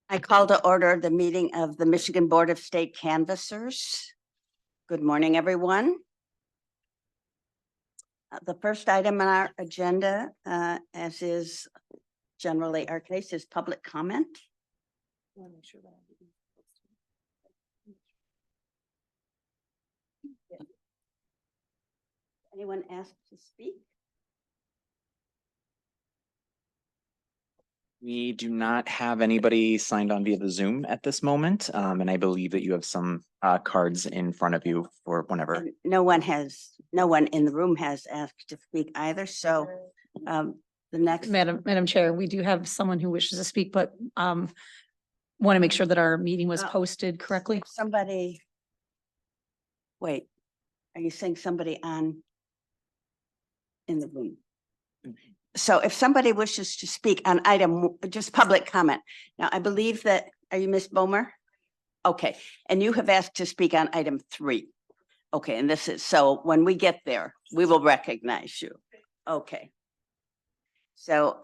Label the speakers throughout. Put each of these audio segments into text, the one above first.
Speaker 1: I call to order the meeting of the Michigan Board of State Canvassers. Good morning, everyone. The first item on our agenda, as is generally our case, is public comment. Anyone asked to speak?
Speaker 2: We do not have anybody signed on via the Zoom at this moment, and I believe that you have some cards in front of you for whenever.
Speaker 1: And no one in the room has asked to speak either, so the next.
Speaker 3: Madam Chair, we do have someone who wishes to speak, but want to make sure that our meeting was posted correctly.
Speaker 1: Somebody. Wait, are you saying somebody in the room? So if somebody wishes to speak on item, just public comment. Now, I believe that, are you Ms. Bomer? Okay, and you have asked to speak on item 3. Okay, and this is, so when we get there, we will recognize you. Okay. So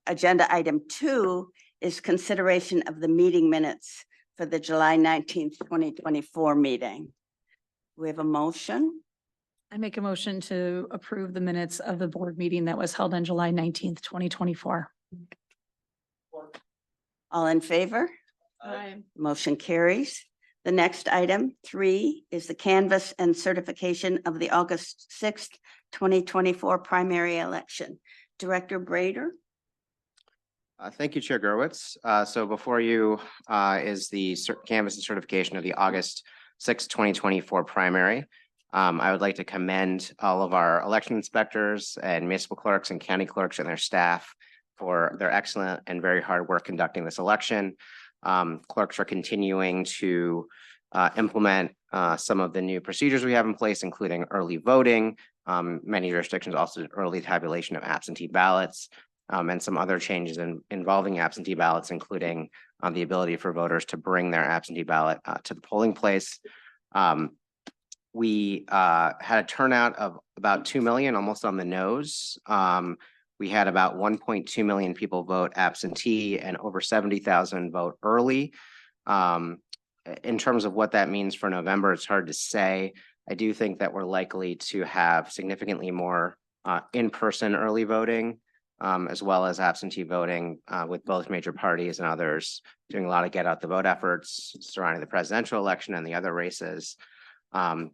Speaker 1: agenda item 2 is consideration of the meeting minutes for the July 19th, 2024 meeting. We have a motion.
Speaker 3: I make a motion to approve the minutes of the board meeting that was held on July 19th, 2024.
Speaker 1: All in favor?
Speaker 3: Aye.
Speaker 1: Motion carries. The next item 3 is the canvass and certification of the August 6th, 2024 primary election. Director Brader.
Speaker 4: Thank you, Chair Gerwitz. So before you is the canvass and certification of the August 6th, 2024 primary. I would like to commend all of our election inspectors and municipal clerks and county clerks and their staff for their excellent and very hard work conducting this election. Clerks are continuing to implement some of the new procedures we have in place, including early voting. Many jurisdictions also did early tabulation of absentee ballots and some other changes involving absentee ballots, including the ability for voters to bring their absentee ballot to the polling place. We had a turnout of about 2 million, almost on the nose. We had about 1.2 million people vote absentee and over 70,000 vote early. In terms of what that means for November, it's hard to say. I do think that we're likely to have significantly more in-person early voting, as well as absentee voting with both major parties and others doing a lot of get out the vote efforts surrounding the presidential election and the other races.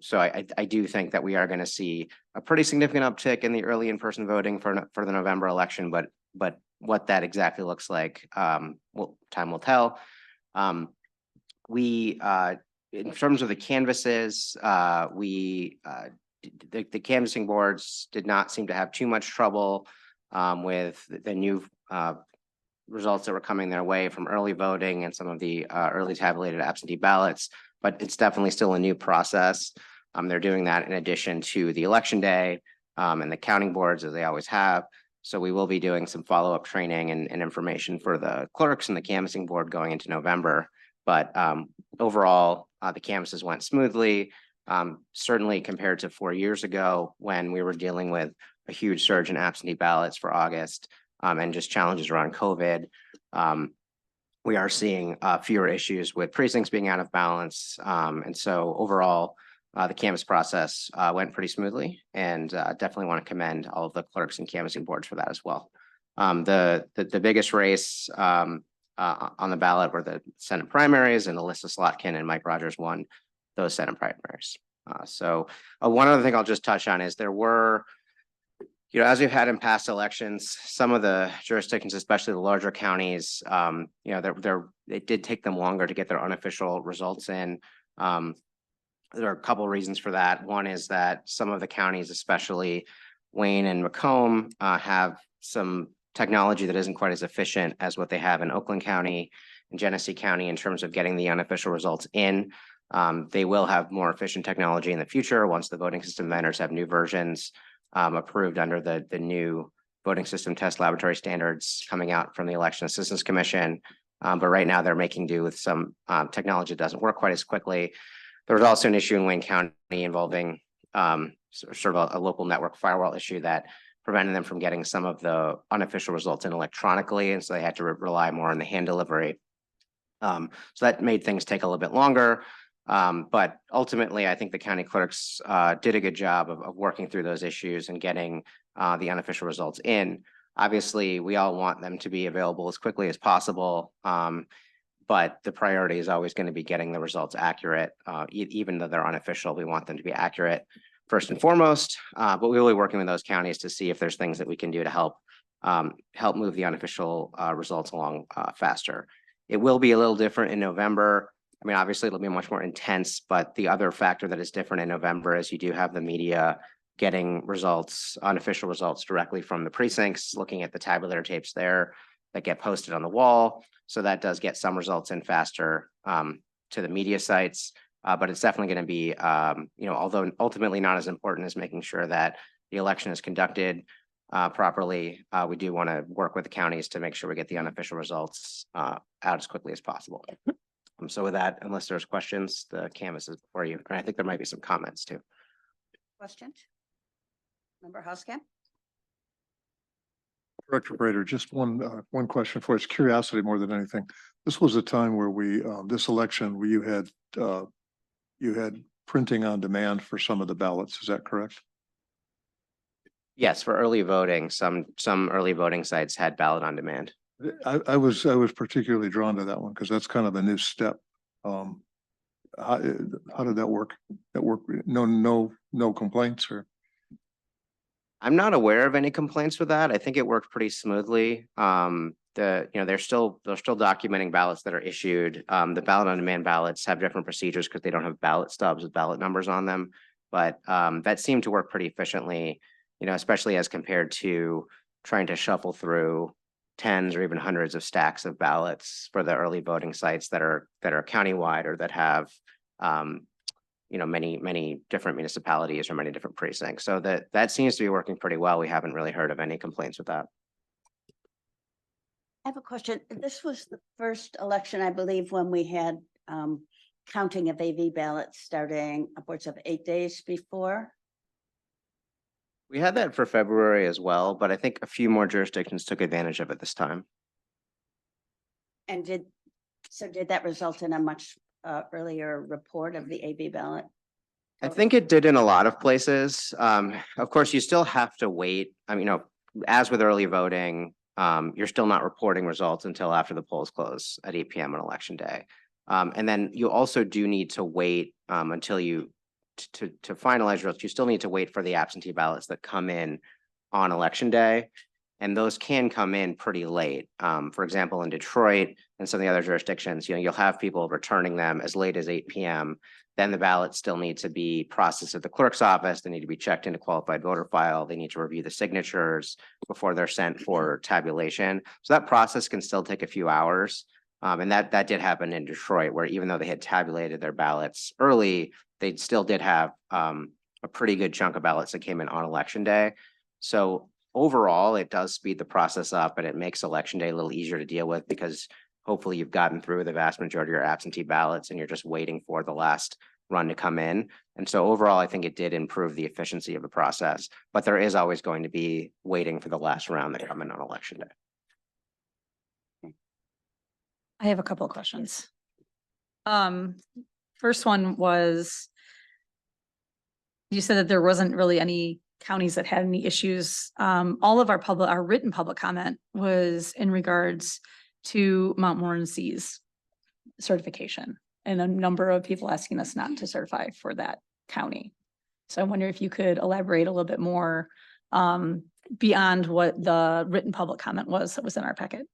Speaker 4: So I do think that we are going to see a pretty significant uptick in the early in-person voting for the November election, but what that exactly looks like, time will tell. In terms of the canvases, the canvassing boards did not seem to have too much trouble with the new results that were coming their way from early voting and some of the early tabulated absentee ballots. But it's definitely still a new process. They're doing that in addition to the election day and the counting boards, as they always have. So we will be doing some follow-up training and information for the clerks and the canvassing board going into November. But overall, the canvasses went smoothly, certainly compared to 4 years ago when we were dealing with a huge surge in absentee ballots for August and just challenges around COVID. We are seeing fewer issues with precincts being out of balance. And so overall, the canvass process went pretty smoothly, and definitely want to commend all of the clerks and canvassing boards for that as well. The biggest race on the ballot were the Senate primaries, and Alyssa Slotkin and Mike Rogers won those Senate primaries. So one other thing I'll just touch on is there were, as we've had in past elections, some of the jurisdictions, especially the larger counties, it did take them longer to get their unofficial results in. There are a couple of reasons for that. One is that some of the counties, especially Wayne and Macomb, have some technology that isn't quite as efficient as what they have in Oakland County and Genesee County in terms of getting the unofficial results in. They will have more efficient technology in the future once the voting system vendors have new versions approved under the new voting system test laboratory standards coming out from the Election Assistance Commission. But right now they're making do with some technology that doesn't work quite as quickly. There was also an issue in Wayne County involving sort of a local network firewall issue that prevented them from getting some of the unofficial results in electronically. And so they had to rely more on the hand delivery So that made things take a little bit longer. But ultimately, I think the county clerks did a good job of working through those issues and getting the unofficial results in. Obviously, we all want them to be available as quickly as possible. But the priority is always going to be getting the results accurate. Even though they're unofficial, we want them to be accurate first and foremost. But we'll be working with those counties to see if there's things that we can do to help move the unofficial results along faster. It will be a little different in November. I mean, obviously, it'll be much more intense, but the other factor that is different in November is you do have the media getting results, unofficial results directly from the precincts, looking at the tabulator tapes there that get posted on the wall. So that does get some results in faster to the media sites. But it's definitely going to be, although ultimately not as important as making sure that the election is conducted properly, we do want to work with the counties to make sure we get the unofficial results out as quickly as possible. So with that, unless there's questions, the canvas is before you. And I think there might be some comments too.
Speaker 1: Questions? Member Housekamp?
Speaker 5: Director Brader, just one question for us, curiosity more than anything. This was a time where this election where you had printing on demand for some of the ballots. Is that correct?
Speaker 4: Yes, for early voting, some early voting sites had ballot on demand.
Speaker 5: I was particularly drawn to that one because that's kind of a new step. How did that work? No complaints or?
Speaker 4: I'm not aware of any complaints with that. I think it worked pretty smoothly. They're still documenting ballots that are issued. The ballot on demand ballots have different procedures because they don't have ballot stubs with ballot numbers on them. But that seemed to work pretty efficiently, especially as compared to trying to shuffle through tens or even hundreds of stacks of ballots for the early voting sites that are countywide or that have many different municipalities or many different precincts. So that seems to be working pretty well. We haven't really heard of any complaints with that.
Speaker 1: I have a question. This was the first election, I believe, when we had counting of AV ballots starting upwards of 8 days before.
Speaker 4: We had that for February as well, but I think a few more jurisdictions took advantage of it this time.
Speaker 1: And did that result in a much earlier report of the AV ballot?
Speaker 4: I think it did in a lot of places. Of course, you still have to wait. I mean, as with early voting, you're still not reporting results until after the polls close at 8 p.m. on election day. And then you also do need to wait until to finalize results. You still need to wait for the absentee ballots that come in on election day. And those can come in pretty late. For example, in Detroit and some of the other jurisdictions, you'll have people returning them as late as 8 p.m. Then the ballots still need to be processed at the clerk's office. They need to be checked into qualified voter file. They need to review the signatures before they're sent for tabulation. So that process can still take a few hours. And that did happen in Detroit, where even though they had tabulated their ballots early, they still did have a pretty good chunk of ballots that came in on election day. So overall, it does speed the process up and it makes election day a little easier to deal with because hopefully you've gotten through the vast majority of your absentee ballots and you're just waiting for the last run to come in. And so overall, I think it did improve the efficiency of the process, but there is always going to be waiting for the last round that come in on election day.
Speaker 3: I have a couple of questions. First one was, you said that there wasn't really any counties that had any issues. All of our written public comment was in regards to Montmorency's certification and a number of people asking us not to certify for that county. So I wonder if you could elaborate a little bit more beyond what the written public comment was that was in our packet.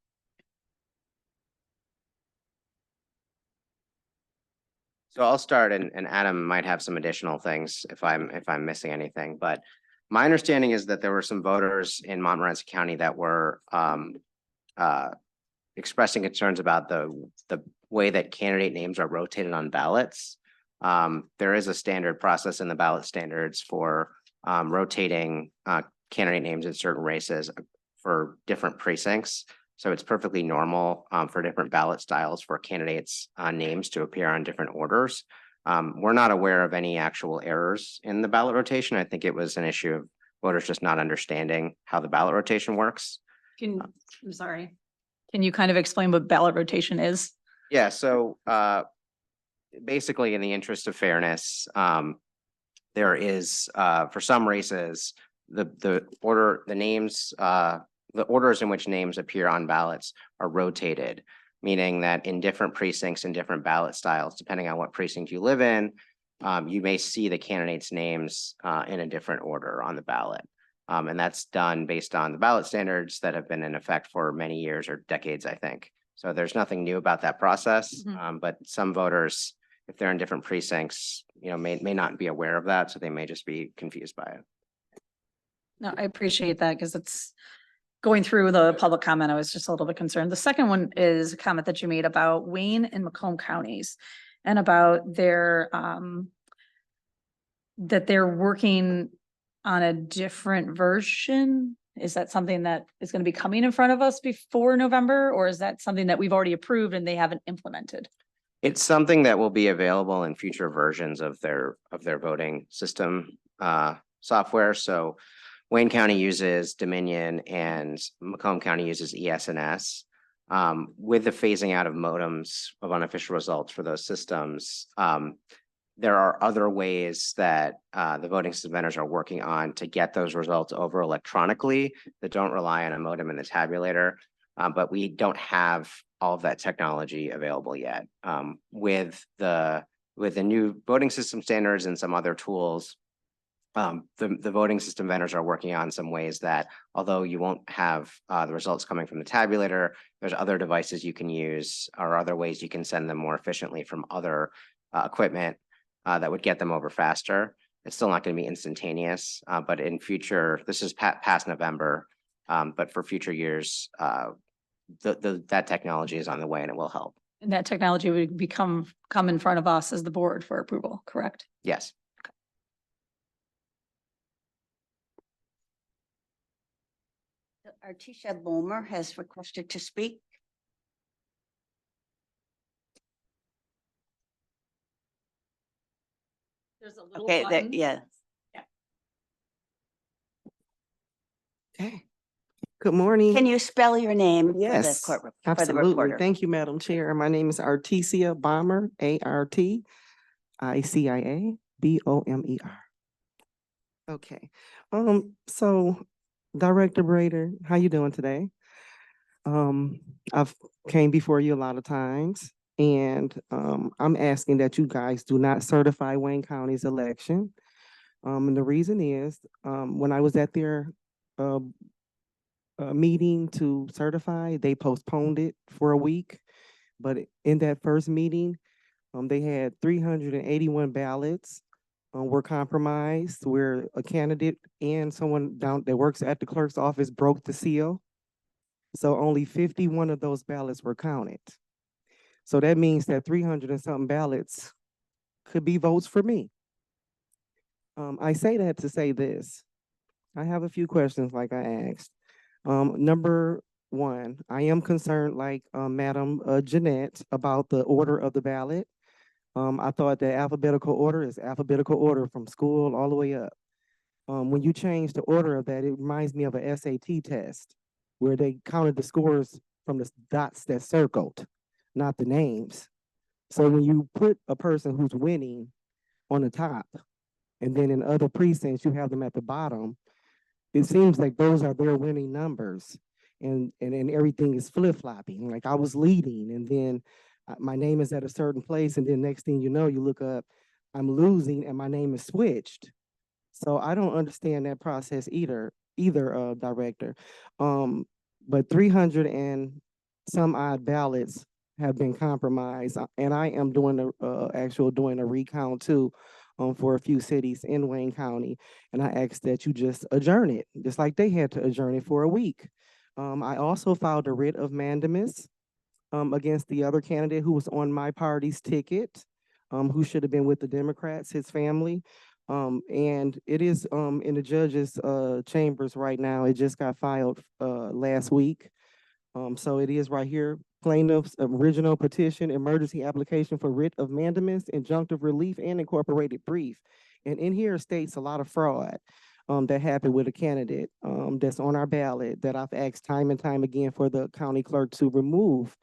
Speaker 4: So I'll start and Adam might have some additional things if I'm missing anything, but my understanding is that there were some voters in Montmorency County that were expressing concerns about the way that candidate names are rotated on ballots. There is a standard process in the ballot standards for rotating candidate names in certain races for different precincts. So it's perfectly normal for different ballot styles for candidates' names to appear on different orders. We're not aware of any actual errors in the ballot rotation. I think it was an issue of voters just not understanding how the ballot rotation works.
Speaker 3: I'm sorry. Can you kind of explain what ballot rotation is?
Speaker 4: Yeah, so basically in the interest of fairness, there is for some races, the orders in which names appear on ballots are rotated, meaning that in different precincts and different ballot styles, depending on what precinct you live in, you may see the candidates' names in a different order on the ballot. And that's done based on the ballot standards that have been in effect for many years or decades, I think. So there's nothing new about that process, but some voters, if they're in different precincts, may not be aware of that, so they may just be confused by it.
Speaker 3: No, I appreciate that because it's going through the public comment. I was just a little bit concerned. The second one is a comment that you made about Wayne and Macomb counties and about their that they're working on a different version. Is that something that is going to be coming in front of us before November, or is that something that we've already approved and they haven't implemented?
Speaker 4: It's something that will be available in future versions of their voting system software. So Wayne County uses Dominion and Macomb County uses ES&S. With the phasing out of modems of unofficial results for those systems, there are other ways that the voting system vendors are working on to get those results over electronically that don't rely on a modem and the tabulator. But we don't have all of that technology available yet. With the new voting system standards and some other tools, the voting system vendors are working on some ways that, although you won't have the results coming from the tabulator, there's other devices you can use or other ways you can send them more efficiently from other equipment that would get them over faster. It's still not going to be instantaneous, but in future, this is past November, but for future years, that technology is on the way and it will help.
Speaker 3: And that technology would come in front of us as the board for approval, correct?
Speaker 4: Yes.
Speaker 1: Artisha Boomer has requested to speak.
Speaker 3: There's a little
Speaker 1: Okay,
Speaker 3: button.
Speaker 1: yeah.
Speaker 6: Okay. Good morning.
Speaker 1: Can you spell your name?
Speaker 6: Yes,
Speaker 1: For the
Speaker 6: absolutely.
Speaker 1: reporter?
Speaker 6: Thank you, Madam Chair. My name is Artesia Bomber, ARTICIA BOMER. Okay, so Director Brader, how you doing today? I've came before you a lot of times, and I'm asking that you guys do not certify Wayne County's election. And the reason is, when I was at their meeting to certify, they postponed it for a week. But in that first meeting, they had 381 ballots were compromised, where a candidate and someone down that works at the clerk's office broke the seal. So only 51 of those ballots were counted. So that means that 300 and something ballots could be votes for me. I say that to say this. I have a few questions like I asked. Number one, I am concerned like Madam Jeanette about the order of the ballot. I thought that alphabetical order is alphabetical order from school all the way up. When you change the order of that, it reminds me of a SAT test where they counted the scores from the dots that circled, not the names. So when you put a person who's winning on the top, and then in other precincts, you have them at the bottom, it seems like those are their winning numbers. And everything is flip-flopping. Like I was leading, and then my name is at a certain place, and then next thing you know, you look up, I'm losing, and my name is switched. So I don't understand that process either, Director. But 300 and some odd ballots have been compromised, and I am doing doing a recount too, for a few cities in Wayne County, and I asked that you just adjourn it, just like they had to adjourn it for a week. I also filed a writ of mandamus against the other candidate who was on my party's ticket, who should have been with the Democrats, his family. And it is in the judge's chambers right now. It just got filed last week. So it is right here, plaintiff's original petition, emergency application for writ of mandamus, injunctive relief, and incorporated brief. And in here states a lot of fraud that happened with a candidate that's on our ballot that I've asked time and time again for the county clerk to remove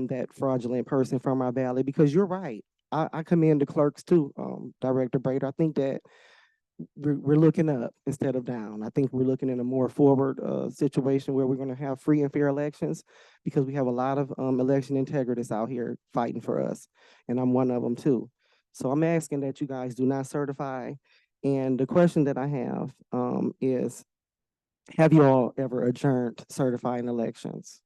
Speaker 6: that fraudulent person from our ballot, because you're right. I commend the clerks too, Director Brader. I think that we're looking up instead of down. I think we're looking in a more forward situation where we're going to have free and fair elections, because we have a lot of election integrities out here fighting for us, and I'm one of them too. So I'm asking that you guys do not certify. And the question that I have is, have you all ever adjourned certifying elections?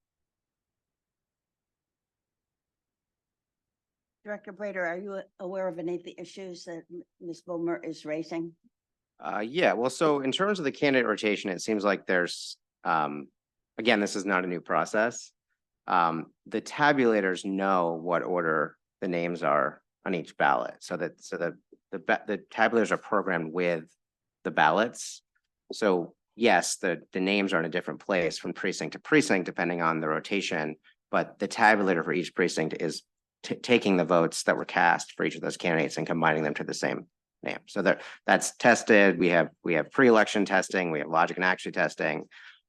Speaker 1: Director Brader, are you aware of any of the issues that Ms. Boomer is raising?
Speaker 4: Yeah, well, so in terms of the candidate rotation, it seems like there's, again, this is not a new process. The tabulators know what order the names are on each ballot, so the tabulators are programmed with the ballots. So yes, the names are in a different place from precinct to precinct, depending on the rotation, but the tabulator for each precinct is taking the votes that were cast for each of those candidates and combining them to the same name. So that's tested. We have pre-election testing, we have logic and accuracy testing.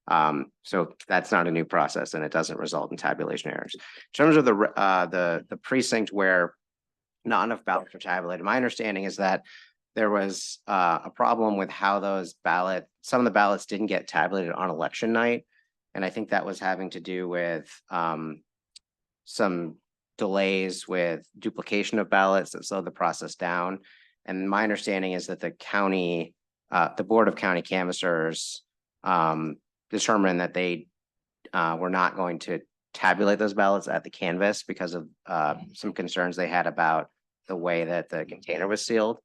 Speaker 4: So that's not a new process, and it doesn't result in tabulation errors. In terms of the precinct where not enough ballots were tabulated, my understanding is that there was a problem with how some of the ballots didn't get tabulated on election night. And I think that was having to do with some delays with duplication of ballots that slowed the process down. And my understanding is that the county, the Board of County Canvassers determined that they were not going to tabulate those ballots at the canvas because of some concerns they had about the way that the container was sealed.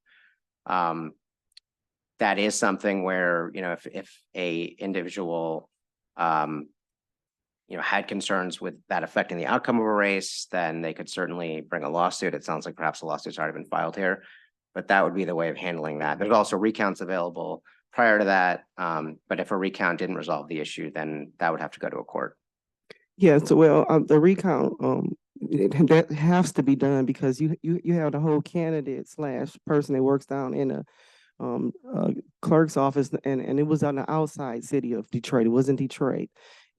Speaker 4: That is something where, if a individual, had concerns with that affecting the outcome of a race, then they could certainly bring a lawsuit. It sounds like perhaps a lawsuit's already been filed here, but that would be the way of handling that. There's also recounts available prior to that. But if a recount didn't resolve the issue, then that would have to go to a court.
Speaker 6: Yeah, so the recount, that has to be done, because you have the whole candidate / person that works down in a clerk's office, and it was on the outside city of Detroit. It was in Detroit.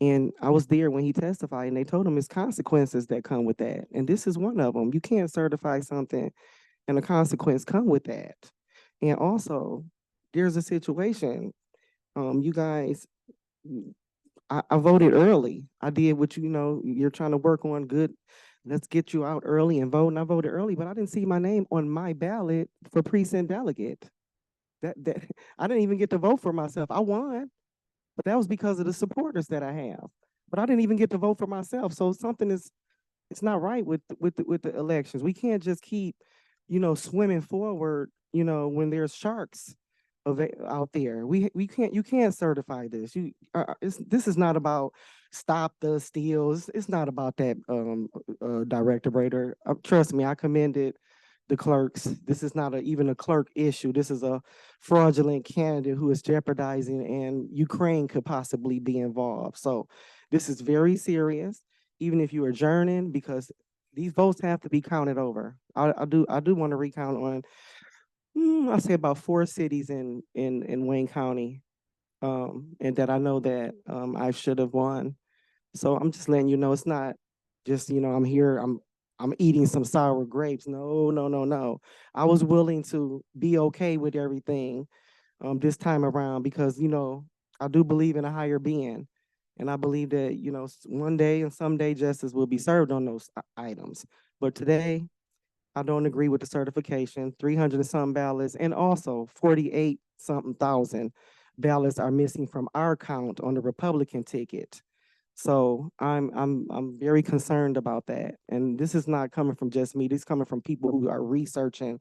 Speaker 6: And I was there when he testified, and they told him there's consequences that come with that. And this is one of them. You can't certify something and a consequence come with that. And also, there's a situation, you guys, I voted early. I did what you're trying to work on. Good. Let's get you out early and vote. And I voted early, but I didn't see my name on my ballot for precinct delegate. That I didn't even get to vote for myself. I won, but that was because of the supporters that I have. But I didn't even get to vote for myself. So something it's not right with the elections. We can't just keep, swimming forward, when there's sharks out there. You can't certify this. This is not about stop the steals. It's not about that, Director Brader. Trust me, I commended the clerks. This is not even a clerk issue. This is a fraudulent candidate who is jeopardizing, and Ukraine could possibly be involved. So this is very serious, even if you're adjourning, because these votes have to be counted over. I do want to recount on, I say about 4 cities in Wayne County, and that I know that I should have won. So I'm just letting you know, it's not just, I'm here, I'm eating some sour grapes. No. I was willing to be okay with everything this time around, because, I do believe in a higher being. And I believe that, one day and someday justice will be served on those items. But today, I don't agree with the certification. 300 and some ballots, and also 48 something thousand ballots are missing from our count on the Republican ticket. So I'm very concerned about that. And this is not coming from just me. This is coming from people who are researching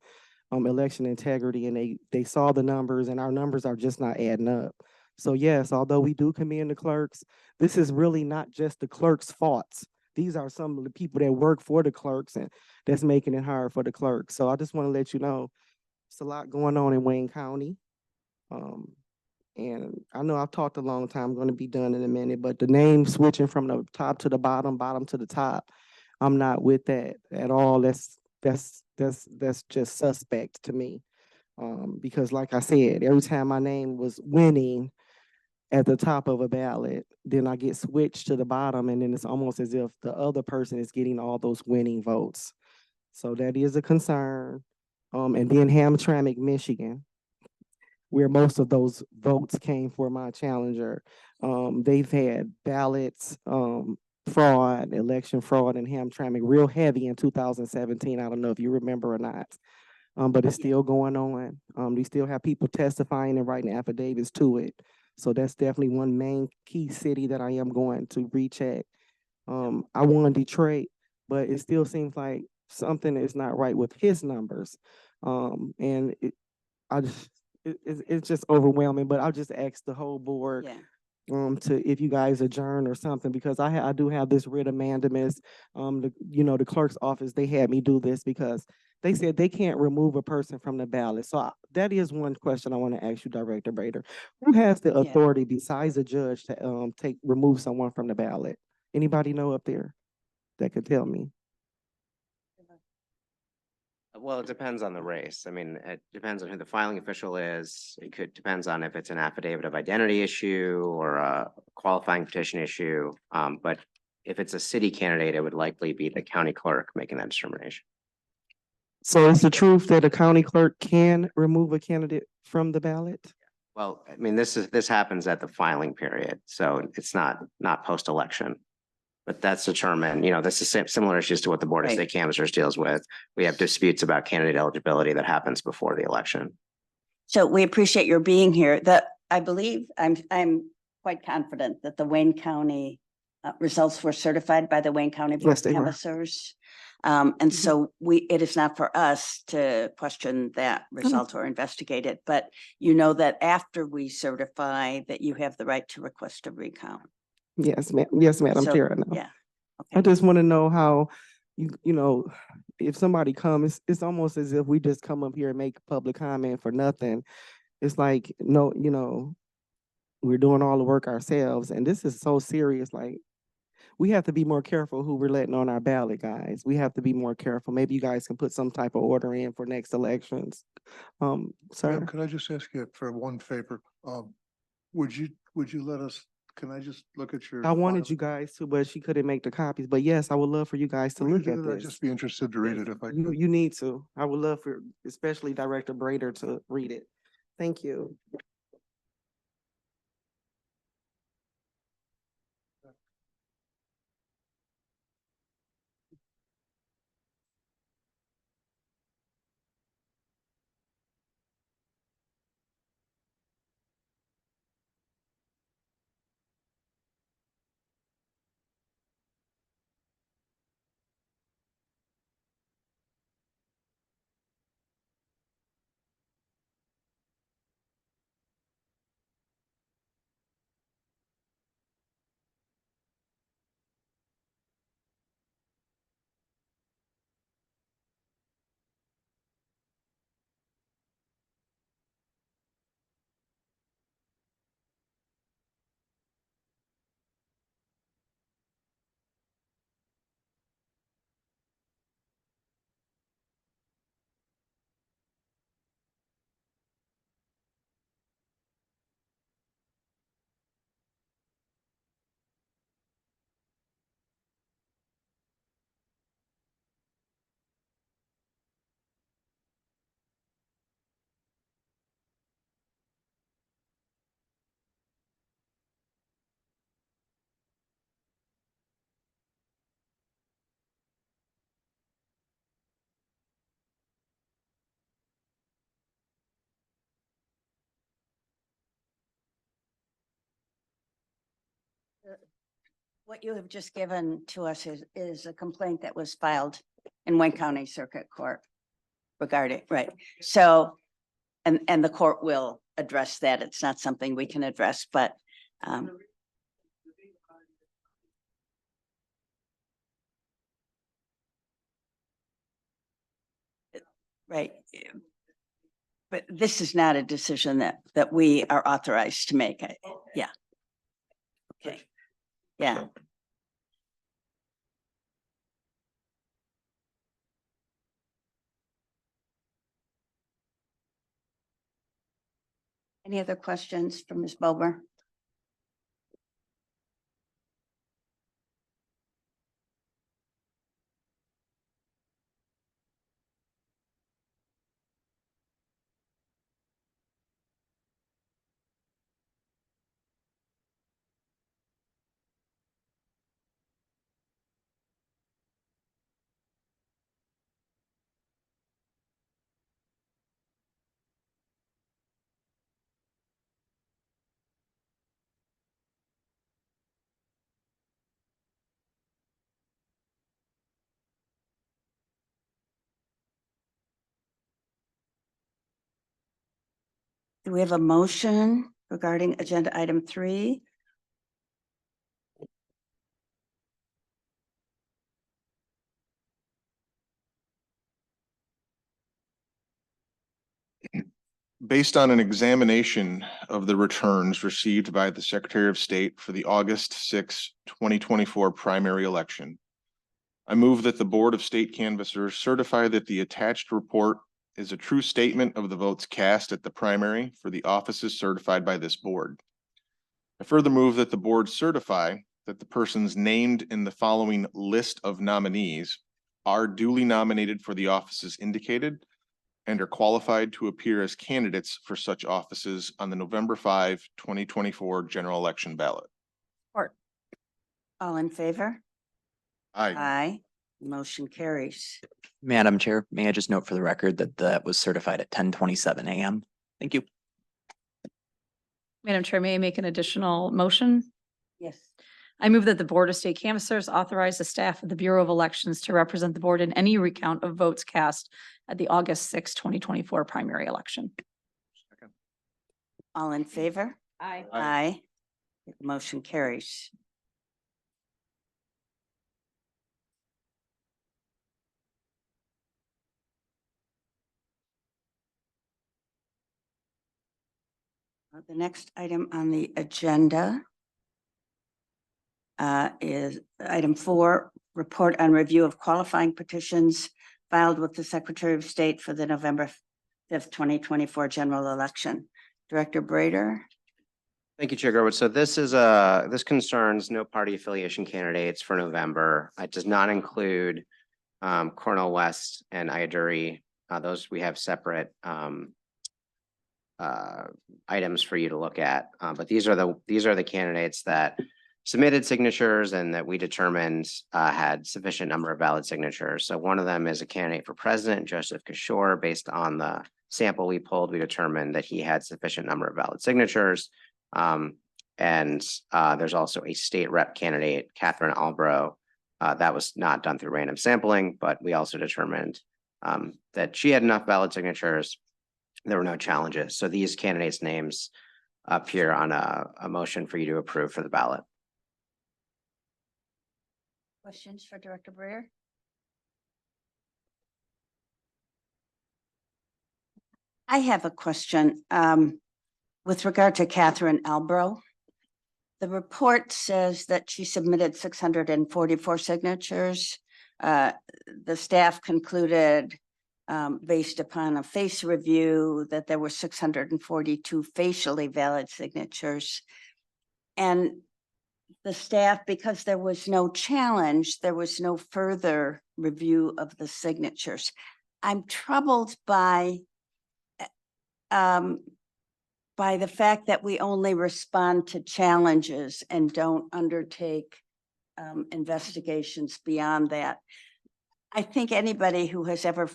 Speaker 6: election integrity, and they saw the numbers, and our numbers are just not adding up. So yes, although we do commend the clerks, this is really not just the clerks' faults. These are some of the people that work for the clerks and that's making it hard for the clerks. So I just want to let you know, it's a lot going on in Wayne County. And I know I've talked a long time, I'm going to be done in a minute, but the name switching from the top to the bottom to the top, I'm not with that at all. That's just suspect to me. Because like I said, every time my name was winning, at the top of a ballot, then I get switched to the bottom, and then it's almost as if the other person is getting all those winning votes. So that is a concern. And then Hamtramck, Michigan, where most of those votes came for my challenger. They've had ballots, fraud, election fraud in Hamtramck real heavy in 2017. I don't know if you remember or not. But it's still going on. They still have people testifying and writing affidavits to it. So that's definitely one main key city that I am going to recheck. I won Detroit, but it still seems like something is not right with his numbers. And I just, it's just overwhelming, but I'll just ask the whole board,
Speaker 1: Yeah.
Speaker 6: to, if you guys adjourn or something, because I do have this writ of mandamus. The clerk's office, they had me do this because they said they can't remove a person from the ballot. So that is one question I want to ask you, Director Bader. Who has the
Speaker 1: Yeah.
Speaker 6: authority besides a judge to, remove someone from the ballot? Anybody know up there that could tell me?
Speaker 4: Well, it depends on the race. I mean, it depends on who the filing official is. Depends on if it's an affidavit of identity issue or a qualifying petition issue. But if it's a city candidate, it would likely be the county clerk making that determination.
Speaker 6: So it's the truth that a county clerk can remove a candidate from the ballot?
Speaker 4: Well, I mean, this happens at the filing period, so it's not post-election. But that's determined, this is similar issues to what the Board of
Speaker 1: Right.
Speaker 4: State Canvassers deals with. We have disputes about candidate eligibility that happens before the election.
Speaker 1: So we appreciate your being here. I believe, I'm quite confident that the Wayne County results were certified by the Wayne County Board
Speaker 6: Yes,
Speaker 1: of
Speaker 6: they were.
Speaker 1: Canvassers. And so it is not for us to question that result or investigate it, but you know that after we certify that you have the right to request a recount.
Speaker 6: Yes, ma'am. Yes, Madam
Speaker 1: So,
Speaker 6: Chair, I know.
Speaker 1: yeah.
Speaker 6: I
Speaker 1: Okay.
Speaker 6: just want to know how if somebody comes, it's almost as if we just come up here and make public comment for nothing. It's like, no, we're doing all the work ourselves, and this is so serious. Like, we have to be more careful who we're letting on our ballot, guys. We have to be more careful. Maybe you guys can put some type of order in for next elections. Sir,
Speaker 5: Ma'am, could I just ask you for one favor? Would you let us, can I just look at your?
Speaker 6: I wanted
Speaker 5: file?
Speaker 6: you guys to, but she couldn't make the copies. But yes, I would love for you guys to
Speaker 5: Would you
Speaker 6: look
Speaker 5: do
Speaker 6: at
Speaker 5: that? I'd
Speaker 6: this.
Speaker 5: just be interested to read it if I
Speaker 6: You,
Speaker 5: could.
Speaker 6: you need to. I would love for, especially Director Brader, to read it. Thank you.
Speaker 1: What you have just given to us is a complaint that was filed in Wayne County Circuit Court regarding, right? So, and the court will address that. It's not something we can address, but right. But this is not a decision that we are authorized to make. Yeah. Okay. Yeah. Any other questions from Ms. Bober? Do we have a motion regarding agenda item 3?
Speaker 7: Based on an examination of the returns received by the Secretary of State for the August 6, 2024 primary election, I move that the Board of State Canvassers certify that the attached report is a true statement of the votes cast at the primary for the offices certified by this board. I further move that the board certify that the persons named in the following list of nominees are duly nominated for the offices indicated and are qualified to appear as candidates for such offices on the November 5, 2024 general election ballot.
Speaker 3: Support.
Speaker 1: All in favor?
Speaker 7: Aye.
Speaker 1: Aye. Motion carries.
Speaker 2: Madam Chair, may I just note for the record that that was certified at 10:27 a.m. Thank you.
Speaker 3: Madam Chair, may I make an additional motion?
Speaker 1: Yes.
Speaker 3: I move that the Board of State Canvassers authorize the staff of the Bureau of Elections to represent the board in any recount of votes cast at the August 6, 2024 primary election.
Speaker 1: All in favor?
Speaker 3: Aye.
Speaker 1: Aye. Motion carries. The next item on the agenda is item 4, report on review of qualifying petitions filed with the Secretary of State for the November 5th, 2024 general election. Director Brader.
Speaker 4: Thank you, Chair Gerwood. So this is this concerns no party affiliation candidates for November. It does not include Cornell West and Iaduri. Those we have separate items for you to look at. But these are the candidates that submitted signatures and that we determined had sufficient number of valid signatures. So one of them is a candidate for president, Joseph Kishore. Based on the sample we pulled, we determined that he had sufficient number of valid signatures. And there's also a state rep candidate, Catherine Albro. That was not done through random sampling, but we also determined that she had enough valid signatures. There were no challenges. So these candidates' names appear on a motion for you to approve for the ballot.
Speaker 1: Questions for Director Brader? I have a question with regard to Catherine Albro. The report says that she submitted 644 signatures. The staff concluded based upon a face review that there were 642 facially valid signatures. And the staff, because there was no challenge, there was no further review of the signatures. I'm troubled by the fact that we only respond to challenges and don't undertake investigations beyond that. I think anybody who has ever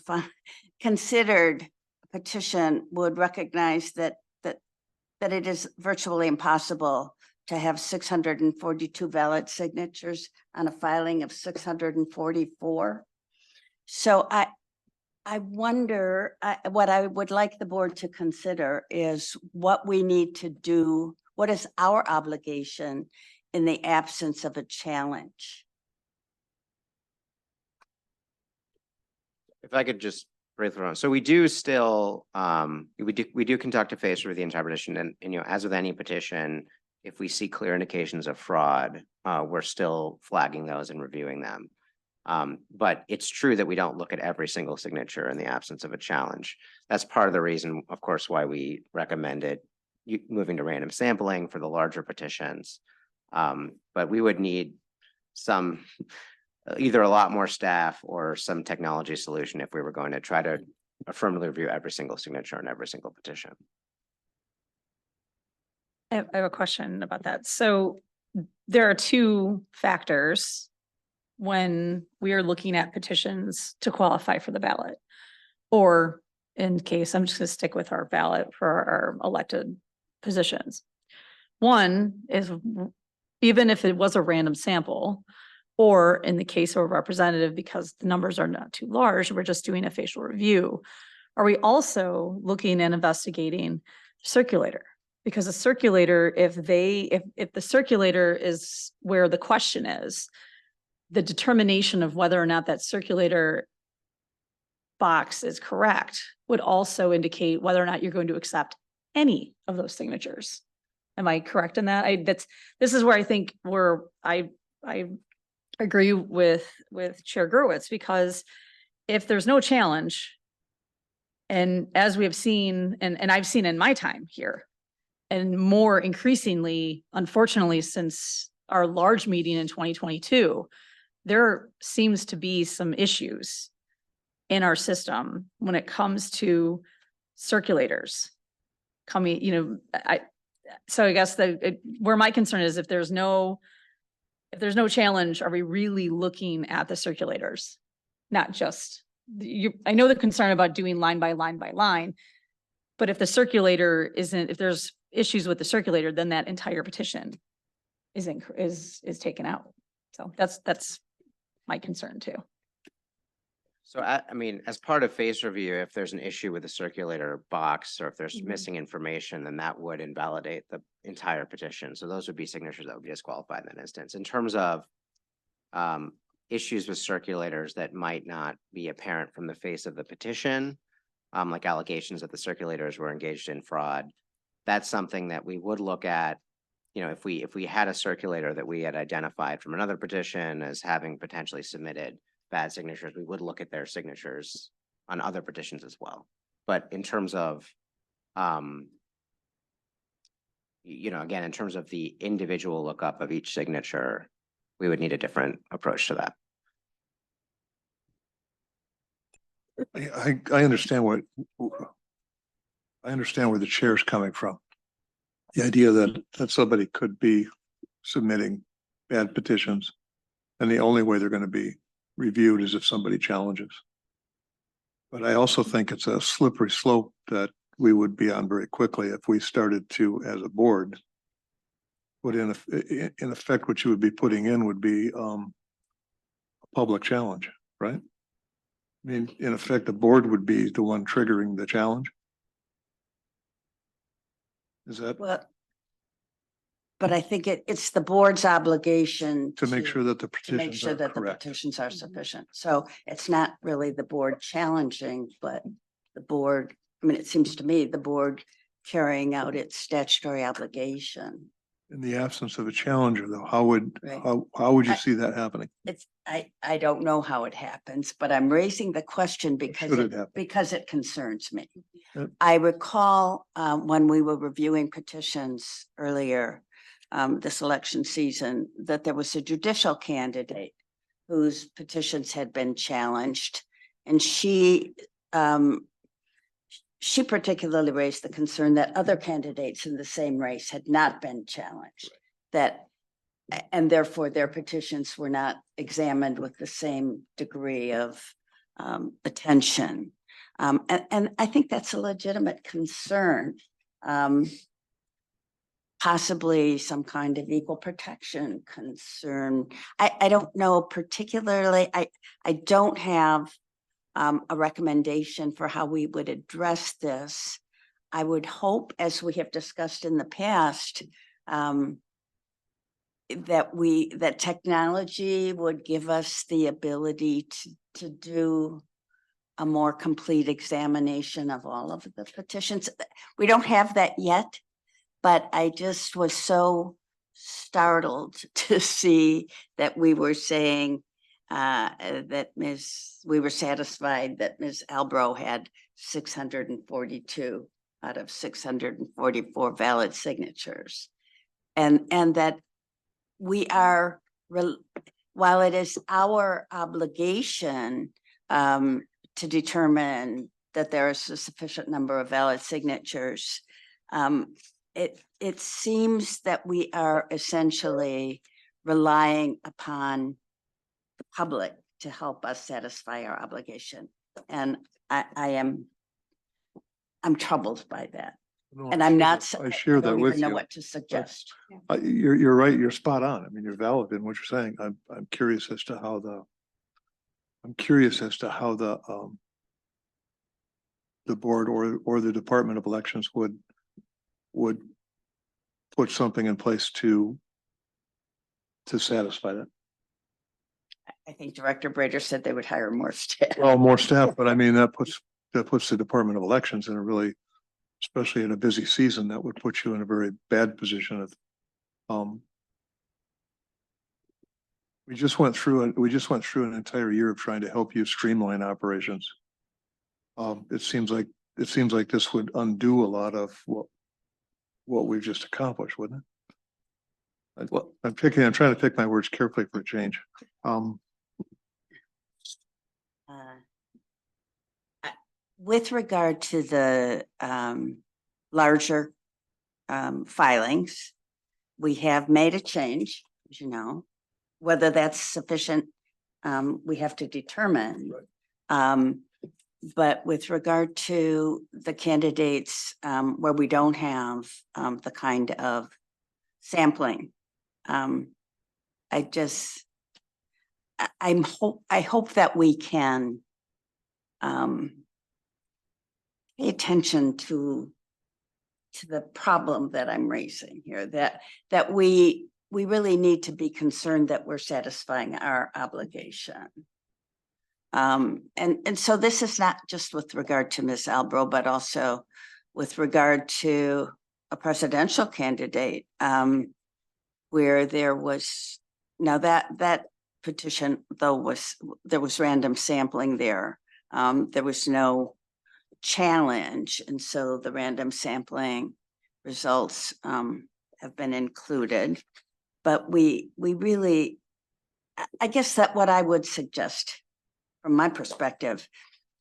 Speaker 1: considered a petition would recognize that it is virtually impossible to have 642 valid signatures on a filing of 644. So I wonder, what I would like the board to consider is what we need to do. What is our obligation in the absence of a challenge?
Speaker 4: If I could just break through. So we do still, we do conduct a face review of the entire petition, and you know, as with any petition, if we see clear indications of fraud, we're still flagging those and reviewing them. But it's true that we don't look at every single signature in the absence of a challenge. That's part of the reason, of course, why we recommended moving to random sampling for the larger petitions. But we would need some, either a lot more staff or some technology solution if we were going to try to affirmatively review every single signature and every single petition.
Speaker 3: I have a question about that. So there are two factors when we are looking at petitions to qualify for the ballot. Or in case, I'm just going to stick with our ballot for our elected positions. One is even if it was a random sample, or in the case of a representative, because the numbers are not too large, we're just doing a facial review. Are we also looking and investigating circulator. Because a circulator, if the circulator is where the question is, the determination of whether or not that circulator box is correct would also indicate whether or not you're going to accept any of those signatures. Am I correct in that? This is where I think I agree with Chair Gerwitz, because if there's no challenge, and as we have seen, and I've seen in my time here, and more increasingly, unfortunately, since our large meeting in 2022, there seems to be some issues in our system when it comes to circulators coming, so I guess where my concern is, if there's no challenge, are we really looking at the circulators? Not just I know the concern about doing line by line by line, but if the circulator if there's issues with the circulator, then that entire petition is taken out. So that's my concern too.
Speaker 4: So I mean, as part of phase review, if there's an issue with the circulator box, or if there's
Speaker 3: Mhm.
Speaker 4: missing information, then that would invalidate the entire petition. So those would be signatures that would be disqualified in that instance. In terms of issues with circulators that might not be apparent from the face of the petition, like allegations that the circulators were engaged in fraud, that's something that we would look at. If we had a circulator that we had identified from another petition as having potentially submitted bad signatures, we would look at their signatures on other petitions as well. But in terms of, again, in terms of the individual lookup of each signature, we would need a different approach to that.
Speaker 5: I understand I understand where the chair's coming from. The idea that somebody could be submitting bad petitions, and the only way they're going to be reviewed is if somebody challenges. But I also think it's a slippery slope that we would be on very quickly if we started to, as a board, put in effect, what you would be putting in would be a public challenge, right? I mean, in effect, the board would be the one triggering the challenge. Is that
Speaker 1: Well, but I think it's the board's obligation
Speaker 5: to make sure that the
Speaker 1: to make
Speaker 5: petitions
Speaker 1: sure
Speaker 5: are
Speaker 1: that the
Speaker 5: correct?
Speaker 1: petitions are sufficient. So it's not really the board challenging, but the board, I mean, it seems to me the board carrying out its statutory obligation.
Speaker 5: In the absence of a challenger, though, how would
Speaker 1: Right.
Speaker 5: how would you
Speaker 1: I-
Speaker 5: see that happening?
Speaker 1: I don't know how it happens, but I'm raising the question because
Speaker 5: Should it happen?
Speaker 1: because it concerns me.
Speaker 5: Yep.
Speaker 1: I recall when we were reviewing petitions earlier this election season, that there was a judicial candidate whose petitions had been challenged. And she particularly raised the concern that other candidates in the same race had not been challenged. And therefore their petitions were not examined with the same degree of attention. And I think that's a legitimate concern. Possibly some kind of equal protection concern. I don't know particularly, I don't have a recommendation for how we would address this. I would hope, as we have discussed in the past, that technology would give us the ability to do a more complete examination of all of the petitions. We don't have that yet, but I just was so startled to see that we were saying we were satisfied that Ms. Albro had 642 out of 644 valid signatures. And that we are, while it is our obligation to determine that there is a sufficient number of valid signatures, it seems that we are essentially relying upon the public to help us satisfy our obligation. And I'm troubled by that.
Speaker 5: No,
Speaker 1: And I'm not,
Speaker 5: I share that
Speaker 1: don't
Speaker 5: with
Speaker 1: even know
Speaker 5: you.
Speaker 1: what to suggest.
Speaker 5: You're right. You're spot on. I mean, you're valid in what you're saying. I'm curious as to how the board or the Department of Elections would would put something in place to satisfy that.
Speaker 1: I think Director Brader said they would hire more staff.
Speaker 5: Well, more staff, but I mean, that puts the Department of Elections in a really, especially in a busy season, that would put you in a very bad position of, we just went through an entire year of trying to help you streamline operations. It seems like this would undo a lot of what we've just accomplished, wouldn't it? I'm trying to pick my words carefully for a change.
Speaker 1: With regard to the larger filings, we have made a change, as you know. Whether that's sufficient, we have to determine. But with regard to the candidates where we don't have the kind of sampling, I hope that we can pay attention to the problem that I'm raising here, that we really need to be concerned that we're satisfying our obligation. And so this is not just with regard to Ms. Albro, but also with regard to a presidential candidate, where there was, now that petition, though, there was random sampling there. There was no challenge, and so the random sampling results have been included. But we really, I guess that what I would suggest from my perspective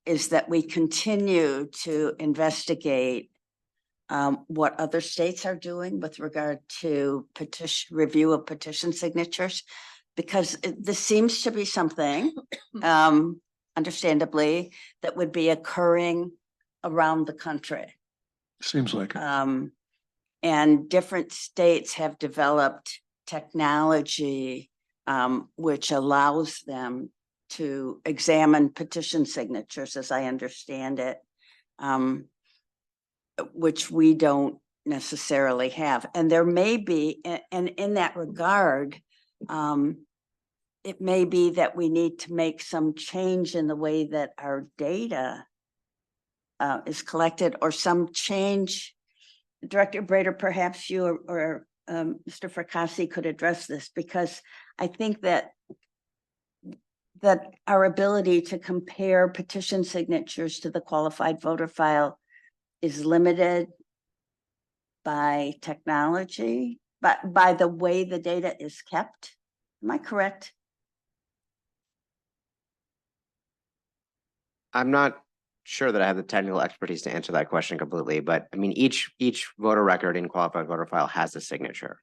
Speaker 1: is that we continue to investigate what other states are doing with regard to review of petition signatures, because this seems to be something, understandably, that would be occurring around the country.
Speaker 5: Seems like it.
Speaker 1: And different states have developed technology which allows them to examine petition signatures, as I understand it, which we don't necessarily have. And there may be, and in that regard, it may be that we need to make some change in the way that our data is collected, or some change. Director Brader, perhaps you or Mr. Fracassi could address this, because I think that our ability to compare petition signatures to the qualified voter file is limited by technology, but by the way the data is kept. Am I correct?
Speaker 4: I'm not sure that I have the technical expertise to answer that question completely, but I mean, each voter record in qualified voter file has a signature.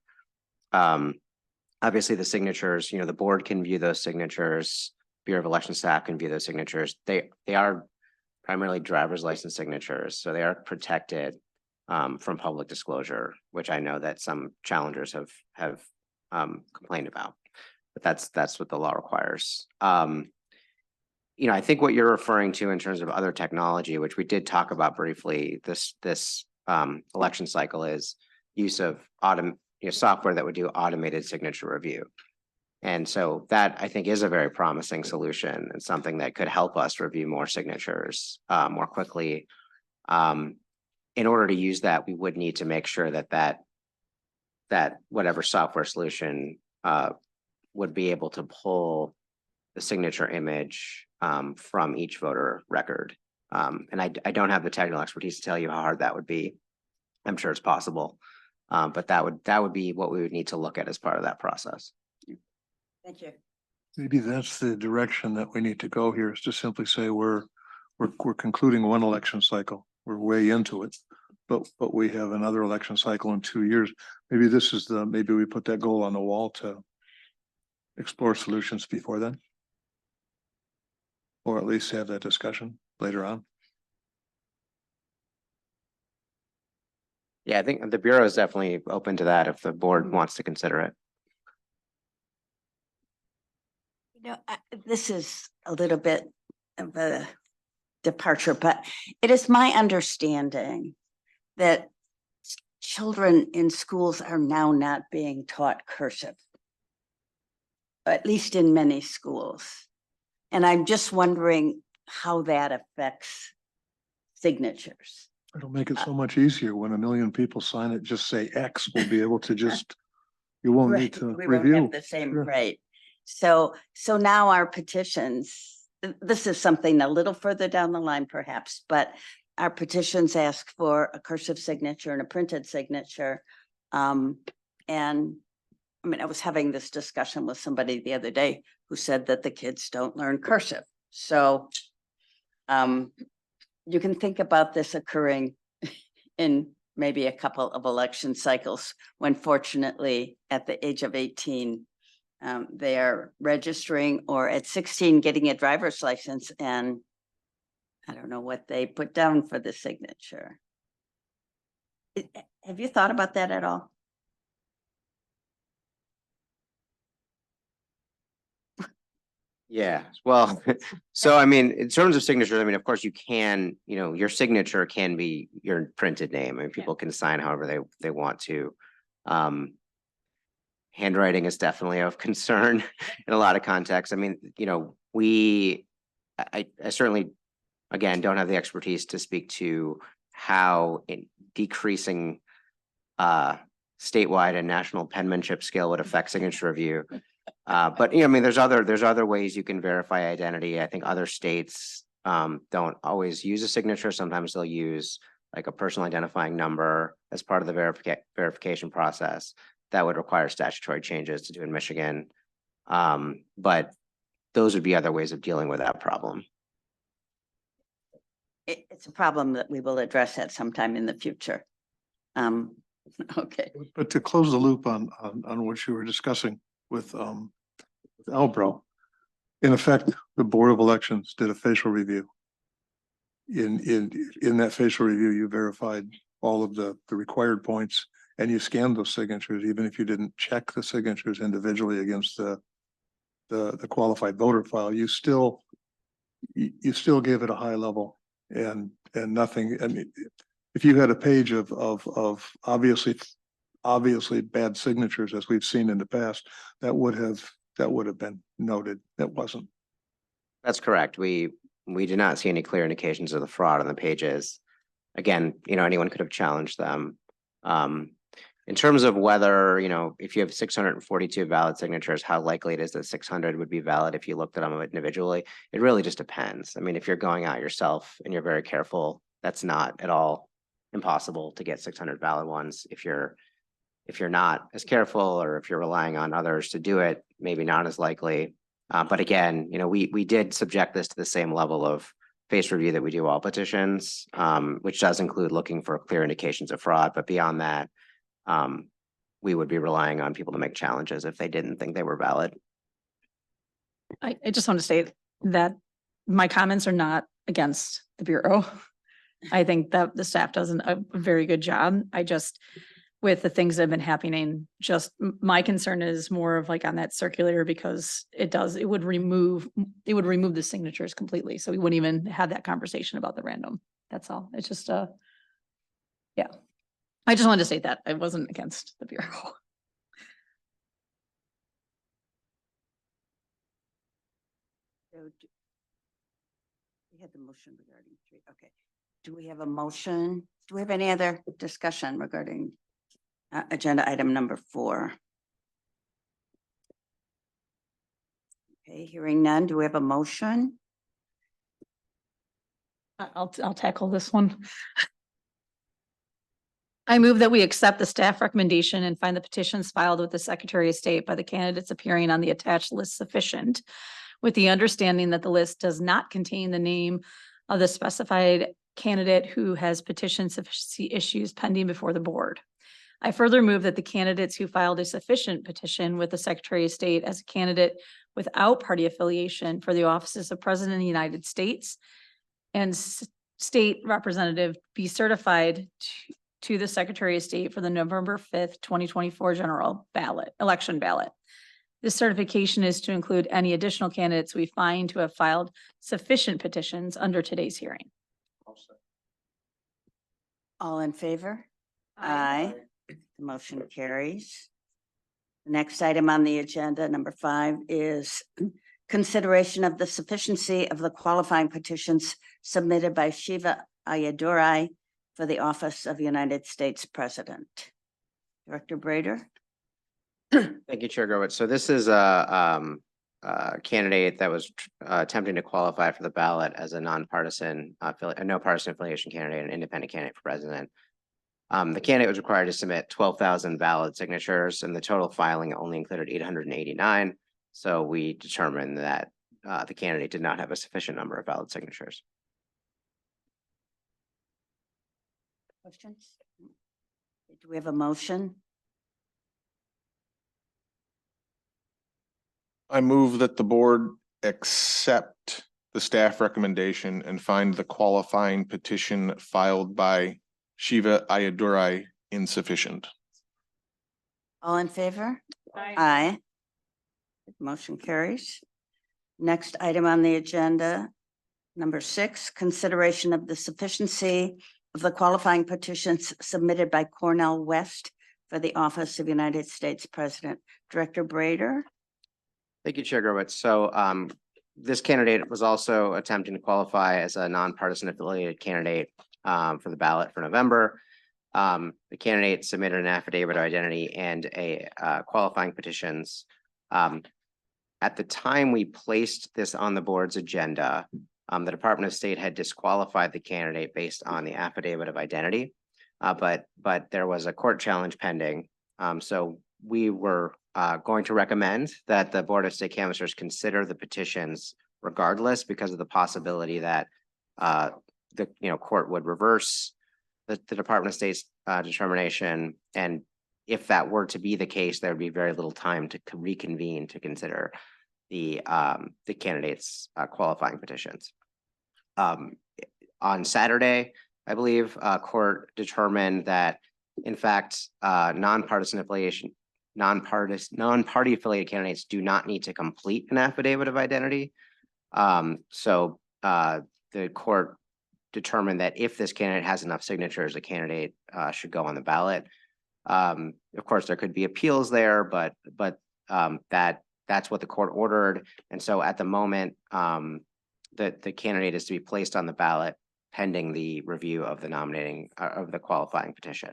Speaker 4: Obviously the signatures, the board can view those signatures, Bureau of Election staff can view those signatures. They are primarily driver's license signatures, so they are protected from public disclosure, which I know that some challengers have complained about, but that's what the law requires. I think what you're referring to in terms of other technology, which we did talk about briefly, this election cycle, is use of software that would do automated signature review. And so that, I think, is a very promising solution and something that could help us review more signatures more quickly. In order to use that, we would need to make sure that whatever software solution would be able to pull the signature image from each voter record. And I don't have the technical expertise to tell you how hard that would be. I'm sure it's possible, but that would be what we would need to look at as part of that process.
Speaker 1: Thank you.
Speaker 5: Maybe that's the direction that we need to go here, is to simply say we're concluding one election cycle. We're way into it, but we have another election cycle in 2 years. Maybe maybe we put that goal on the wall to explore solutions before then. Or at least have that discussion later on.
Speaker 4: Yeah, I think the Bureau is definitely open to that if the board wants to consider it.
Speaker 1: This is a little bit of a departure, but it is my understanding that children in schools are now not being taught cursive. At least in many schools. And I'm just wondering how that affects signatures.
Speaker 5: It'll make it so much easier when 1 million people sign it, just say X, we'll be able to just, you won't need
Speaker 1: Right,
Speaker 5: to
Speaker 1: we won't
Speaker 5: review.
Speaker 1: have the same,
Speaker 5: Sure.
Speaker 1: right? So now our petitions, this is something a little further down the line perhaps, but our petitions ask for a cursive signature and a printed signature. And I mean, I was having this discussion with somebody the other day who said that the kids don't learn cursive. So you can think about this occurring in maybe a couple of election cycles when fortunately at the age of 18, they are registering, or at 16 getting a driver's license, and I don't know what they put down for the signature. Have you thought about that at all?
Speaker 4: Yeah, well, so I mean, in terms of signatures, I mean, of course you can, your signature can be your printed name. I mean, people can sign however they want to. Handwriting is definitely of concern in a lot of contexts. I mean, I certainly, again, don't have the expertise to speak to how decreasing statewide and national penmanship skill would affect signature review. But I mean, there's other ways you can verify identity. I think other states don't always use a signature. Sometimes they'll use like a personal identifying number as part of the verification process. That would require statutory changes to do in Michigan. But those would be other ways of dealing with that problem.
Speaker 1: It's a problem that we will address at some time in the future. Okay.
Speaker 5: But to close the loop on what you were discussing with Albro, in effect, the Board of Elections did a facial review. In that facial review, you verified all of the required points, and you scanned those signatures, even if you didn't check the signatures individually against the qualified voter file. You still gave it a high level, and nothing. I mean, if you had a page of obviously bad signatures, as we've seen in the past, that would have been noted. That wasn't.
Speaker 4: That's correct. We did not see any clear indications of the fraud on the pages. Again, anyone could have challenged them. In terms of whether, if you have 642 valid signatures, how likely it is that 600 would be valid if you looked at them individually, it really just depends. I mean, if you're going out yourself and you're very careful, that's not at all impossible to get 600 valid ones. If you're not as careful, or if you're relying on others to do it, maybe not as likely. But again, we did subject this to the same level of face review that we do all petitions, which does include looking for clear indications of fraud. But beyond that, we would be relying on people to make challenges if they didn't think they were valid.
Speaker 3: I just want to state that my comments are not against the Bureau. I think that the staff does a very good job. With the things that have been happening, my concern is more of like on that circulator, because it would remove the signatures completely. So we wouldn't even have that conversation about the random. That's all. It's just yeah. I just wanted to state that I wasn't against the Bureau.
Speaker 1: We had the motion regarding 3. Okay. Do we have a motion? Do we have any other discussion regarding agenda item number 4? Okay, hearing none. Do we have a motion?
Speaker 3: I'll tackle this one. I move that we accept the staff recommendation and find the petitions filed with the Secretary of State by the candidates appearing on the attached list sufficient, with the understanding that the list does not contain the name of the specified candidate who has petition sufficiency issues pending before the board. I further move that the candidates who filed a sufficient petition with the Secretary of State as a candidate without party affiliation for the offices of President of the United States and state representative be certified to the Secretary of State for the November 5th, 2024 election ballot. This certification is to include any additional candidates we find to have filed sufficient petitions under today's hearing.
Speaker 1: All in favor? Aye. The motion carries. The next item on the agenda, number 5, is consideration of the sufficiency of the qualifying petitions submitted by Shiva Ayadurai for the office of United States President. Director Brader?
Speaker 4: Thank you, Chair Growitz. So this is a candidate that was attempting to qualify for the ballot as a nonpartisan, a no partisan affiliation candidate, an independent candidate for president. The candidate was required to submit 12,000 valid signatures, and the total filing only included 889. So we determined that the candidate did not have a sufficient number of valid signatures.
Speaker 1: Questions? Do we have a motion?
Speaker 7: I move that the board accept the staff recommendation and find the qualifying petition filed by Shiva Ayadurai insufficient.
Speaker 1: All in favor? Aye. Motion carries. Next item on the agenda, number 6, consideration of the sufficiency of the qualifying petitions submitted by Cornell West for the office of United States President. Director Brader?
Speaker 4: Thank you, Chair Growitz. So this candidate was also attempting to qualify as a nonpartisan affiliated candidate for the ballot for November. The candidate submitted an affidavit of identity and a qualifying petitions. At the time we placed this on the board's agenda, the Department of State had disqualified the candidate based on the affidavit of identity. But there was a court challenge pending. So we were going to recommend that the Board of State Canvassers consider the petitions regardless, because of the possibility that the court would reverse the Department of State's determination. And if that were to be the case, there would be very little time to reconvene to consider the candidates' qualifying petitions. On Saturday, I believe, court determined that, in fact, non-party affiliated candidates do not need to complete an affidavit of identity. So the court determined that if this candidate has enough signatures, the candidate should go on the ballot. Of course, there could be appeals there, but that's what the court ordered. And so at the moment, the candidate is to be placed on the ballot pending the review of the nominating of the qualifying petition.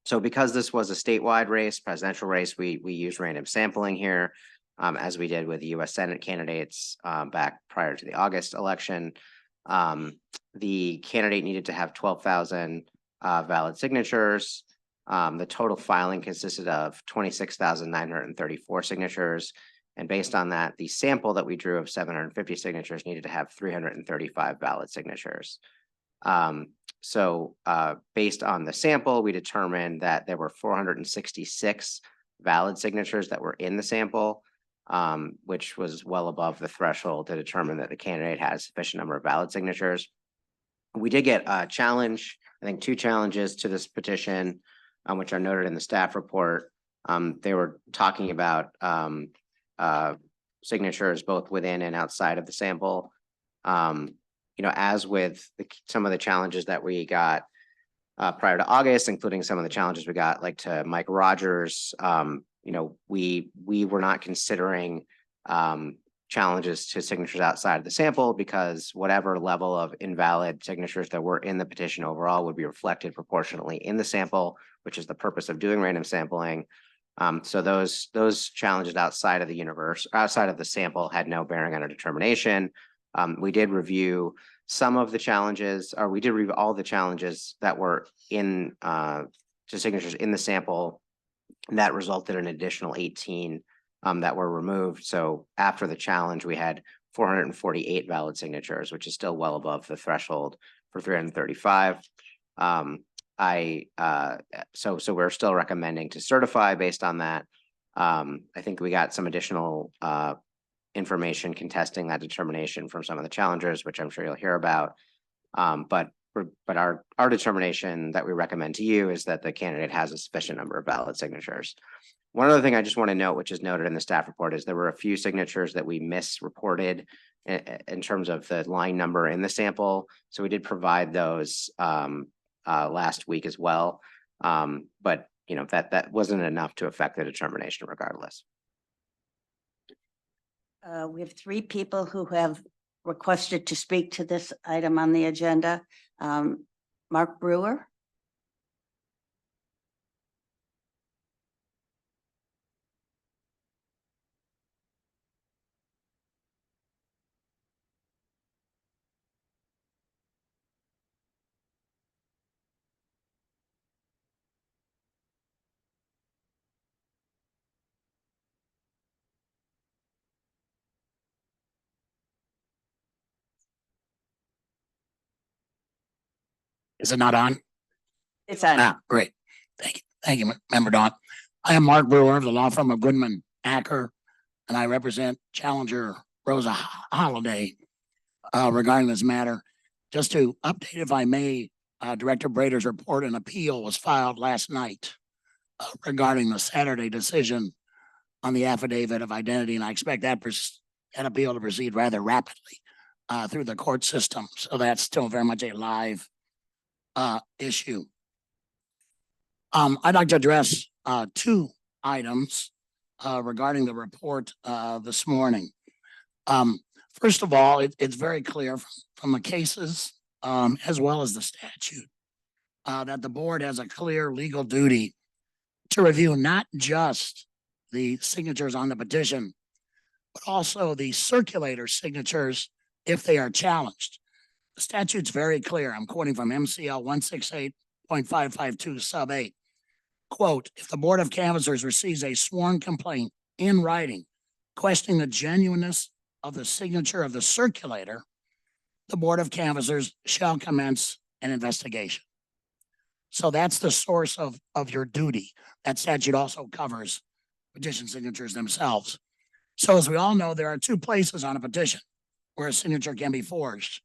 Speaker 4: So because this was a statewide race, presidential race, we used random sampling here, as we did with the U.S. Senate candidates back prior to the August election. The candidate needed to have 12,000 valid signatures. The total filing consisted of 26,934 signatures. And based on that, the sample that we drew of 750 signatures needed to have 335 valid signatures. So based on the sample, we determined that there were 466 valid signatures that were in the sample, which was well above the threshold to determine that the candidate had a sufficient number of valid signatures. We did get a challenge, I think 2 challenges to this petition, which are noted in the staff report. They were talking about signatures both within and outside of the sample. As with some of the challenges that we got prior to August, including some of the challenges we got like to Mike Rogers, we were not considering challenges to signatures outside of the sample, because whatever level of invalid signatures that were in the petition overall would be reflected proportionally in the sample, which is the purpose of doing random sampling. So those challenges outside of the universe, outside of the sample, had no bearing on our determination. We did review some of the challenges, or we did review all the challenges that were in to signatures in the sample. And that resulted in an additional 18 that were removed. So after the challenge, we had 448 valid signatures, which is still well above the threshold for 335. So we're still recommending to certify based on that. I think we got some additional information contesting that determination from some of the challengers, which I'm sure you'll hear about. But our determination that we recommend to you is that the candidate has a sufficient number of valid signatures. One other thing I just want to note, which is noted in the staff report, is there were a few signatures that we misreported in terms of the line number in the sample. So we did provide those last week as well. But you know, that wasn't enough to affect the determination regardless.
Speaker 1: We have three people who have requested to speak to this item on the agenda. Mark Brewer.
Speaker 8: Is it not on?
Speaker 1: It's on.
Speaker 8: Ah, great. Thank you, Member Dawn. I am Mark Brewer of the law firm of Goodman Acker, and I represent Challenger Rosa Holiday regarding this matter. Just to update, if I may, Director Brader's report and appeal was filed last night regarding the Saturday decision on the affidavit of identity, and I expect that appeal to proceed rather rapidly through the court system. So that's still very much a live issue. I'd like to address two items regarding the report this morning. First of all, it's very clear from the cases as well as the statute that the board has a clear legal duty to review not just the signatures on the petition, but also the circulator signatures if they are challenged. The statute's very clear. I'm quoting from MCL 168.552 sub 8. Quote, if the Board of Canvassers receives a sworn complaint in writing questioning the genuineness of the signature of the circulator, the Board of Canvassers shall commence an investigation. So that's the source of your duty. That statute also covers petition signatures themselves. So as we all know, there are two places on a petition where a signature can be forged: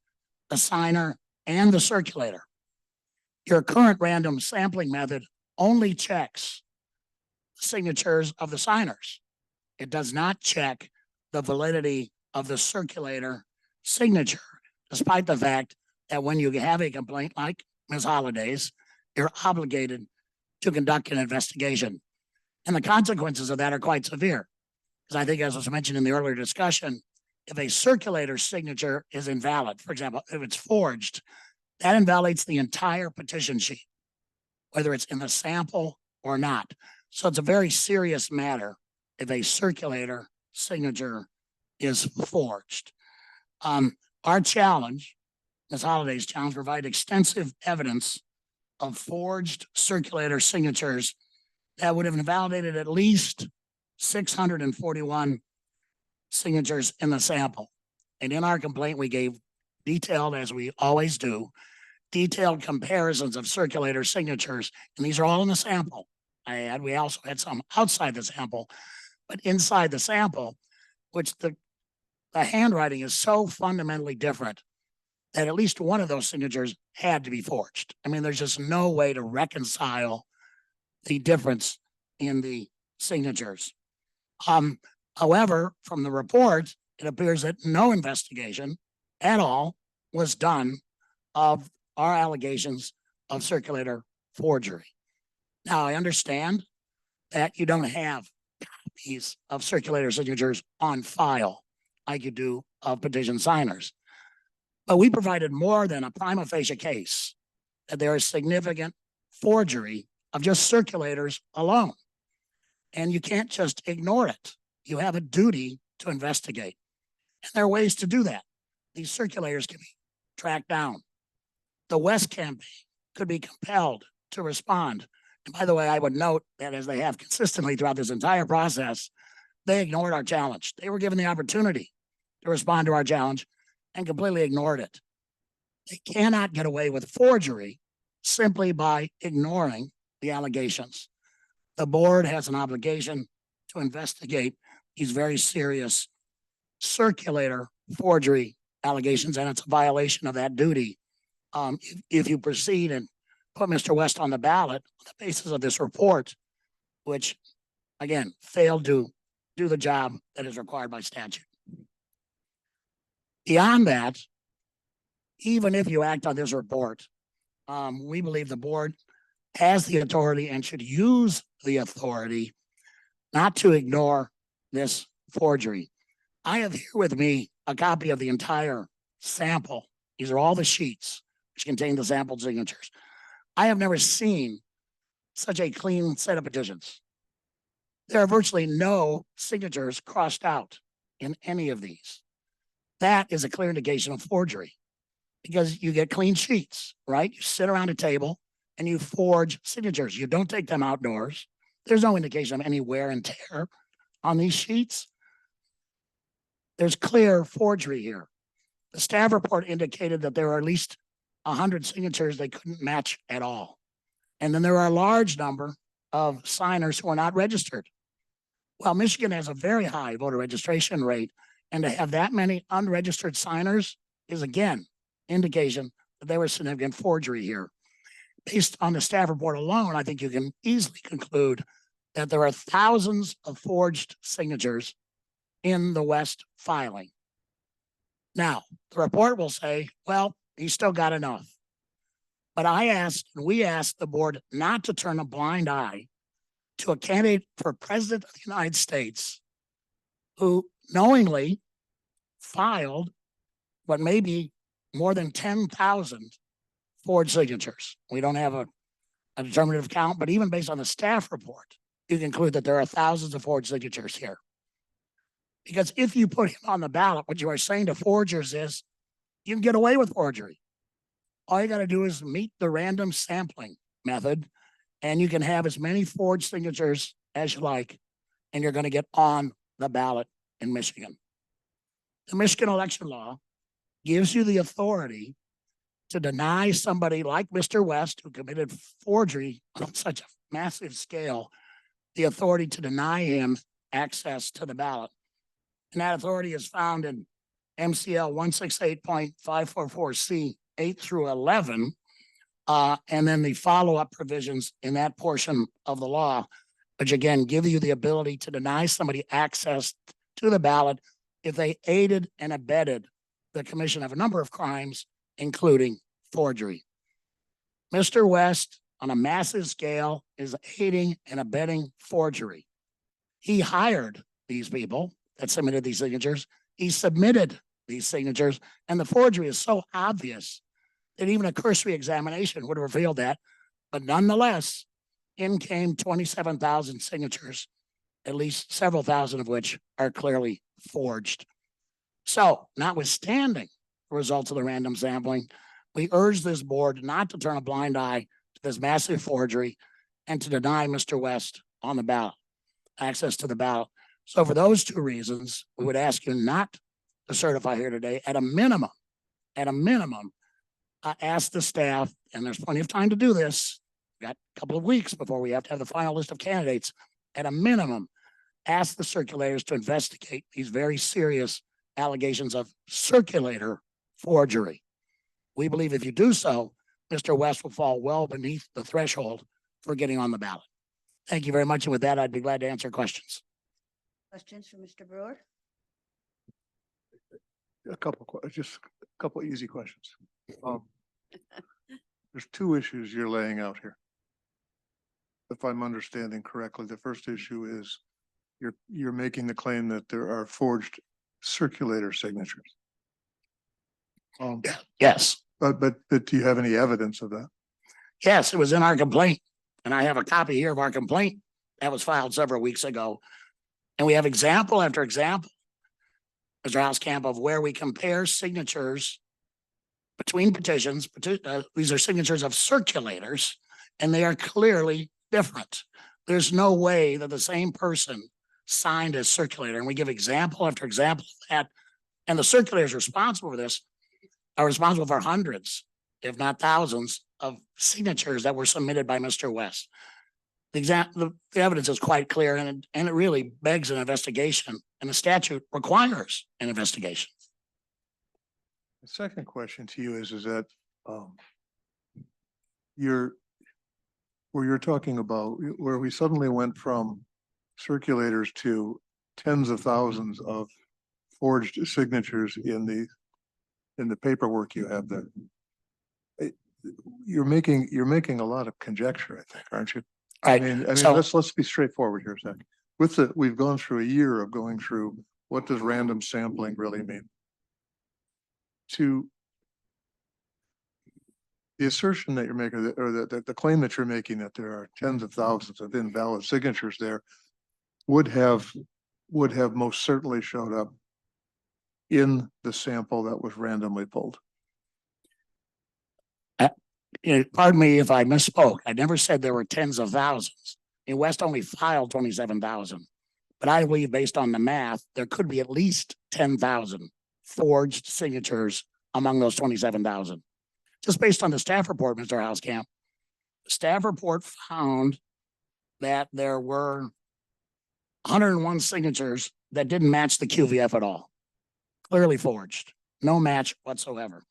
Speaker 8: the signer and the circulator. Your current random sampling method only checks the signatures of the signers. It does not check the validity of the circulator signature, despite the fact that when you have a complaint like Ms. Holiday's, you're obligated to conduct an investigation. And the consequences of that are quite severe. Because I think, as was mentioned in the earlier discussion, if a circulator signature is invalid, for example, if it's forged, that invalidates the entire petition sheet, whether it's in the sample or not. So it's a very serious matter if a circulator signature is forged. Our challenge, Ms. Holiday's challenge, provide extensive evidence of forged circulator signatures that would have invalidated at least 641 signatures in the sample. And in our complaint, we gave detailed, as we always do, detailed comparisons of circulator signatures. And these are all in the sample. We also had some outside the sample, but inside the sample, which the handwriting is so fundamentally different that at least one of those signatures had to be forged. I mean, there's just no way to reconcile the difference in the signatures. However, from the report, it appears that no investigation at all was done of our allegations of circulator forgery. Now, I understand that you don't have copies of circulator signatures on file like you do of petition signers. But we provided more than a prima facie case that there is significant forgery of just circulators alone. And you can't just ignore it. You have a duty to investigate. And there are ways to do that. These circulators can be tracked down. The West campaign could be compelled to respond. And by the way, I would note that as they have consistently throughout this entire process, they ignored our challenge. They were given the opportunity to respond to our challenge and completely ignored it. They cannot get away with forgery simply by ignoring the allegations. The board has an obligation to investigate these very serious circulator forgery allegations, and it's a violation of that duty. If you proceed and put Mr. West on the ballot on the basis of this report, which again failed to do the job that is required by statute. Beyond that, even if you act on this report we believe the board has the authority and should use the authority not to ignore this forgery. I have here with me a copy of the entire sample. These are all the sheets which contain the sampled signatures. I have never seen such a clean set of petitions. There are virtually no signatures crossed out in any of these. That is a clear indication of forgery because you get clean sheets, right? You sit around a table and you forge signatures. You don't take them outdoors. There's no indication of any wear and tear on these sheets. There's clear forgery here. The staff report indicated that there are at least 100 signatures they couldn't match at all. And then there are a large number of signers who are not registered. Well, Michigan has a very high voter registration rate, and to have that many unregistered signers is again indication that there was significant forgery here. Based on the staff report alone, I think you can easily conclude that there are thousands of forged signatures in the West filing. Now, the report will say, well, he still got enough. But we asked the board not to turn a blind eye to a candidate for president of the United States who knowingly filed what may be more than 10,000 forged signatures. We don't have a determinative count, but even based on the staff report, you conclude that there are thousands of forged signatures here. Because if you put him on the ballot, what you are saying to forgers is you can get away with forgery. All you got to do is meet the random sampling method, and you can have as many forged signatures as you like, and you're going to get on the ballot in Michigan. The Michigan election law gives you the authority to deny somebody like Mr. West, who committed forgery on such a massive scale, the authority to deny him access to the ballot. And that authority is found in MCL 168.544C 8 through 11. And then the follow-up provisions in that portion of the law, which again give you the ability to deny somebody access to the ballot if they aided and abetted the commission of a number of crimes, including forgery. Mr. West, on a massive scale, is aiding and abetting forgery. He hired these people that submitted these signatures. He submitted these signatures, and the forgery is so obvious that even a cursory examination would have revealed that. But nonetheless, in came 27,000 signatures, at least several thousand of which are clearly forged. So, notwithstanding the results of the random sampling, we urge this board not to turn a blind eye to this massive forgery and to deny Mr. West on the ballot, access to the ballot. So for those two reasons, we would ask you not to certify here today. At a minimum, ask the staff, and there's plenty of time to do this. We've got a couple of weeks before we have to have the final list of candidates. At a minimum, ask the circulators to investigate these very serious allegations of circulator forgery. We believe if you do so, Mr. West will fall well beneath the threshold for getting on the ballot. Thank you very much. And with that, I'd be glad to answer questions.
Speaker 1: Questions for Mr. Brewer?
Speaker 5: Just a couple easy questions. There's two issues you're laying out here. If I'm understanding correctly, the first issue is you're making the claim that there are forged circulator signatures.
Speaker 8: Yes.
Speaker 5: But do you have any evidence of that?
Speaker 8: Yes, it was in our complaint. And I have a copy here of our complaint that was filed several weeks ago. And we have example after example, Mr. Hauskamp, of where we compare signatures between petitions. These are signatures of circulators, and they are clearly different. There's no way that the same person signed as circulator. And we give example after example of that. And the circulators responsible for this are responsible for hundreds, if not thousands, of signatures that were submitted by Mr. West. The evidence is quite clear, and it really begs an investigation, and the statute requires an investigation.
Speaker 5: The second question to you is that you're talking about where we suddenly went from circulators to tens of thousands of forged signatures in the paperwork you have there. you're making a lot of conjecture, I think, aren't you?
Speaker 8: Right.
Speaker 5: I mean,
Speaker 8: So-
Speaker 5: let's be straightforward here a second. We've gone through a year of going through, what does random sampling really mean? To the assertion that you're making, or the claim that you're making that there are tens of thousands of invalid signatures there would have most certainly showed up in the sample that was randomly pulled.
Speaker 8: Pardon me if I misspoke. I never said there were tens of thousands. West only filed 27,000. But I believe based on the math, there could be at least 10,000 forged signatures among those 27,000. Just based on the staff report, Mr. Hauskamp, the staff report found that there were 101 signatures that didn't match the QVF at all. Clearly forged, no match whatsoever.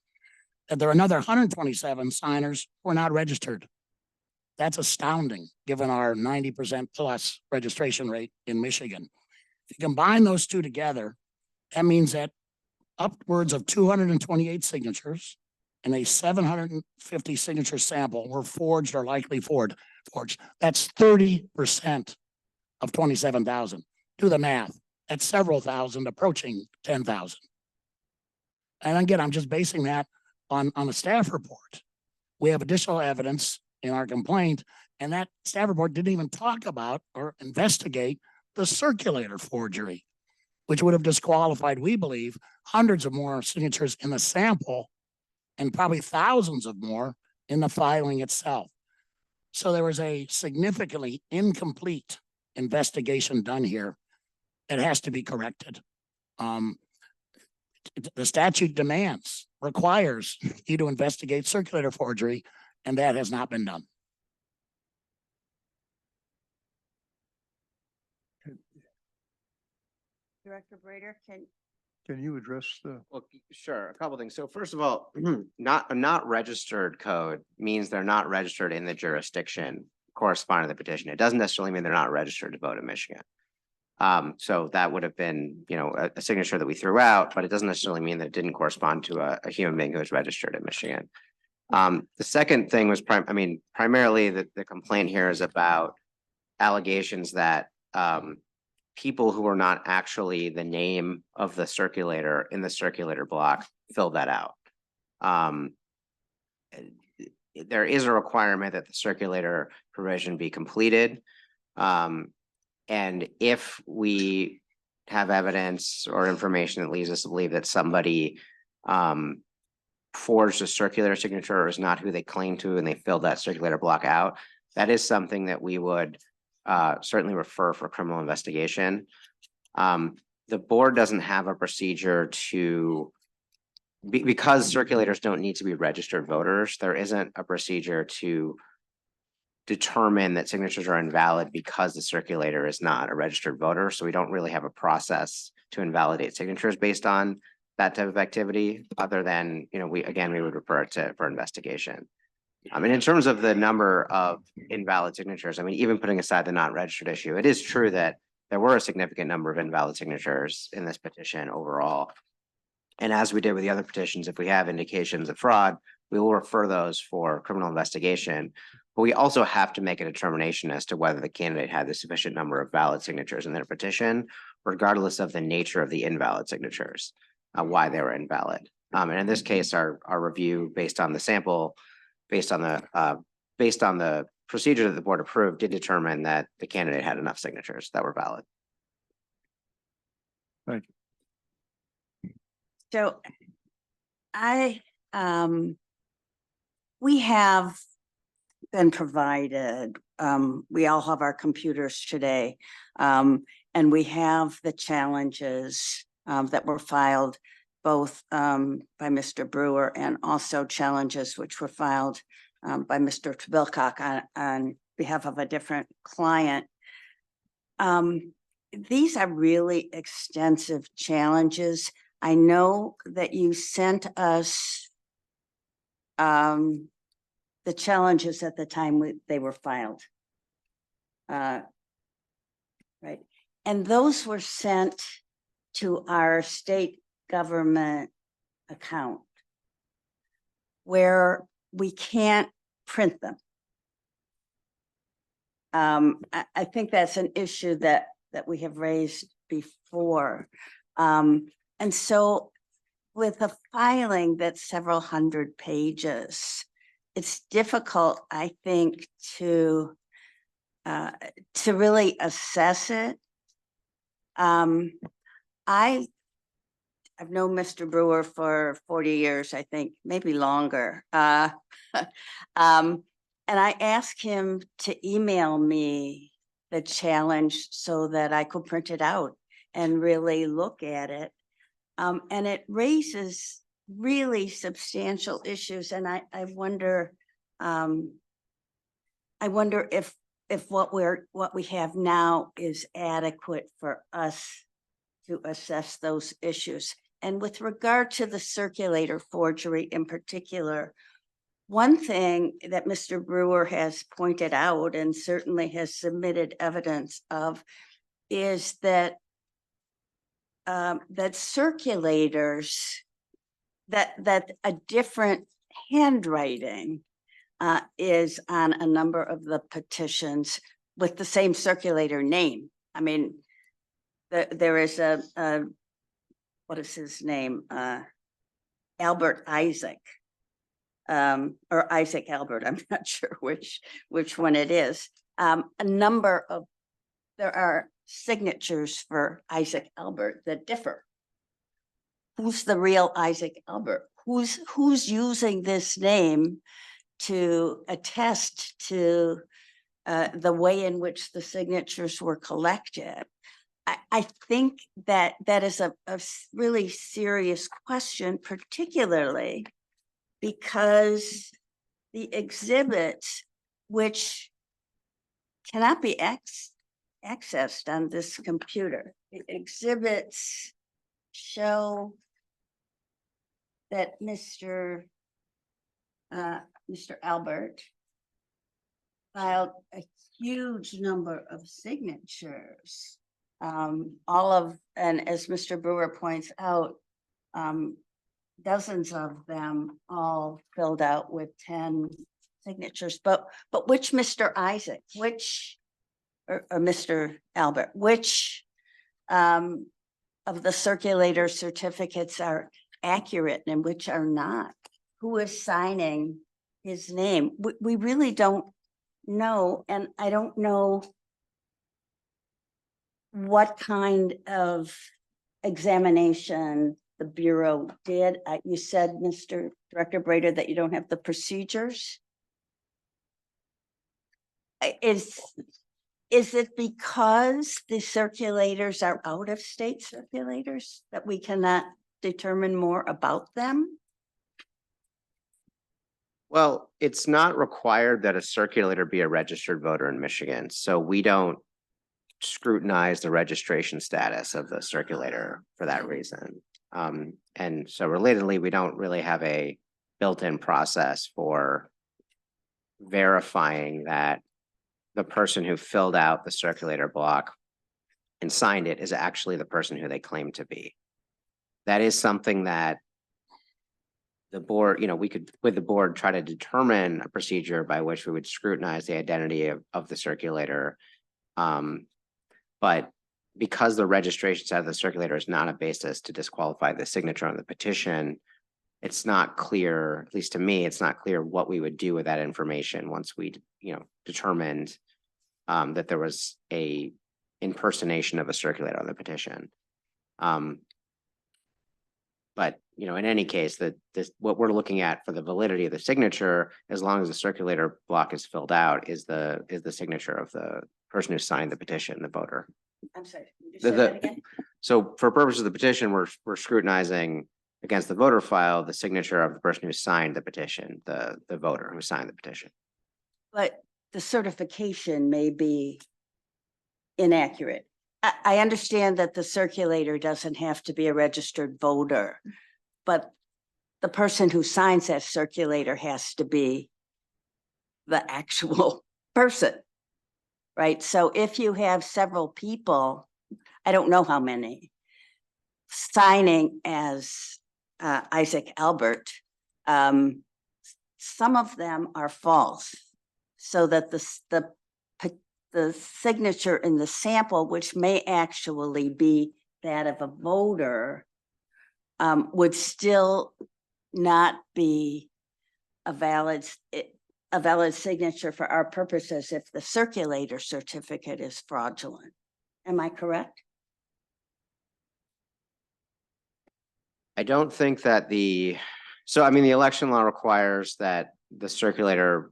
Speaker 8: That there are another 127 signers who are not registered. That's astounding, given our 90% plus registration rate in Michigan. If you combine those two together, that means that upwards of 228 signatures and a 750 signature sample were forged or likely forged. That's 30% of 27,000. Do the math. That's several thousand, approaching 10,000. And again, I'm just basing that on a staff report. We have additional evidence in our complaint, and that staff report didn't even talk about or investigate the circulator forgery, which would have disqualified, we believe, hundreds of more signatures in the sample and probably thousands of more in the filing itself. So there was a significantly incomplete investigation done here that has to be corrected. The statute requires you to investigate circulator forgery, and that has not been done.
Speaker 1: Director Brader,
Speaker 5: Can you address the?
Speaker 4: Well, sure, a couple things. So first of all, not registered code means they're not registered in the jurisdiction corresponding to the petition. It doesn't necessarily mean they're not registered to vote in Michigan. So that would have been, a signature that we threw out, but it doesn't necessarily mean that it didn't correspond to a human being who is registered in Michigan. The second thing was primarily the complaint here is about allegations that people who are not actually the name of the circulator in the circulator block filled that out. There is a requirement that the circulator provision be completed. And if we have evidence or information that leads us to believe that somebody forged a circular signature or is not who they claim to, and they filled that circulator block out, that is something that we would certainly refer for criminal investigation. The board doesn't have a procedure because circulators don't need to be registered voters, there isn't a procedure to determine that signatures are invalid because the circulator is not a registered voter. So we don't really have a process to invalidate signatures based on that type of activity, other than, we would refer it for investigation. And in terms of the number of invalid signatures, even putting aside the not registered issue, it is true that there were a significant number of invalid signatures in this petition overall. And as we did with the other petitions, if we have indications of fraud, we will refer those for criminal investigation. But we also have to make a determination as to whether the candidate had the sufficient number of valid signatures in their petition, regardless of the nature of the invalid signatures, why they were invalid. And in this case, our review based on the sample, based on the procedure that the board approved, did determine that the candidate had enough signatures that were valid.
Speaker 5: Thank you.
Speaker 1: So we have been provided, we all have our computers today, and we have the challenges that were filed both by Mr. Brewer and also challenges which were filed by Mr. Tbilcock on behalf of a different client. These are really extensive challenges. I know that you sent us the challenges at the time they were filed. Right. And those were sent to our state government account, where we can't print them. I think that's an issue that we have raised before. And so with a filing that's several hundred pages, it's difficult, I think, to really assess it. I've known Mr. Brewer for 40 years, I think, maybe longer. And I asked him to email me the challenge so that I could print it out and really look at it. And it raises really substantial issues. And I wonder if what we have now is adequate for us to assess those issues. And with regard to the circulator forgery in particular, one thing that Mr. Brewer has pointed out and certainly has submitted evidence of is that that circulators, that a different handwriting is on a number of the petitions with the same circulator name. I mean, there is a what is his name? Albert Isaac. Or Isaac Albert, I'm not sure which one it is. There are signatures for Isaac Albert that differ. Who's the real Isaac Albert? Who's using this name to attest to the way in which the signatures were collected? I think that is a really serious question, particularly because the exhibits, which cannot be accessed on this computer, the exhibits show that Mr. Albert filed a huge number of signatures. And as Mr. Brewer points out, dozens of them all filled out with 10 signatures, but which Mr. Isaac, or Mr. Albert, which of the circulator certificates are accurate and which are not? Who is signing his name? We really don't know, and I don't know what kind of examination the Bureau did. You said, Mr. Director Brader, that you don't have the procedures. Is it because the circulators are out-of-state circulators that we cannot determine more about them?
Speaker 4: Well, it's not required that a circulator be a registered voter in Michigan, so we don't scrutinize the registration status of the circulator for that reason. And so relatedly, we don't really have a built-in process for verifying that the person who filled out the circulator block and signed it is actually the person who they claim to be. That is something that the board, we could, with the board, try to determine a procedure by which we would scrutinize the identity of the circulator. But because the registration side of the circulator is not a basis to disqualify the signature on the petition, it's not clear, at least to me, it's not clear what we would do with that information once we, determined that there was a impersonation of a circulator on the petition. But, in any case, what we're looking at for the validity of the signature, as long as the circulator block is filled out, is the signature of the person who signed the petition, the voter.
Speaker 1: I'm sorry, you just said that again?
Speaker 4: So for purposes of the petition, we're scrutinizing against the voter file the signature of the person who signed the petition, the voter who signed the petition.
Speaker 1: But the certification may be inaccurate. I understand that the circulator doesn't have to be a registered voter, but the person who signs that circulator has to be the actual person, right? So if you have several people, I don't know how many, signing as Isaac Albert, some of them are false. So that the signature in the sample, which may actually be that of a voter, would still not be a valid signature for our purposes if the circulator certificate is fraudulent. Am I correct?
Speaker 4: I don't think that so I mean, the election law requires that the circulator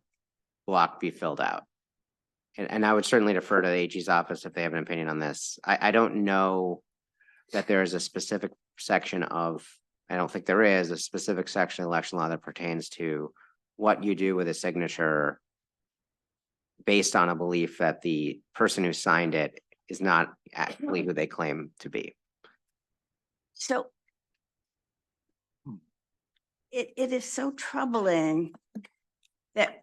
Speaker 4: block be filled out. And I would certainly defer to the AG's office if they have an opinion on this. I don't know that there is a specific section I don't think there is a specific section of election law that pertains to what you do with a signature based on a belief that the person who signed it is not actually who they claim to be.
Speaker 1: So it is so troubling that,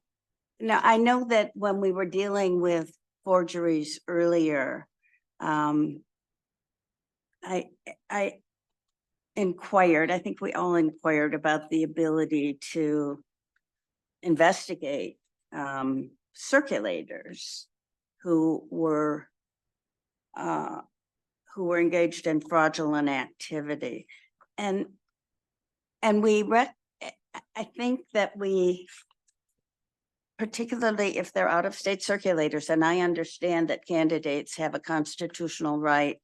Speaker 1: now I know that when we were dealing with forgeries earlier, I inquired, I think we all inquired about the ability to investigate circulators who were engaged in fraudulent activity. And I think that we, particularly if they're out-of-state circulators, and I understand that candidates have a constitutional right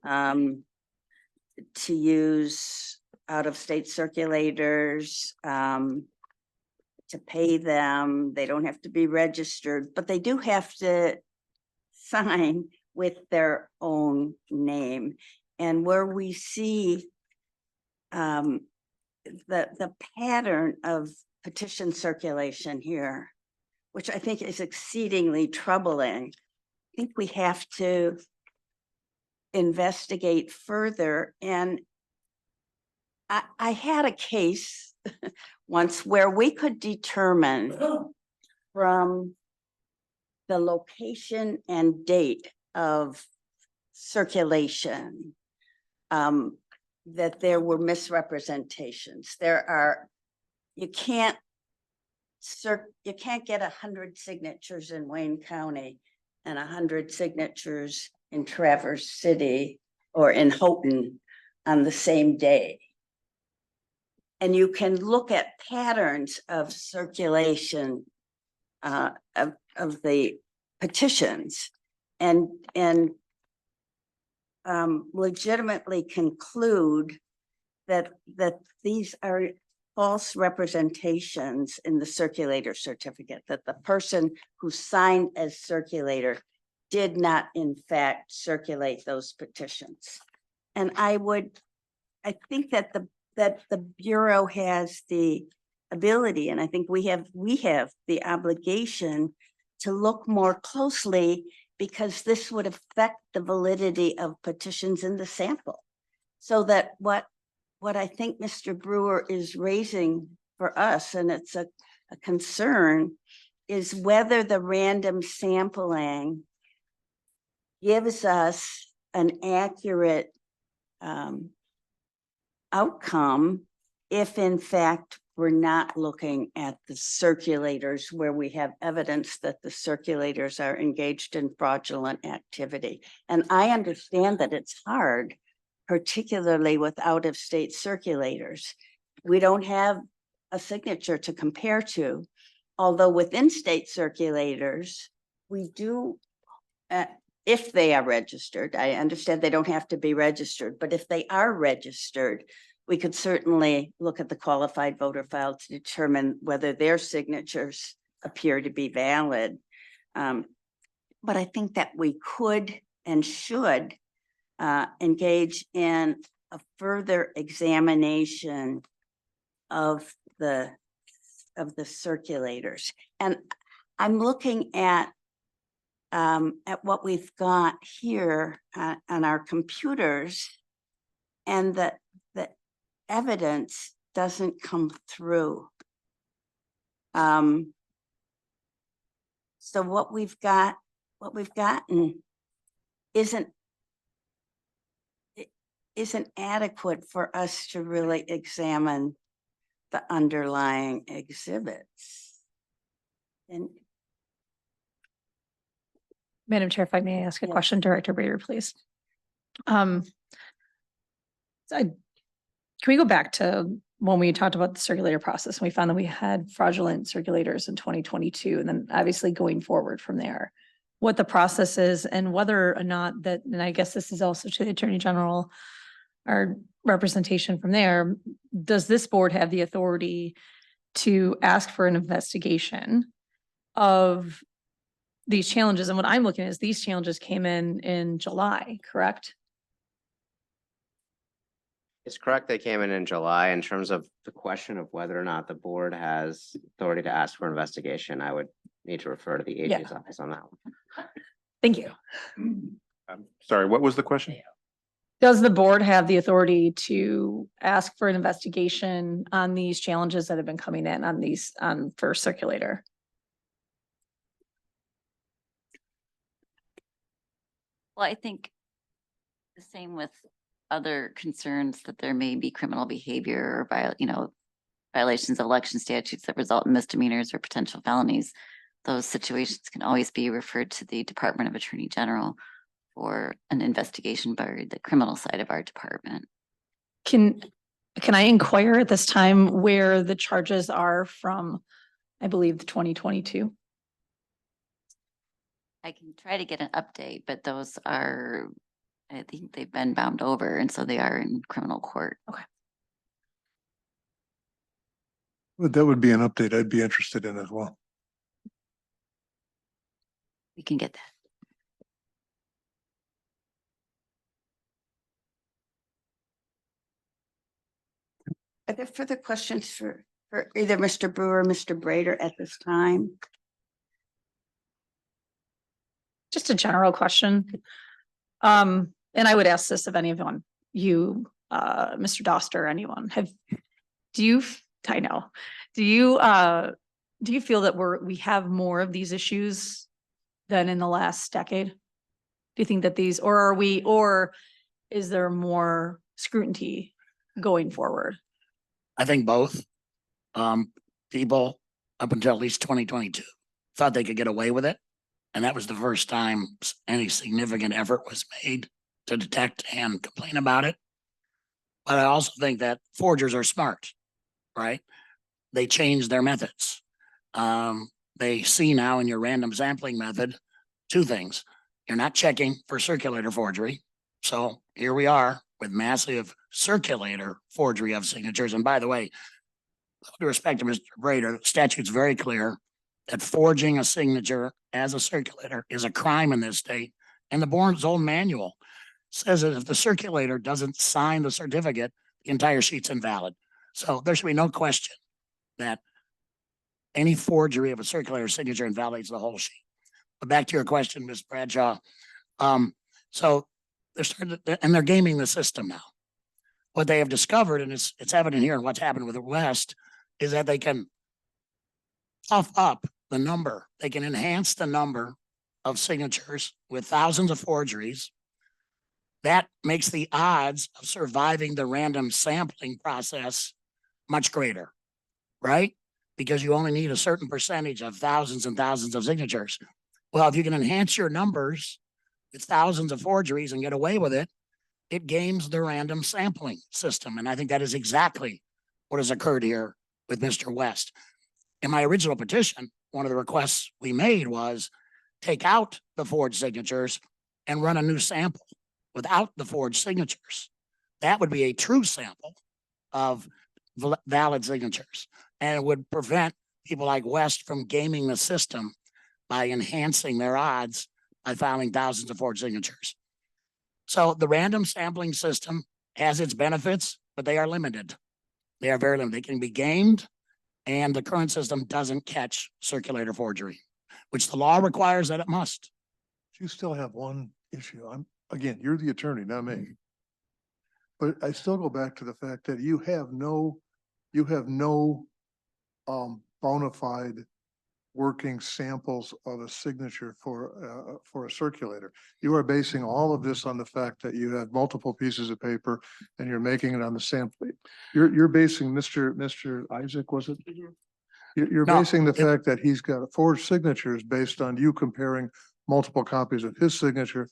Speaker 1: to use out-of-state circulators, to pay them. They don't have to be registered, but they do have to sign with their own name. And where we see the pattern of petition circulation here, which I think is exceedingly troubling, I think we have to investigate further. And I had a case once where we could determine from the location and date of circulation that there were misrepresentations. You can't get 100 signatures in Wayne County and 100 signatures in Traverse City or in Houghton on the same day. And you can look at patterns of circulation of the petitions and legitimately conclude that these are false representations in the circulator certificate, that the person who signed as circulator did not in fact circulate those petitions. And I think that the Bureau has the ability, and I think we have the obligation to look more closely, because this would affect the validity of petitions in the sample. So that what I think Mr. Brewer is raising for us, and it's a concern, is whether the random sampling gives us an accurate outcome if in fact we're not looking at the circulators where we have evidence that the circulators are engaged in fraudulent activity. And I understand that it's hard, particularly with out-of-state circulators. We don't have a signature to compare to, although with in-state circulators, we do, if they are registered. I understand they don't have to be registered, but if they are registered, we could certainly look at the qualified voter file to determine whether their signatures appear to be valid. But I think that we could and should engage in a further examination of the circulators. And I'm looking at what we've got here on our computers, and the evidence doesn't come through. So what we've gotten isn't adequate for us to really examine the underlying exhibits. And
Speaker 3: Madam Chair, if I may ask a
Speaker 1: Yes.
Speaker 3: question, Director Brader, please. Can we go back to when we talked about the circulator process and we found that we had fraudulent circulators in 2022, and then obviously going forward from there, what the process is and whether or not that, and I guess this is also to the Attorney General, our representation from there, does this board have the authority to ask for an investigation of these challenges? And what I'm looking at is these challenges came in July, correct?
Speaker 4: It's correct. They came in July. In terms of the question of whether or not the board has authority to ask for investigation, I would need to refer to the
Speaker 3: Yeah.
Speaker 4: AG's office on that one.
Speaker 3: Thank you.
Speaker 7: I'm sorry, what was the question?
Speaker 3: Does the board have the authority to ask for an investigation on these challenges that have been coming in on these, for circulator?
Speaker 9: Well, I think the same with other concerns that there may be criminal behavior or violations of election statutes that result in misdemeanors or potential felonies. Those situations can always be referred to the Department of Attorney General for an investigation by the criminal side of our department.
Speaker 3: Can I inquire at this time where the charges are from, I believe, the 2022?
Speaker 9: I can try to get an update, but those are, I think they've been bound over, and so they are in criminal court.
Speaker 5: But that would be an update I'd be interested in as well.
Speaker 9: We can get that.
Speaker 1: are there further questions for either Mr. Brewer or Mr. Brader at this time?
Speaker 3: Just a general question. And I would ask this of anyone, you, Mr. Doster, anyone, do you feel that we have more of these issues than in the last decade? Do you think that or is there more scrutiny going forward?
Speaker 8: I think both. People up until at least 2022 thought they could get away with it. And that was the first time any significant effort was made to detect and complain about it. But I also think that forgers are smart, right? They change their methods. They see now in your random sampling method, two things. You're not checking for circulator forgery. So here we are with massive circulator forgery of signatures. And by the way, with due respect to Mr. Brader, the statute's very clear that forging a signature as a circulator is a crime in this state. And the board's own manual says that if the circulator doesn't sign the certificate, the entire sheet's invalid. So there should be no question that any forgery of a circulator signature invalidates the whole sheet. But back to your question, Ms. Bradshaw. So they're gaming the system now. What they have discovered, and it's evident here in what's happened with the West, is that they can puff up the number. They can enhance the number of signatures with thousands of forgeries. That makes the odds of surviving the random sampling process much greater, right? Because you only need a certain percentage of thousands and thousands of signatures. Well, if you can enhance your numbers with thousands of forgeries and get away with it, it games the random sampling system. And I think that is exactly what has occurred here with Mr. West. In my original petition, one of the requests we made was take out the forged signatures and run a new sample without the forged signatures. That would be a true sample of valid signatures, and it would prevent people like West from gaming the system by enhancing their odds by filing thousands of forged signatures. So the random sampling system has its benefits, but they are limited. They are very limited. They can be gamed, and the current system doesn't catch circulator forgery, which the law requires that it must.
Speaker 5: You still have one issue. Again, you're the attorney, not me. But I still go back to the fact that you have no bona fide working samples of a signature for a circulator. You are basing all of this on the fact that you have multiple pieces of paper and you're making it on the sample. You're basing Mr. Isaac, was it? You're
Speaker 8: No,
Speaker 5: basing the
Speaker 8: it-
Speaker 5: fact that he's got forged signatures based on you comparing multiple copies of his signature,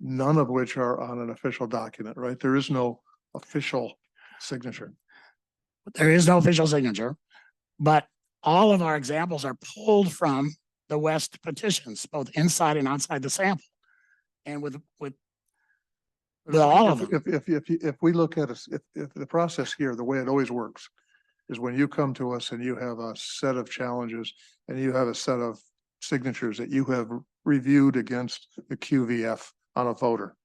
Speaker 5: none of which are on an official document, right? There is no official signature.
Speaker 8: There is no official signature, but all of our examples are pulled from the West petitions, both inside and outside the sample. And with all of them,
Speaker 5: If we look at us, if the process here, the way it always works is when you come to us and you have a set of challenges and you have a set of signatures that you have reviewed against the QVF on a voter.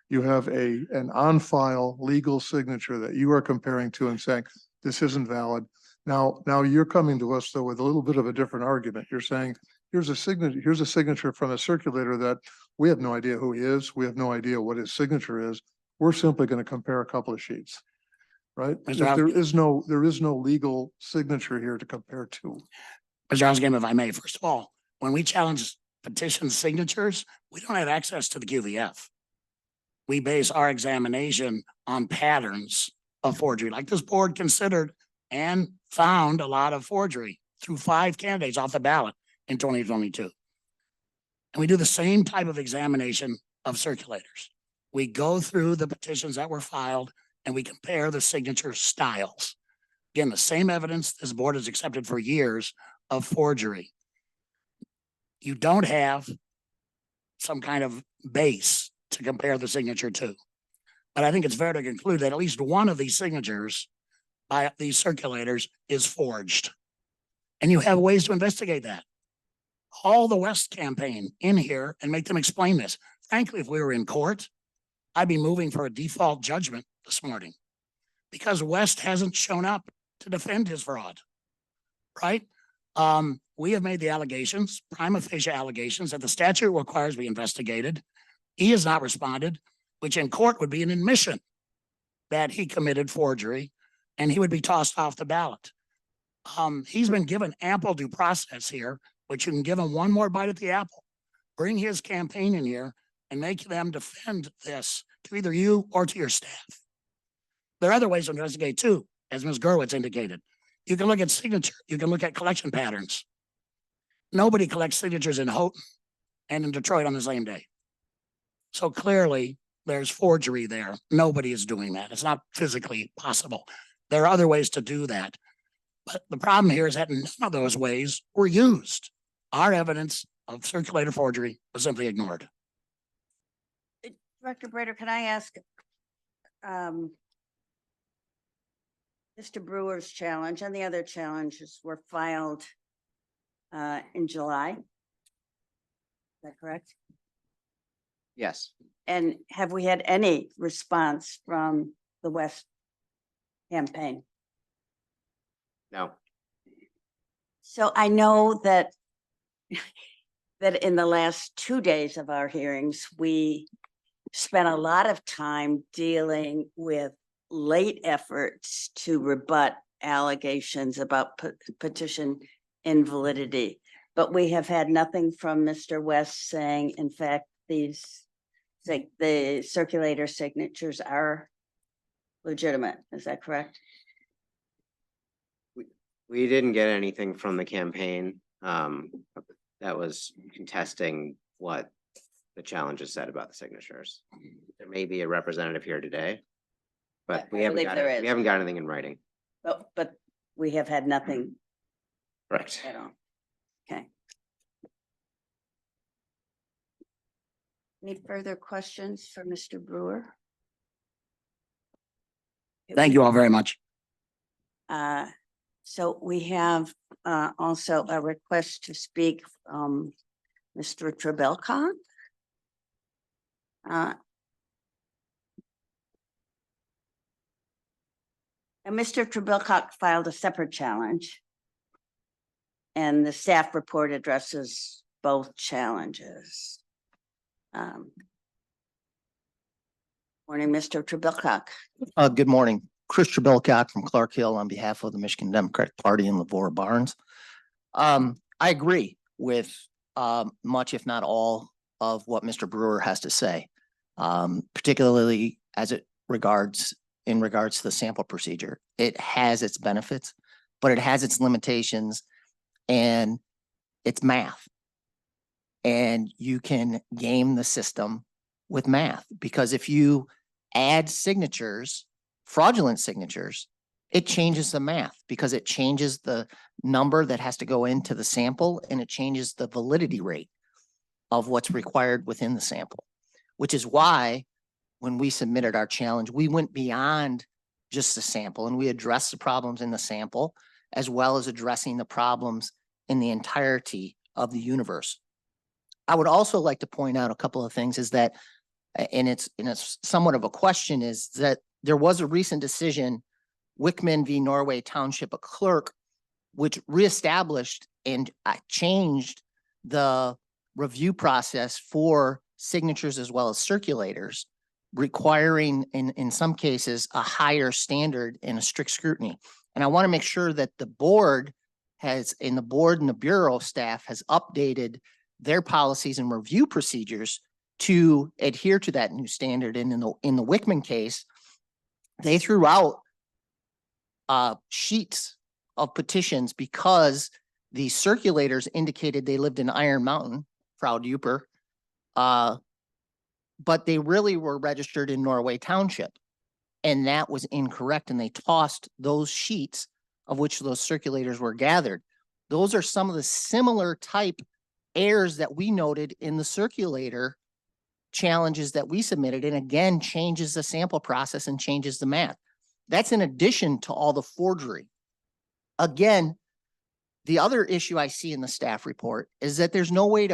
Speaker 5: You have an on-file legal signature that you are comparing to and saying, this isn't valid. Now you're coming to us though with a little bit of a different argument. You're saying, here's a signature from a circulator that we have no idea who he is. We have no idea what his signature is. We're simply going to compare a couple of sheets. Right?
Speaker 8: Mr.
Speaker 5: There
Speaker 8: Housekeeper.
Speaker 5: there is no legal signature here to compare to.
Speaker 8: Mr. Housekeeper, if I may, first of all, when we challenge petition signatures, we don't have access to the QVF. We base our examination on patterns of forgery, like this board considered and found a lot of forgery through 5 candidates off the ballot in 2022. And we do the same type of examination of circulators. We go through the petitions that were filed and we compare the signature styles. Again, the same evidence this board has accepted for years of forgery. You don't have some kind of base to compare the signature to. But I think it's fair to conclude that at least one of these signatures by these circulators is forged. And you have ways to investigate that. Haul the West campaign in here and make them explain this. Frankly, if we were in court, I'd be moving for a default judgment this morning because West hasn't shown up to defend his fraud, right? We have made the allegations, prima facie allegations that the statute requires be investigated. He has not responded, which in court would be an admission that he committed forgery and he would be tossed off the ballot. He's been given ample due process here, which you can give him one more bite at the apple. Bring his campaign in here and make them defend this to either you or to your staff. There are other ways to investigate too, as Ms. Gerwitz indicated. You can look at signature, you can look at collection patterns. Nobody collects signatures in Houghton and in Detroit on the same day. So clearly there's forgery there. Nobody is doing that. It's not physically possible. There are other ways to do that. But the problem here is that none of those ways were used. Our evidence of circulator forgery was simply ignored.
Speaker 1: Director Brader, can I ask, Mr. Brewer's challenge and the other challenges were filed in July? Is that correct?
Speaker 4: Yes.
Speaker 1: And have we had any response from the West campaign?
Speaker 4: No.
Speaker 1: So I know that that in the last 2 days of our hearings, we spent a lot of time dealing with late efforts to rebut allegations about petition invalidity. But we have had nothing from Mr. West saying, in fact, these, like the circulator signatures are legitimate. Is that correct?
Speaker 4: We didn't get anything from the campaign that was contesting what the challenges said about the signatures. There may be a representative here today, but
Speaker 1: I believe there is.
Speaker 4: we haven't got anything in writing.
Speaker 1: But we have had nothing
Speaker 4: Correct.
Speaker 1: at all. Okay. Any further questions for Mr. Brewer?
Speaker 8: Thank you all very much.
Speaker 1: So we have also a request to speak, Mr. Trebelkon. And Mr. Trebelkon filed a separate challenge. And the staff report addresses both challenges. Morning, Mr. Trebelkon.
Speaker 10: Good morning. Chris Trebelkok from Clark Hill on behalf of the Michigan Democratic Party in Lavore Barnes. I agree with much, if not all, of what Mr. Brewer has to say. Particularly as it regards to the sample procedure. It has its benefits, but it has its limitations, and it's math. And you can game the system with math, because if you add signatures, fraudulent signatures, it changes the math, because it changes the number that has to go into the sample, and it changes the validity rate of what's required within the sample, which is why when we submitted our challenge, we went beyond just the sample, and we addressed the problems in the sample, as well as addressing the problems in the entirety of the universe. I would also like to point out a couple of things, is that, and it's somewhat of a question, is that there was a recent decision, Wickman v. Norway Township Clerk, which reestablished and changed the review process for signatures as well as circulators, requiring in some cases a higher standard and a strict scrutiny. And I want to make sure that the board and the Bureau staff has updated their policies and review procedures to adhere to that new standard. And in the Wickman case, they threw out sheets of petitions because the circulators indicated they lived in Iron Mountain, Frau Duper, but they really were registered in Norway Township. And that was incorrect. And they tossed those sheets of which those circulators were gathered. Those are some of the similar type errors that we noted in the circulator challenges that we submitted, and again, changes the sample process and changes the math. That's in addition to all the forgery. Again, the other issue I see in the staff report is that there's no way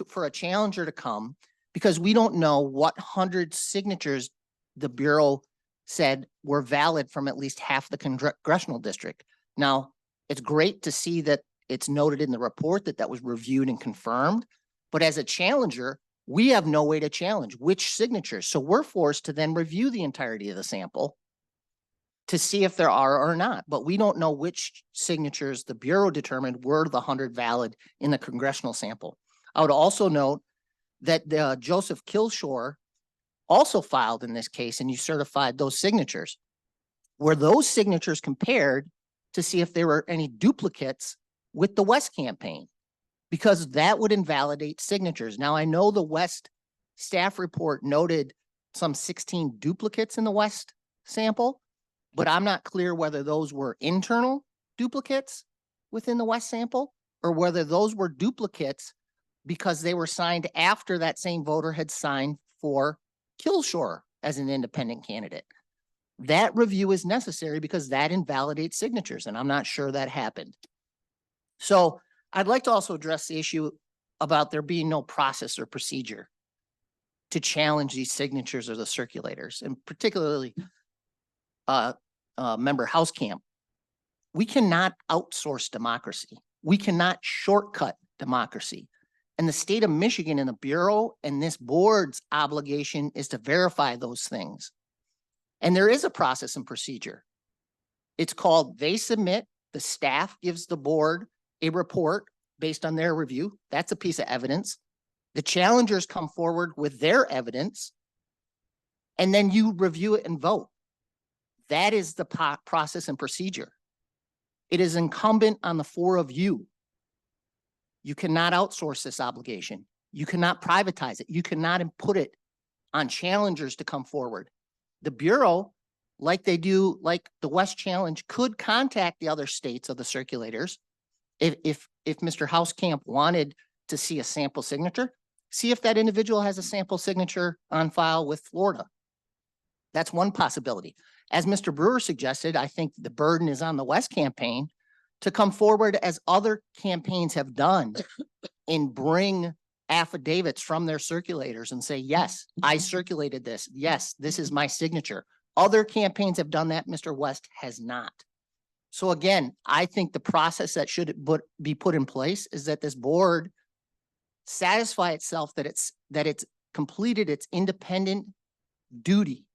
Speaker 10: for a challenger to come, because we don't know what 100 signatures the Bureau said were valid from at least half the congressional district. Now, it's great to see that it's noted in the report that that was reviewed and confirmed, but as a challenger, we have no way to challenge which signatures. So we're forced to then review the entirety of the sample to see if there are or not, but we don't know which signatures the Bureau determined were the 100 valid in the congressional sample. I would also note that Joseph Kilshore also filed in this case, and you certified those signatures. Were those signatures compared to see if there were any duplicates with the West campaign? Because that would invalidate signatures. Now, I know the West staff report noted some 16 duplicates in the West sample, but I'm not clear whether those were internal duplicates within the West sample or whether those were duplicates because they were signed after that same voter had signed for Kilshore as an independent candidate. That review is necessary because that invalidates signatures, and I'm not sure that happened. So I'd like to also address the issue about there being no process or procedure to challenge these signatures or the circulators, and particularly Member Hauskamp. We cannot outsource democracy. We cannot shortcut democracy. And the state of Michigan and the Bureau and this board's obligation is to verify those things. And there is a process and procedure. It's called, they submit, the staff gives the board a report based on their review. That's a piece of evidence. The challengers come forward with their evidence, and then you review it and vote. That is the process and procedure. It is incumbent on the four of you. You cannot outsource this obligation. You cannot privatize it. You cannot put it on challengers to come forward. The Bureau, like they do, like the West Challenge, could contact the other states of the circulators. If Mr. Hauskamp wanted to see a sample signature, see if that individual has a sample signature on file with Florida. That's one possibility. As Mr. Brewer suggested, I think the burden is on the West campaign to come forward as other campaigns have done and bring affidavits from their circulators and say, yes, I circulated this. Yes, this is my signature. Other campaigns have done that. Mr. West has not. So again, I think the process that should be put in place is that this board satisfy itself that it's completed its independent duty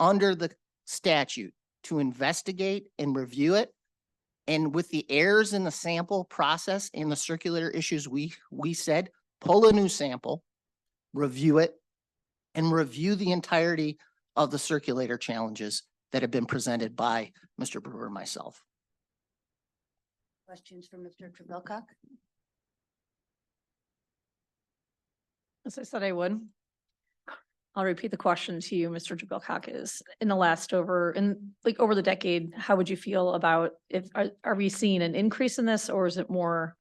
Speaker 10: under the statute to investigate and review it And with the errors in the sample process and the circulator issues, we said, pull a new sample, review it, and review the entirety of the circulator challenges that have been presented by Mr. Brewer and myself.
Speaker 1: Questions for Mr. Trebilcock?
Speaker 3: As I said, I would. I'll repeat the question to you, Mr. Jabilcock, is in over the decade, how would you feel about are we seeing an increase in this, or is it more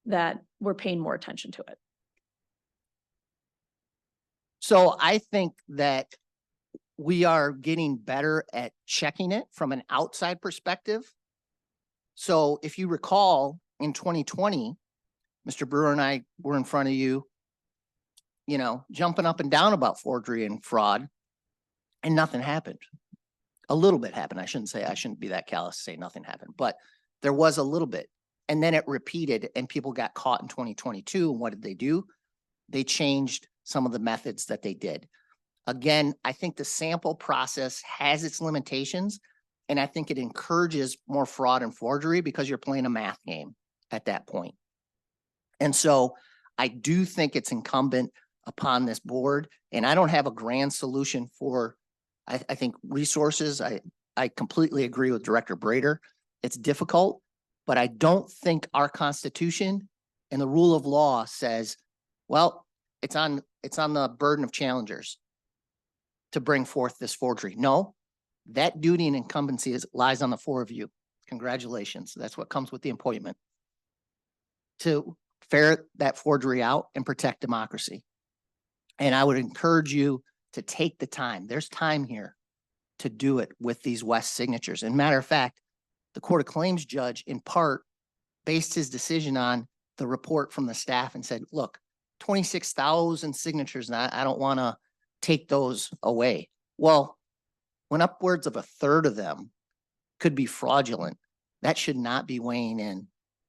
Speaker 3: that we're paying more attention to it?
Speaker 10: So I think that we are getting better at checking it from an outside perspective. So if you recall, in 2020, Mr. Brewer and I were in front of you, jumping up and down about forgery and fraud, and nothing happened. A little bit happened. I shouldn't be that callous to say nothing happened, but there was a little bit. And then it repeated and people got caught in 2022. And what did they do? They changed some of the methods that they did. Again, I think the sample process has its limitations, and I think it encourages more fraud and forgery because you're playing a math game at that point. And so I do think it's incumbent upon this board, and I don't have a grand solution for, I think resources. I completely agree with Director Brader. It's difficult, but I don't think our Constitution and the rule of law says, well, it's on the burden of challengers to bring forth this forgery. No, that duty and incumbency lies on the four of you. Congratulations. That's what comes with the appointment. To ferret that forgery out and protect democracy. And I would encourage you to take the time. There's time here to do it with these West signatures. And matter of fact, the Court of Claims judge in part based his decision on the report from the staff and said, look, 26,000 signatures, and I don't want to take those away. Well, when upwards of a third of them could be fraudulent, that should not be weighing in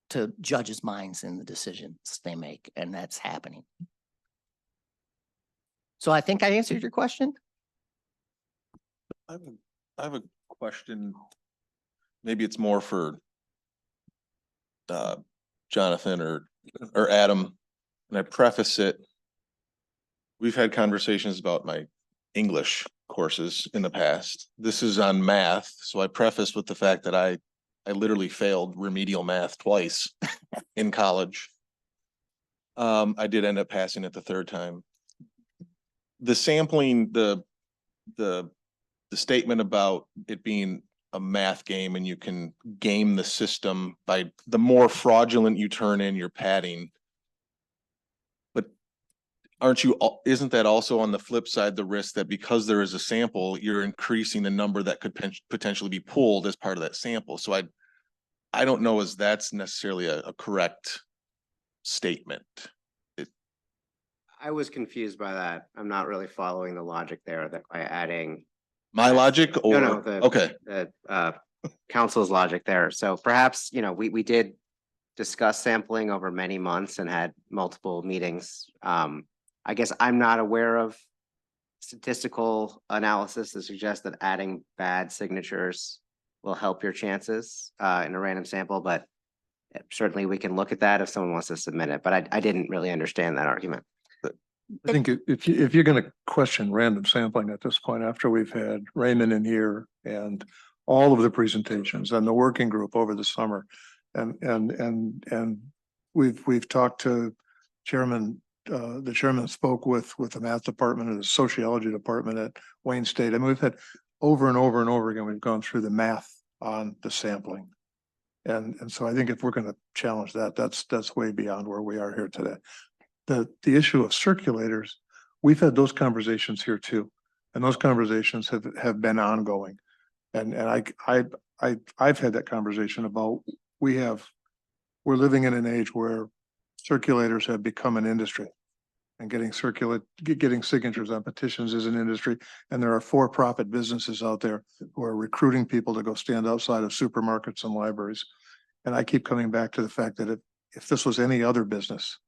Speaker 10: to judges' minds in the decisions they make, and that's happening. So I think I answered your question.
Speaker 7: I have a question. Maybe it's more for Jonathan or Adam. And I preface it. We've had conversations about my English courses in the past. This is on math. So I preface with the fact that I literally failed remedial math twice in college. I did end up passing it the third time. The sampling, the statement about it being a math game and you can game the system by the more fraudulent you turn in your padding. But isn't that also on the flip side, the risk that because there is a sample, you're increasing the number that could potentially be pulled as part of that sample? So I don't know as that's necessarily a correct statement.
Speaker 4: I was confused by that. I'm not really following the logic there that by adding.
Speaker 7: My logic or?
Speaker 4: No,
Speaker 7: Okay.
Speaker 4: The council's logic there. So perhaps, we did discuss sampling over many months and had multiple meetings. I guess I'm not aware of statistical analysis that suggests that adding bad signatures will help your chances in a random sample, but certainly we can look at that if someone wants to submit it, but I didn't really understand that argument.
Speaker 5: I think if you're going to question random sampling at this point, after we've had Raymond in here and all of the presentations and the working group over the summer, and we've talked to Chairman, the chairman spoke with the math department and the sociology department at Wayne State. I mean, we've had over and over and over again, we've gone through the math on the sampling. And so I think if we're going to challenge that, that's way beyond where we are here today. The issue of circulators, we've had those conversations here too. And those conversations have been ongoing. And I've had that conversation about we're living in an age where circulators have become an industry, and getting signatures on petitions is an industry. And there are for-profit businesses out there who are recruiting people to go stand outside of supermarkets and libraries. And I keep coming back to the fact that if this was any other business,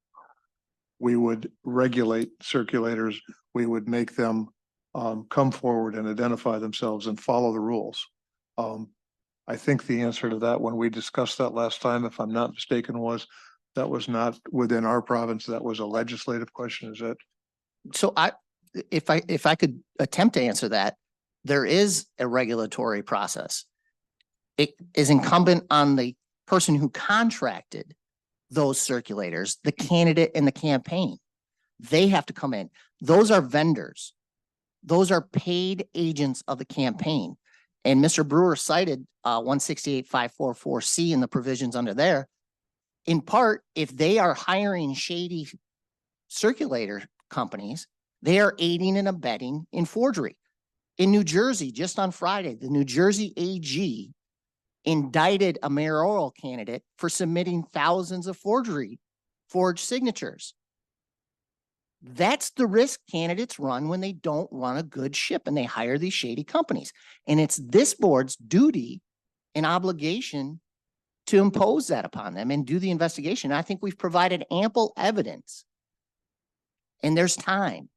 Speaker 5: we would regulate circulators. We would make them come forward and identify themselves and follow the rules. I think the answer to that, when we discussed that last time, if I'm not mistaken, was that was not within our province. That was a legislative question. Is that?
Speaker 10: So if I could attempt to answer that, there is a regulatory process. It is incumbent on the person who contracted those circulators, the candidate and the campaign. They have to come in. Those are vendors. Those are paid agents of the campaign. And Mr. Brewer cited 168-544C and the provisions under there. In part, if they are hiring shady circulator companies, they are aiding and abetting in forgery. In New Jersey, just on Friday, the New Jersey AG indicted a mayoral candidate for submitting thousands of forged signatures. That's the risk candidates run when they don't run a good ship and they hire these shady companies. And it's this board's duty and obligation to impose that upon them and do the investigation. I think we've provided ample evidence. And there's time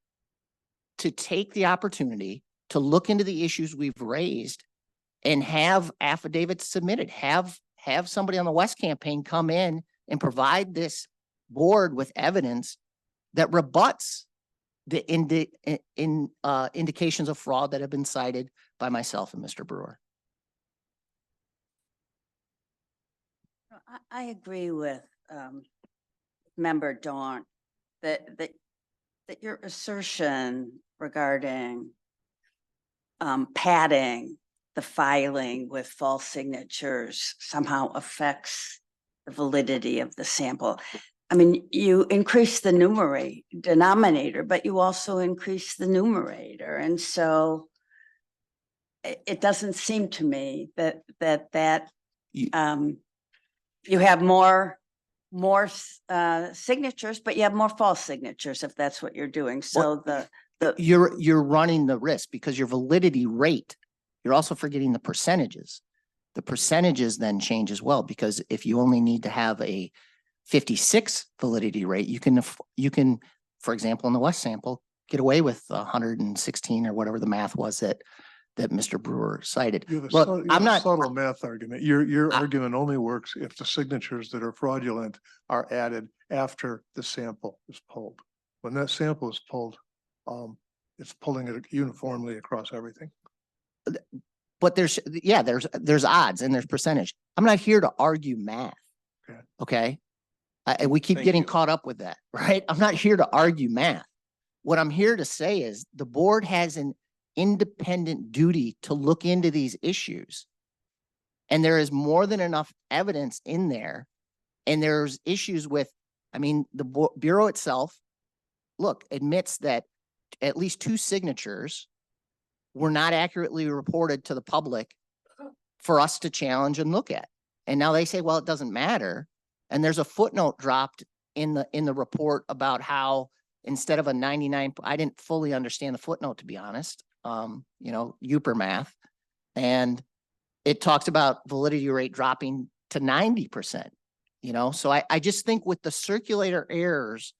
Speaker 10: to take the opportunity to look into the issues we've raised and have affidavits submitted, have somebody on the West campaign come in and provide this board with evidence that rebuts the indications of fraud that have been cited by myself and Mr. Brewer.
Speaker 1: I agree with Member Dawn that your assertion regarding padding the filing with false signatures somehow affects the validity of the sample. I mean, you increase the denominator, but you also increase the numerator. And so it doesn't seem to me that you have more signatures, but you have more false signatures if that's what you're doing. So
Speaker 10: You're running the risk because your validity rate, you're also forgetting the percentages. The percentages then change as well, because if you only need to have a 56 validity rate, you can, for example, in the West sample, get away with 116 or whatever the math was that Mr. Brewer cited.
Speaker 5: You have a
Speaker 10: Look,
Speaker 5: subtle- you
Speaker 10: I'm
Speaker 5: have a
Speaker 10: not,
Speaker 5: subtle math argument. Your argument only works if the signatures that are fraudulent are added after the sample is pulled. When that sample is pulled, it's pulling it uniformly across everything.
Speaker 10: but there's odds and there's percentage. I'm not here to argue math. Okay. And we keep
Speaker 7: Thank
Speaker 10: getting
Speaker 7: you.
Speaker 10: caught up with that, right? I'm not here to argue math. What I'm here to say is the board has an independent duty to look into these issues. And there is more than enough evidence in there. And there's issues with, I mean, the Bureau itself, look, admits that at least 2 signatures were not accurately reported to the public for us to challenge and look at. And now they say, well, it doesn't matter. And there's a footnote dropped in the report about how instead of a 99, I didn't fully understand the footnote, to be honest. Uper math. And it talks about validity rate dropping to 90%, so I just think with the circulator errors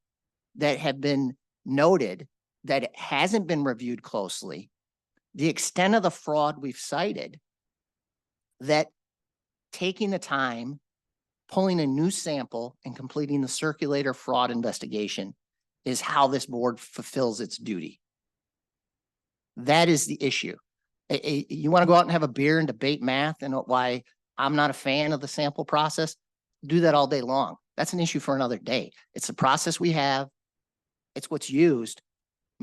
Speaker 10: that have been noted, that it hasn't been reviewed closely, the extent of the fraud we've cited, that taking the time, pulling a new sample and completing the circulator fraud investigation is how this board fulfills its duty. That is the issue. You want to go out and have a beer and debate math and why I'm not a fan of the sample process? Do that all day long. That's an issue for another day. It's the process we have. It's what's used.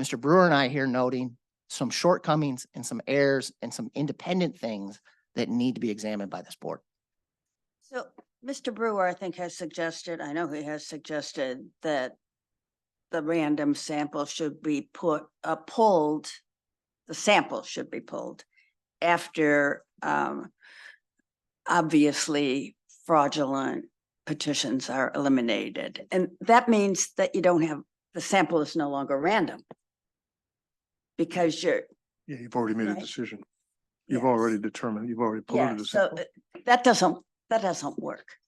Speaker 10: Mr. Brewer and I here noting some shortcomings and some errors and some independent things that need to be examined by this board.
Speaker 1: So Mr. Brewer, I think, has suggested, I know he has suggested that the random sample should be pulled, the sample should be pulled after obviously fraudulent petitions are eliminated. And that means that you don't have, the sample is no longer random. Because
Speaker 5: Yeah, you've already made a
Speaker 1: Right.
Speaker 5: decision. You've
Speaker 1: Yes.
Speaker 5: already determined, you've already
Speaker 1: Yeah,
Speaker 5: polluted the
Speaker 1: so
Speaker 5: sample.
Speaker 1: that doesn't work.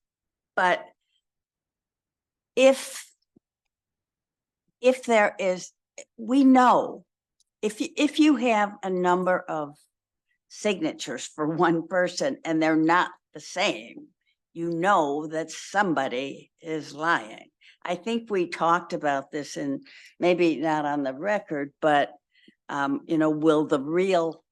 Speaker 1: But if there is, we know, if you have a number of signatures for one person and they're not the same, you know that somebody is lying. I think we talked about this and maybe not on the record, but will the real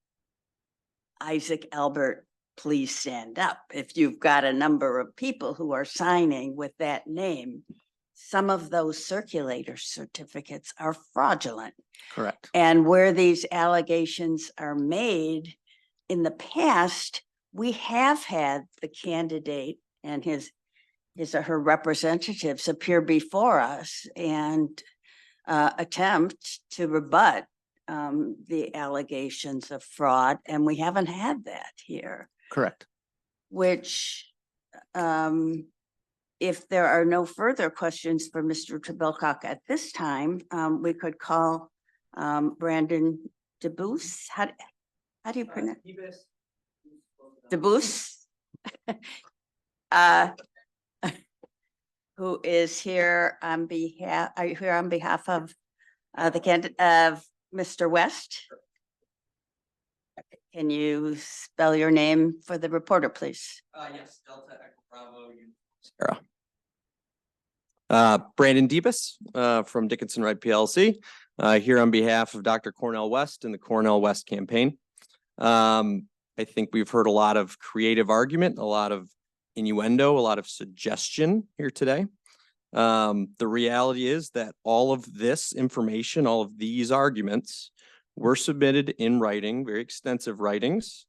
Speaker 1: Isaac Albert please stand up? If you've got a number of people who are signing with that name, some of those circulator certificates are fraudulent.
Speaker 4: Correct.
Speaker 1: And where these allegations are made in the past, we have had the candidate and his or her representatives appear before us and attempt to rebut the allegations of fraud, and we haven't had that here,
Speaker 4: Correct.
Speaker 1: which if there are no further questions for Mr. Tabelcock at this time, we could call Brandon DeBoos. How do you pronounce? DeBoos. Who is here on behalf, are you here on behalf of the candidate of Mr. West? Can you spell your name for the reporter, please?
Speaker 11: Yes, Delta Echo Bravo. Brandon Debus, from Dickinson Wright PLC, here on behalf of Dr. Cornell West and the Cornell West campaign. I think we've heard a lot of creative argument, a lot of innuendo, a lot of suggestion here today. The reality is that all of this information, all of these arguments were submitted in writing, very extensive writings.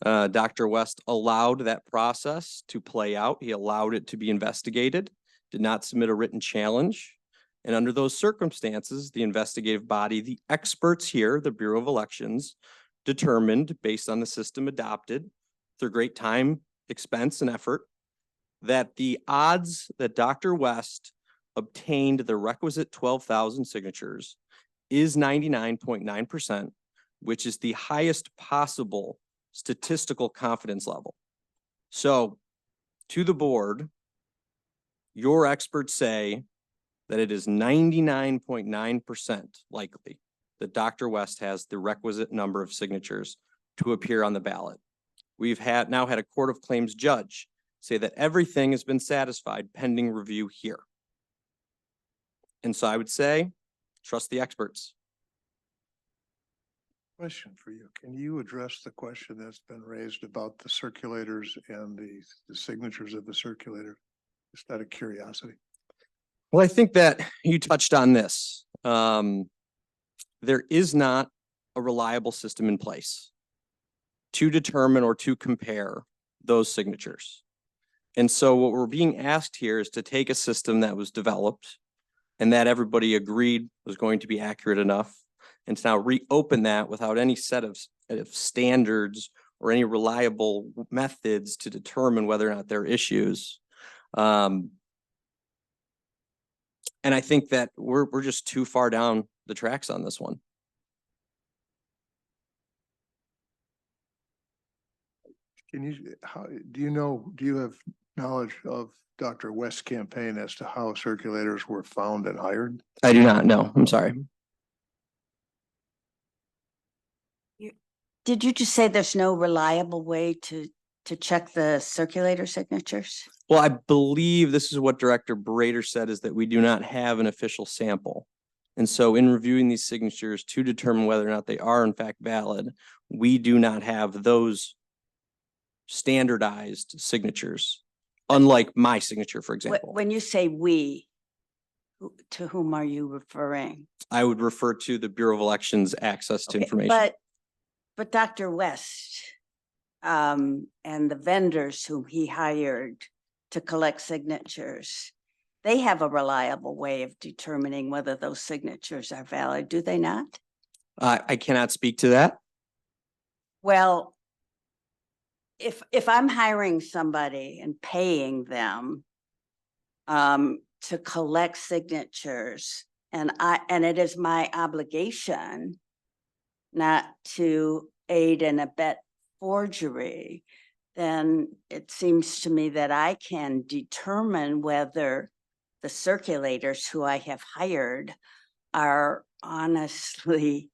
Speaker 11: Dr. West allowed that process to play out. He allowed it to be investigated, did not submit a written challenge. And under those circumstances, the investigative body, the experts here, the Bureau of Elections, determined based on the system adopted through great time, expense, and effort, that the odds that Dr. West obtained the requisite 12,000 signatures is 99.9%, which is the highest possible statistical confidence level. So to the board, your experts say that it is 99.9% likely that Dr. West has the requisite number of signatures to appear on the ballot. We've now had a court of claims judge say that everything has been satisfied pending review here. And so I would say, trust the experts.
Speaker 5: Question for you. Can you address the question that's been raised about the circulators and the signatures of the circulator? Just out of curiosity.
Speaker 11: Well, I think that you touched on this. There is not a reliable system in place to determine or to compare those signatures. And so what we're being asked here is to take a system that was developed and that everybody agreed was going to be accurate enough, and to now reopen that without any set of standards or any reliable methods to determine whether or not there are issues. And I think that we're just too far down the tracks on this one.
Speaker 5: Can you, do you have knowledge of Dr. West's campaign as to how circulators were found and hired?
Speaker 11: I do not know. I'm sorry.
Speaker 1: Did you just say there's no reliable way to check the circulator signatures?
Speaker 11: Well, I believe this is what Director Brader said, is that we do not have an official sample. And so in reviewing these signatures to determine whether or not they are in fact valid, we do not have those standardized signatures, unlike my signature, for example.
Speaker 1: When you say we, to whom are you referring?
Speaker 11: I would refer to the Bureau of Elections access to
Speaker 1: Okay,
Speaker 11: information.
Speaker 1: But Dr. West and the vendors whom he hired to collect signatures, they have a reliable way of determining whether those signatures are valid, do they not?
Speaker 11: I cannot speak to that.
Speaker 1: Well, if I'm hiring somebody and paying them to collect signatures, and it is my obligation not to aid and abet forgery, then it seems to me that I can determine whether the circulators who I have hired are honestly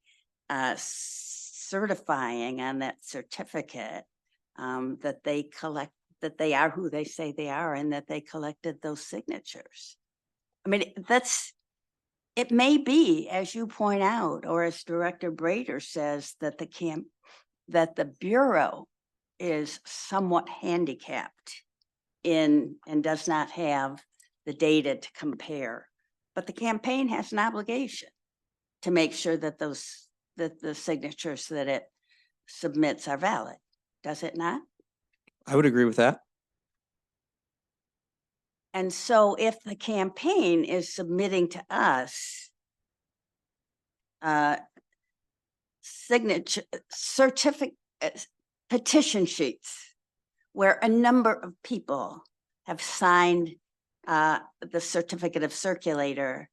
Speaker 1: certifying on that certificate that they that they are who they say they are and that they collected those signatures. I mean, it may be, as you point out, or as Director Brader says, that that the Bureau is somewhat handicapped and does not have the data to compare. But the campaign has an obligation to make sure that that the signatures that it submits are valid, does it not?
Speaker 11: I would agree with that.
Speaker 1: And so if the campaign is submitting to us petition sheets where a number of people have signed the certificate of circulator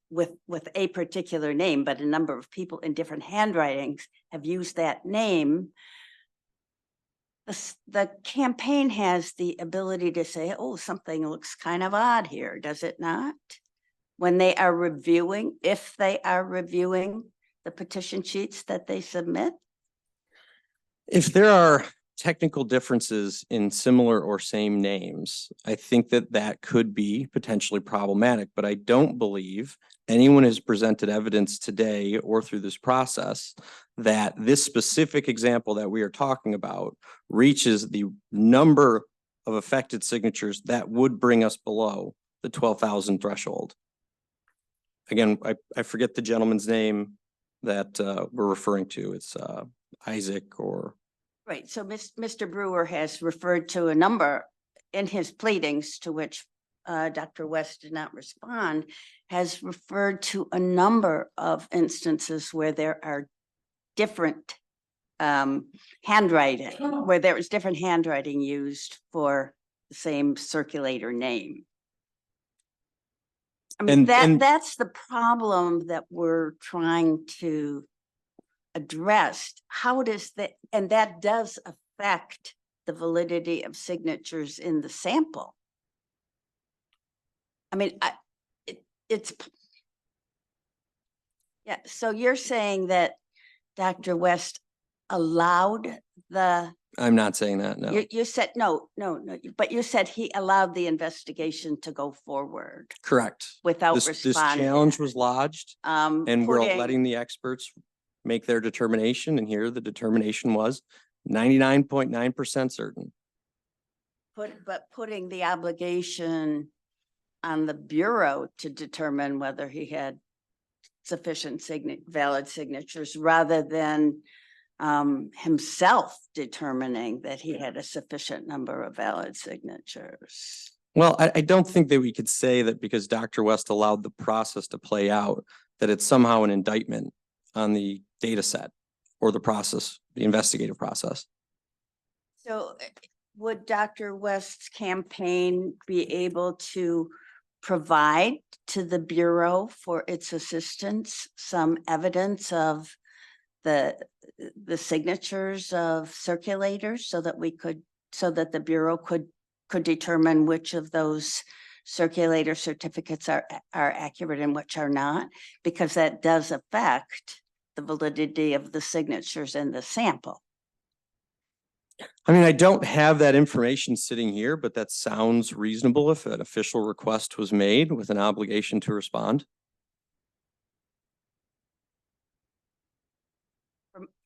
Speaker 1: with a particular name, but a number of people in different handwritings have used that name, the campaign has the ability to say, oh, something looks kind of odd here, does it not? When they are reviewing, if they are reviewing the petition sheets that they submit?
Speaker 11: If there are technical differences in similar or same names, I think that that could be potentially problematic, but I don't believe anyone has presented evidence today or through this process that this specific example that we are talking about reaches the number of affected signatures that would bring us below the 12,000 threshold. Again, I forget the gentleman's name that we're referring to. It's Isaac or.
Speaker 1: Right, so Mr. Brewer has referred to a number in his pleadings to which Dr. West did not respond, has referred to a number of instances where there are different handwriting, where there is different handwriting used for the same circulator name. I mean, that's the problem that we're trying to address. How does that, and that does affect the validity of signatures in the sample. I mean, yeah, so you're saying that Dr. West allowed
Speaker 11: I'm not saying that, no.
Speaker 1: You said, no, but you said he allowed the investigation to go forward.
Speaker 11: Correct.
Speaker 1: Without
Speaker 11: This
Speaker 1: responding.
Speaker 11: challenge was lodged and we're
Speaker 1: putting-
Speaker 11: letting the experts make their determination, and here the determination was 99.9% certain.
Speaker 1: But putting the obligation on the Bureau to determine whether he had sufficient valid signatures rather than himself determining that he had a sufficient number of valid signatures.
Speaker 11: Well, I don't think that we could say that because Dr. West allowed the process to play out, that it's somehow an indictment on the data set or the process, the investigative process.
Speaker 1: So would Dr. West's campaign be able to provide to the Bureau for its assistance some evidence of the signatures of circulators so that the Bureau could determine which of those circulator certificates are accurate and which are not? Because that does affect the validity of the signatures in the sample.
Speaker 11: I mean, I don't have that information sitting here, but that sounds reasonable if an official request was made with an obligation to respond.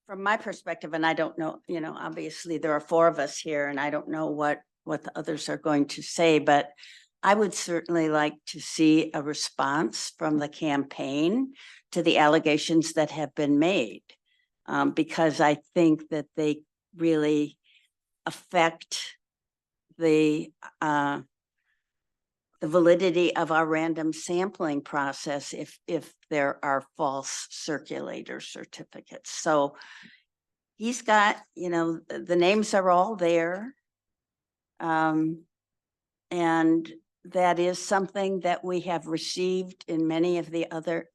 Speaker 1: From my perspective, and I don't know, obviously there are four of us here and I don't know what the others are going to say, but I would certainly like to see a response from the campaign to the allegations that have been made, because I think that they really affect the validity of our random sampling process if there are false circulator certificates. So he's got, the names are all there. And that is something that we have received in many of the other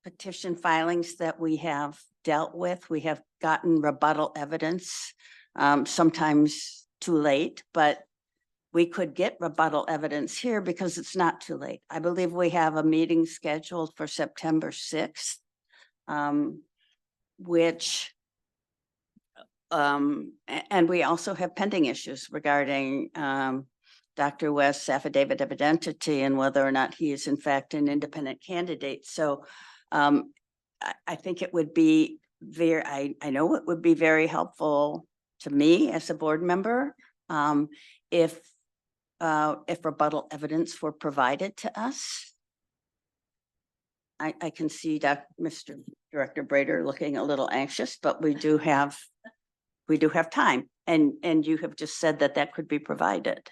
Speaker 1: petition filings that we have dealt with. We have gotten rebuttal evidence, sometimes too late, but we could get rebuttal evidence here because it's not too late. I believe we have a meeting scheduled for September 6th. which and we also have pending issues regarding Dr. West's affidavit of identity and whether or not he is in fact an independent candidate. So I think it would be I know it would be very helpful to me as a board member if rebuttal evidence were provided to us. I can see Mr. Director Brader looking a little anxious, but we do have time, and you have just said that could be provided.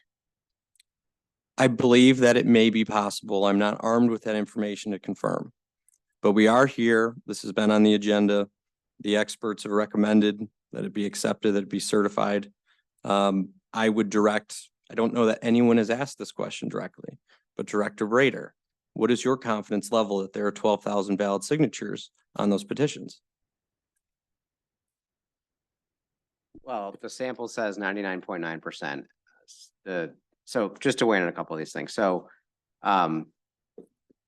Speaker 11: I believe that it may be possible. I'm not armed with that information to confirm. But we are here. This has been on the agenda. The experts have recommended that it be accepted, that it be certified. I would direct, I don't know that anyone has asked this question directly, but Director Brader, what is your confidence level that there are 12,000 valid signatures on those petitions?
Speaker 4: Well, the sample says 99.9%. So just to weigh in on a couple of these things. So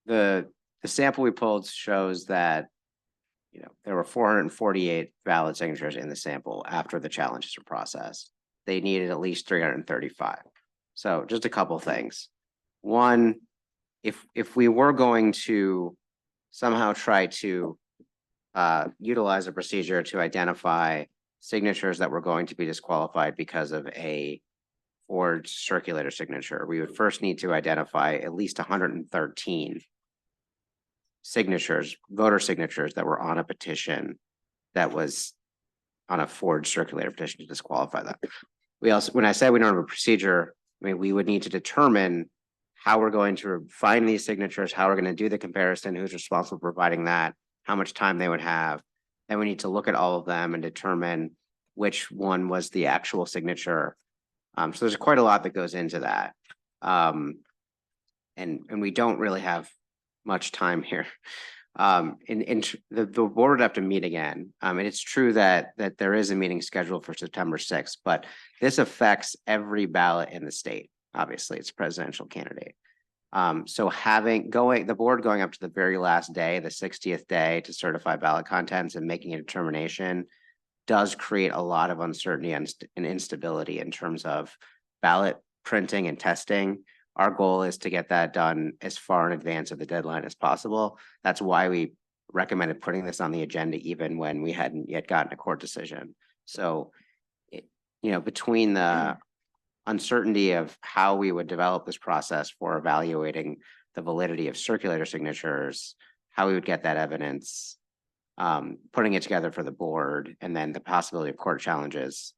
Speaker 4: the sample we pulled shows that, you know, there were 448 valid signatures in the sample after the challenges were processed. They needed at least 335. So just a couple things. One, if we were going to somehow try to utilize a procedure to identify signatures that were going to be disqualified because of a forged circulator signature, we would first need to identify at least 113 signatures, voter signatures that were on a petition that was on a forged circulator petition to disqualify them. We also, when I say we don't have a procedure, I mean, we would need to determine how we're going to find these signatures, how we're going to do the comparison, who's responsible for providing that, how much time they would have. Then we need to look at all of them and determine which one was the actual signature. So there's quite a lot that goes into that. And we don't really have much time here. The board would have to meet again. And it's true that there is a meeting scheduled for September 6th, but this affects every ballot in the state. Obviously, it's a presidential candidate. So the board going up to the very last day, the 60th day, to certify ballot contents and making a determination does create a lot of uncertainty and instability in terms of ballot printing and testing. Our goal is to get that done as far in advance of the deadline as possible. That's why we recommended putting this on the agenda even when we hadn't yet gotten a court decision. So, between the uncertainty of how we would develop this process for evaluating the validity of circulator signatures, how we would get that evidence, putting it together for the board, and then the possibility of court challenges,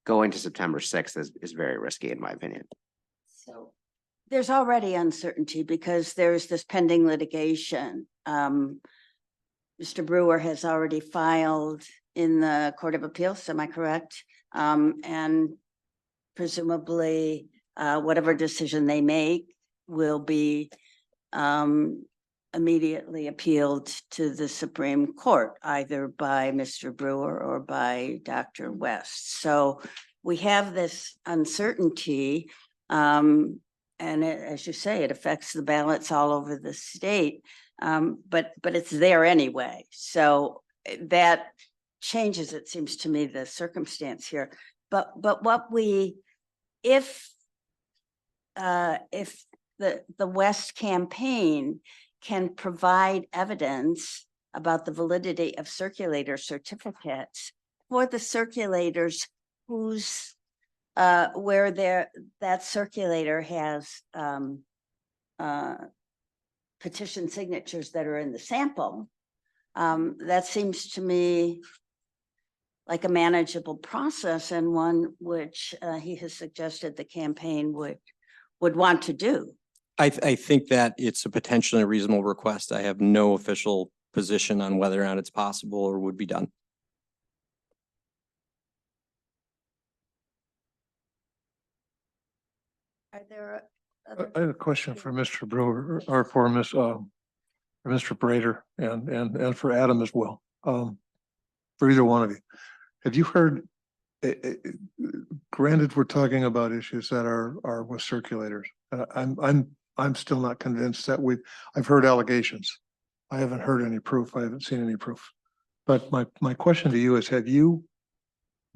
Speaker 4: going to September 6th is very risky, in my opinion.
Speaker 1: So there's already uncertainty because there's this pending litigation. Mr. Brewer has already filed in the Court of Appeals, am I correct? And presumably, whatever decision they make will be immediately appealed to the Supreme Court, either by Mr. Brewer or by Dr. West. So we have this uncertainty, and as you say, it affects the ballots all over the state, but it's there anyway. So that changes, it seems to me, the circumstance here. But if the West campaign can provide evidence about the validity of circulator certificates for the circulators whose where that circulator has petition signatures that are in the sample, that seems to me like a manageable process, and one which he has suggested the campaign would want to do.
Speaker 11: I think that it's a potentially reasonable request. I have no official position on whether or not it's possible or would be done.
Speaker 1: Are there
Speaker 5: I had a question for Mr. Brewer or for Mr. Brader and for Adam as well. For either one of you. Have you heard, granted, we're talking about issues that are with circulators. I'm still not convinced that I've heard allegations. I haven't heard any proof. I haven't seen any proof. But my question to you is, have you,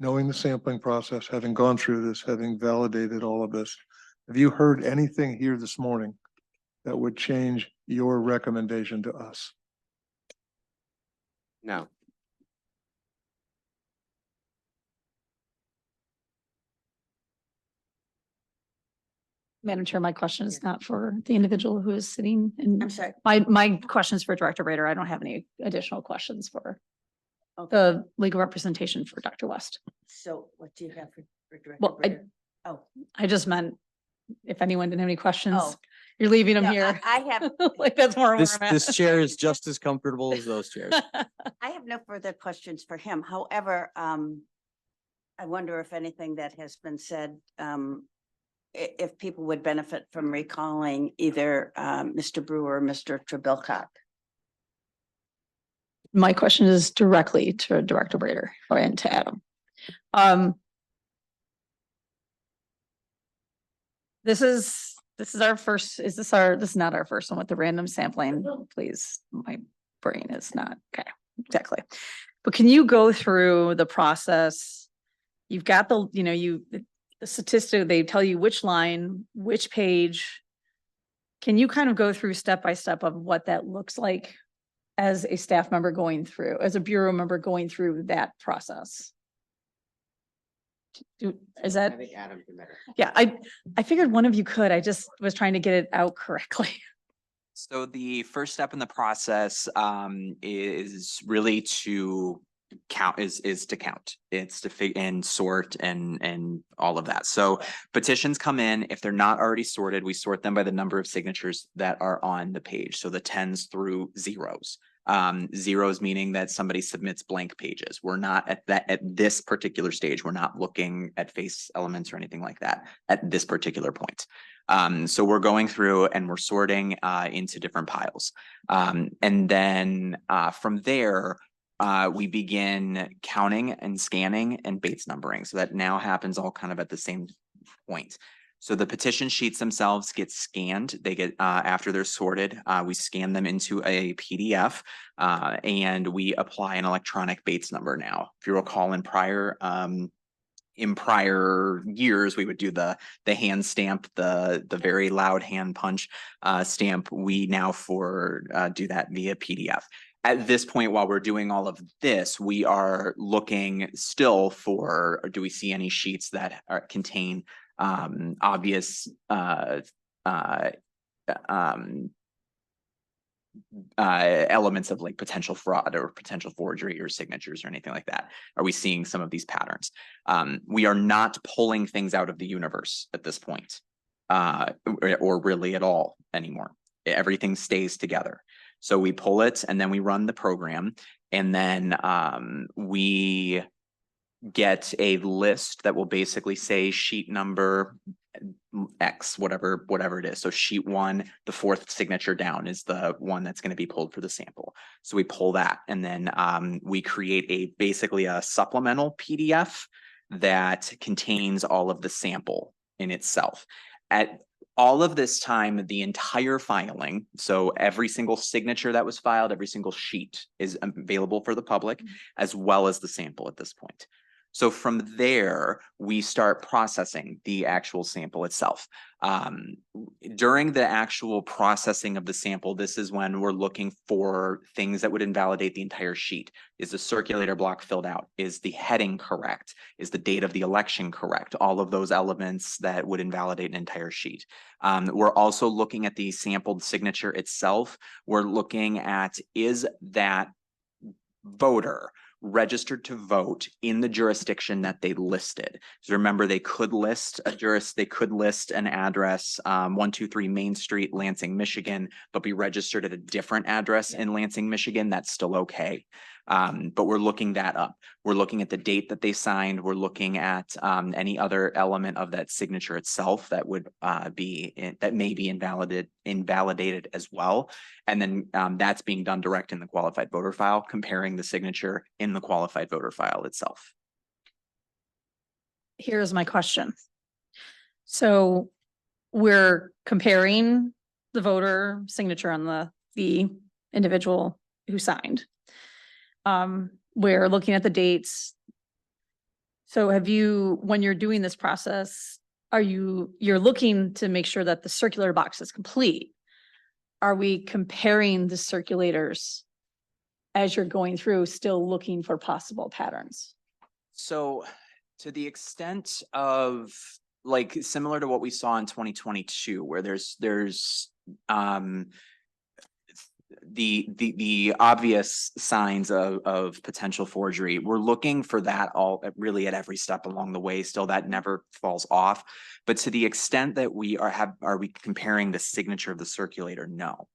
Speaker 5: knowing the sampling process, having gone through this, having validated all of this, have you heard anything here this morning that would change your recommendation to us?
Speaker 4: No.
Speaker 3: Madam Chair, my question is not for the individual who is sitting in.
Speaker 1: I'm sorry.
Speaker 3: My question is for Director Rader. I don't have any additional questions for
Speaker 1: Okay.
Speaker 3: the legal representation for Dr. West.
Speaker 1: So what do you have for Director
Speaker 3: Well,
Speaker 1: Britter? Oh.
Speaker 3: I just meant if anyone didn't have any questions,
Speaker 1: Oh.
Speaker 3: you're leaving them
Speaker 1: No,
Speaker 3: here.
Speaker 1: I have,
Speaker 3: Like, that's more. where
Speaker 11: This,
Speaker 3: I'm at.
Speaker 11: this chair is just as comfortable as those chairs.
Speaker 1: I have no further questions for him. However, I wonder if anything that has been said, if people would benefit from recalling either, Mr. Brewer or Mr. Trebilcock.
Speaker 3: My question is directly to Director Brader and to Adam. This is our first, this is not our first one with the random sampling, please. My brain is not, okay, exactly. But can you go through the process? You've got the, the statistic, they tell you which line, which page. Can you kind of go through step by step of what that looks like as a staff member going through, as a bureau member going through that process? Is that?
Speaker 4: I think Adam can better.
Speaker 3: Yeah, I figured one of you could. I just was trying to get it out correctly.
Speaker 2: So the first step in the process is really to count is to count. It's to figure and sort and all of that. So petitions come in. If they're not already sorted, we sort them by the number of signatures that are on the page. So the 10s through zeros. Zeros meaning that somebody submits blank pages. We're not at this particular stage. We're not looking at face elements or anything like that at this particular point. So we're going through and we're sorting into different piles. And then from there, we begin counting and scanning and Bates numbering. So that now happens all kind of at the same point. So the petition sheets themselves get scanned. They get, after they're sorted, we scan them into a PDF and we apply an electronic Bates number now. If you recall in prior years, we would do the hand stamp, the very loud hand punch stamp. We now do that via PDF. At this point, while we're doing all of this, we are looking still for, or do we see any sheets that contain obvious elements of like potential fraud or potential forgery or signatures or anything like that? Are we seeing some of these patterns? We are not pulling things out of the universe at this point, or really at all anymore. Everything stays together. So we pull it and then we run the program, and then we get a list that will basically say sheet number X, whatever it is. So sheet 1, the 4th signature down is the one that's going to be pulled for the sample. So we pull that, and then we create basically a supplemental PDF that contains all of the sample in itself. At all of this time, the entire filing, so every single signature that was filed, every single sheet is available for the public, as well as the sample at this point. So from there, we start processing the actual sample itself. During the actual processing of the sample, this is when we're looking for things that would invalidate the entire sheet. Is the circulator block filled out? Is the heading correct? Is the date of the election correct? All of those elements that would invalidate an entire sheet. We're also looking at the sampled signature itself. We're looking at, is that voter registered to vote in the jurisdiction that they listed? So remember, they could list an address, 123 Main Street, Lansing, Michigan, but be registered at a different address in Lansing, Michigan. That's still okay. But we're looking that up. We're looking at the date that they signed. We're looking at any other element of that signature itself that would that may be invalidated as well. And then that's being done direct in the qualified voter file, comparing the signature in the qualified voter file itself.
Speaker 3: Here's my question. So we're comparing the voter signature on the individual who signed. we're looking at the dates. So have you, when you're doing this process, you're looking to make sure that the circulator box is complete? Are we comparing the circulators as you're going through, still looking for possible patterns?
Speaker 2: So to the extent of like similar to what we saw in 2022, where there's the obvious signs of potential forgery, we're looking for that all really at every step along the way. Still, that never falls off. But to the extent that we are we comparing the signature of the circulator? No,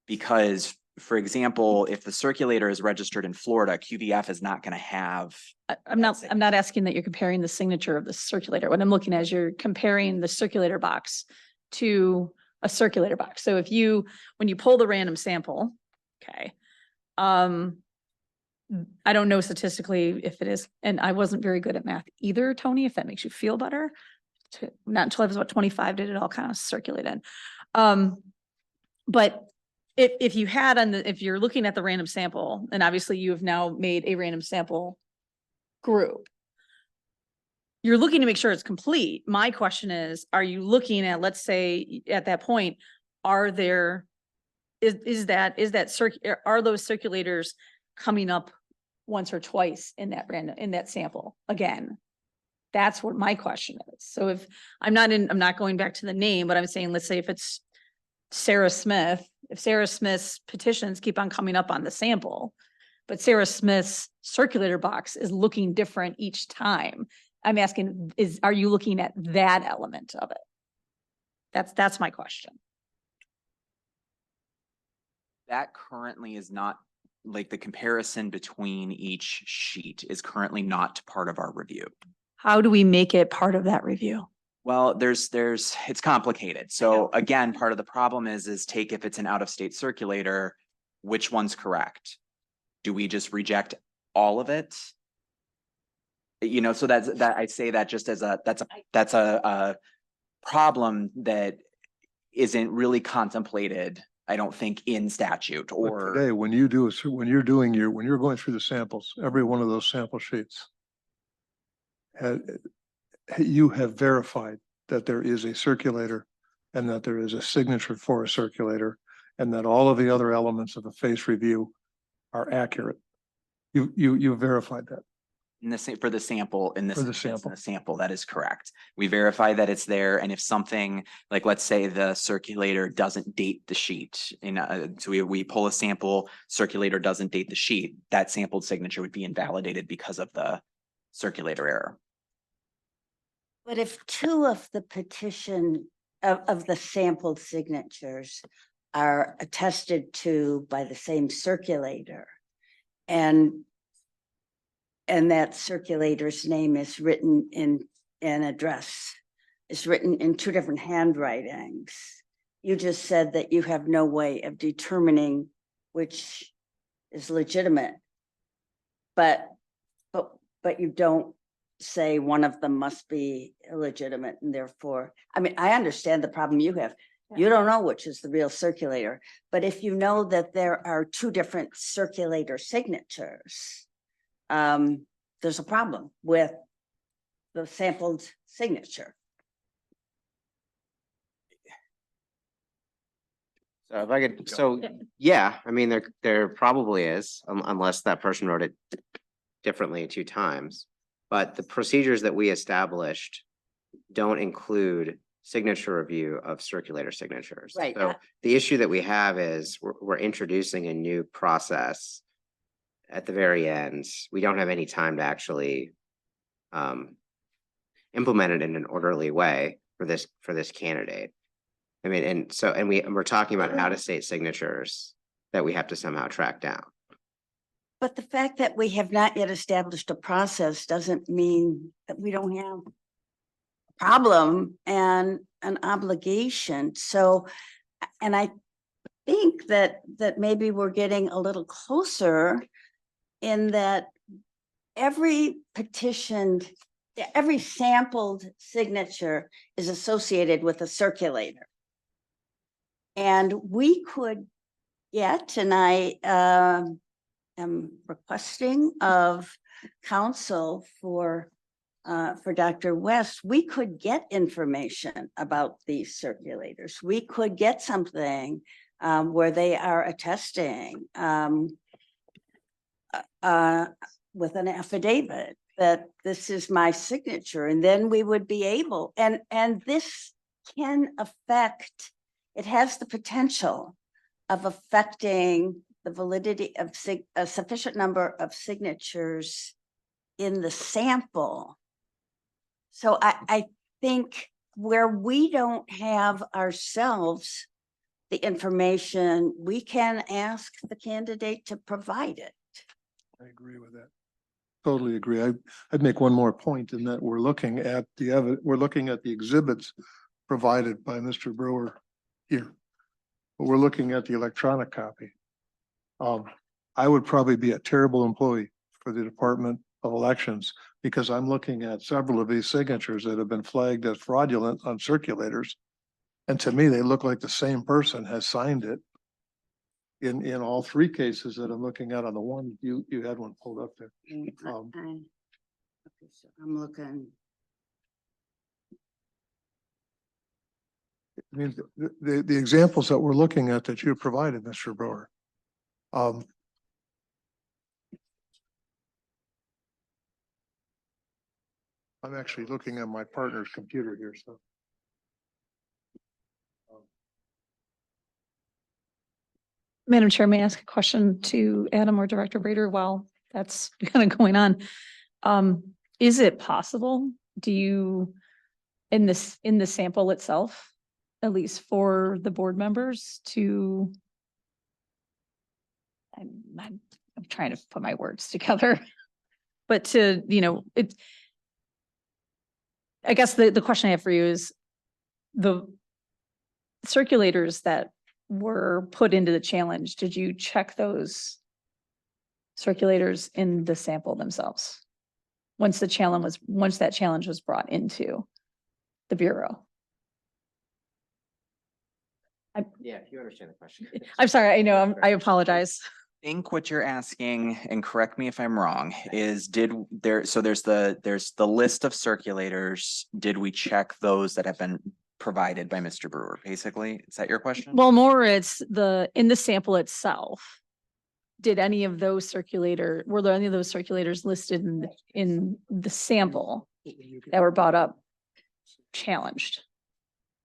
Speaker 2: because for example, if the circulator is registered in Florida, QVF is not going to have.
Speaker 3: I'm not asking that you're comparing the signature of the circulator. What I'm looking at is you're comparing the circulator box to a circulator box. So when you pull the random sample, okay. I don't know statistically if it is, and I wasn't very good at math either, Tony, if that makes you feel better. Not until I was about 25 did it all kind of circulate in. But if you had if you're looking at the random sample, and obviously you have now made a random sample group, you're looking to make sure it's complete. My question is, are you looking at, let's say at that point, are those circulators coming up once or twice in that sample again? That's what my question is. So if I'm not going back to the name, but I'm saying, let's say if it's Sarah Smith, if Sarah Smith's petitions keep on coming up on the sample, but Sarah Smith's circulator box is looking different each time, I'm asking, are you looking at that element of it? That's my question.
Speaker 2: That currently is not, like the comparison between each sheet is currently not part of our review.
Speaker 3: How do we make it part of that review?
Speaker 2: Well, it's complicated. So again, part of the problem is if it's an out-of-state circulator, which one's correct? Do we just reject all of it? You know, so I say that just as that's a problem that isn't really contemplated, I don't think, in statute
Speaker 5: But
Speaker 2: or.
Speaker 5: today, when you're going through the samples, every one of those sample sheets, you have verified that there is a circulator and that there is a signature for a circulator and that all of the other elements of a face review are accurate. You verified that.
Speaker 2: For the sample, in this
Speaker 5: For the
Speaker 2: instance,
Speaker 5: sample.
Speaker 2: in the sample, that is correct. We verify that it's there, and if something, like let's say the circulator doesn't date the sheet, so we pull a sample, circulator doesn't date the sheet, that sampled signature would be invalidated because of the circulator error.
Speaker 1: But if two of the petition of the sampled signatures are attested to by the same circulator, and that circulator's name is written in an address, is written in two different handwritings, you just said that you have no way of determining which is legitimate. But you don't say one of them must be illegitimate, and therefore, I mean, I understand the problem you have. You don't know which is the real circulator, but if you know that there are two different circulator signatures, there's a problem with the sampled signature.
Speaker 4: So if I could, yeah, I mean, there probably is, unless that person wrote it differently 2 times. But the procedures that we established don't include signature review of circulator signatures.
Speaker 1: Right.
Speaker 4: So the issue that we have is we're introducing a new process at the very end. We don't have any time to actually implement it in an orderly way for this candidate. I mean, and we're talking about out-of-state signatures that we have to somehow track down.
Speaker 1: But the fact that we have not yet established a process doesn't mean that we don't have a problem and an obligation. So, and I think that maybe we're getting a little closer in that every petitioned, every sampled signature is associated with a circulator. And we could get, and am requesting of counsel for Dr. West, we could get information about these circulators. We could get something where they are attesting with an affidavit that this is my signature, and then we would be able, and this can affect, it has the potential of affecting the validity of a sufficient number of signatures in the sample. So I think where we don't have ourselves the information, we can ask the candidate to provide it.
Speaker 5: I agree with that. Totally agree. I'd make one more point in that we're looking at we're looking at the exhibits provided by Mr. Brewer here. But we're looking at the electronic copy. I would probably be a terrible employee for the Department of Elections because I'm looking at several of these signatures that have been flagged as fraudulent on circulators. And to me, they look like the same person has signed it. In all three cases that I'm looking at, on the one, you had one pulled up there.
Speaker 1: Okay, so I'm looking.
Speaker 5: I mean, the examples that we're looking at that you provided, Mr. Brewer. I'm actually looking at my partner's computer here, so.
Speaker 3: Madam Chair, may I ask a question to Adam or Director Brader while that's kind of going on? Is it possible, do you, in the sample itself, at least for the board members to, I'm trying to put my words together, but to, I guess the question I have for you is the circulators that were put into the challenge, did you check those circulators in the sample themselves? Once that challenge was brought into the Bureau?
Speaker 4: Yeah, if you understand the question.
Speaker 3: I'm sorry, I know, I apologize.
Speaker 2: I think what you're asking, and correct me if I'm wrong, is there's the list of circulators. Did we check those that have been provided by Mr. Brewer, basically? Is that your question?
Speaker 3: Well, more it's in the sample itself. Did any of those were there any of those circulators listed in the sample that were brought up challenged?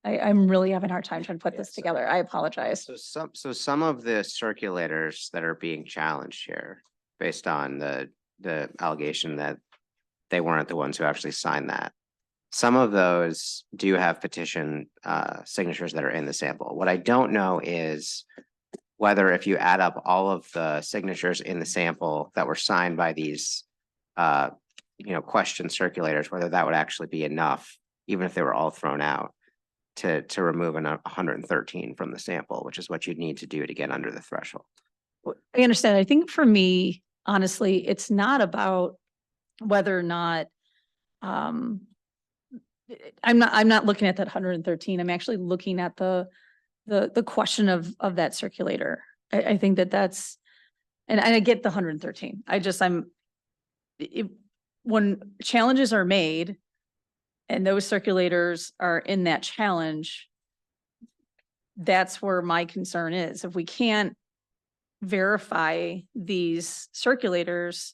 Speaker 3: I'm really having a hard time trying to put this together. I apologize.
Speaker 4: So some of the circulators that are being challenged here, based on the allegation that they weren't the ones who actually signed that. Some of those do have petition signatures that are in the sample. What I don't know is whether if you add up all of the signatures in the sample that were signed by these question circulators, whether that would actually be enough, even if they were all thrown out, to remove 113 from the sample, which is what you'd need to do to get under the threshold.
Speaker 3: I understand. I think for me, honestly, it's not about whether or not I'm not looking at that 113. I'm actually looking at the question of that circulator. I think that's, and I get the 113. When challenges are made and those circulators are in that challenge, that's where my concern is. If we can't verify these circulators,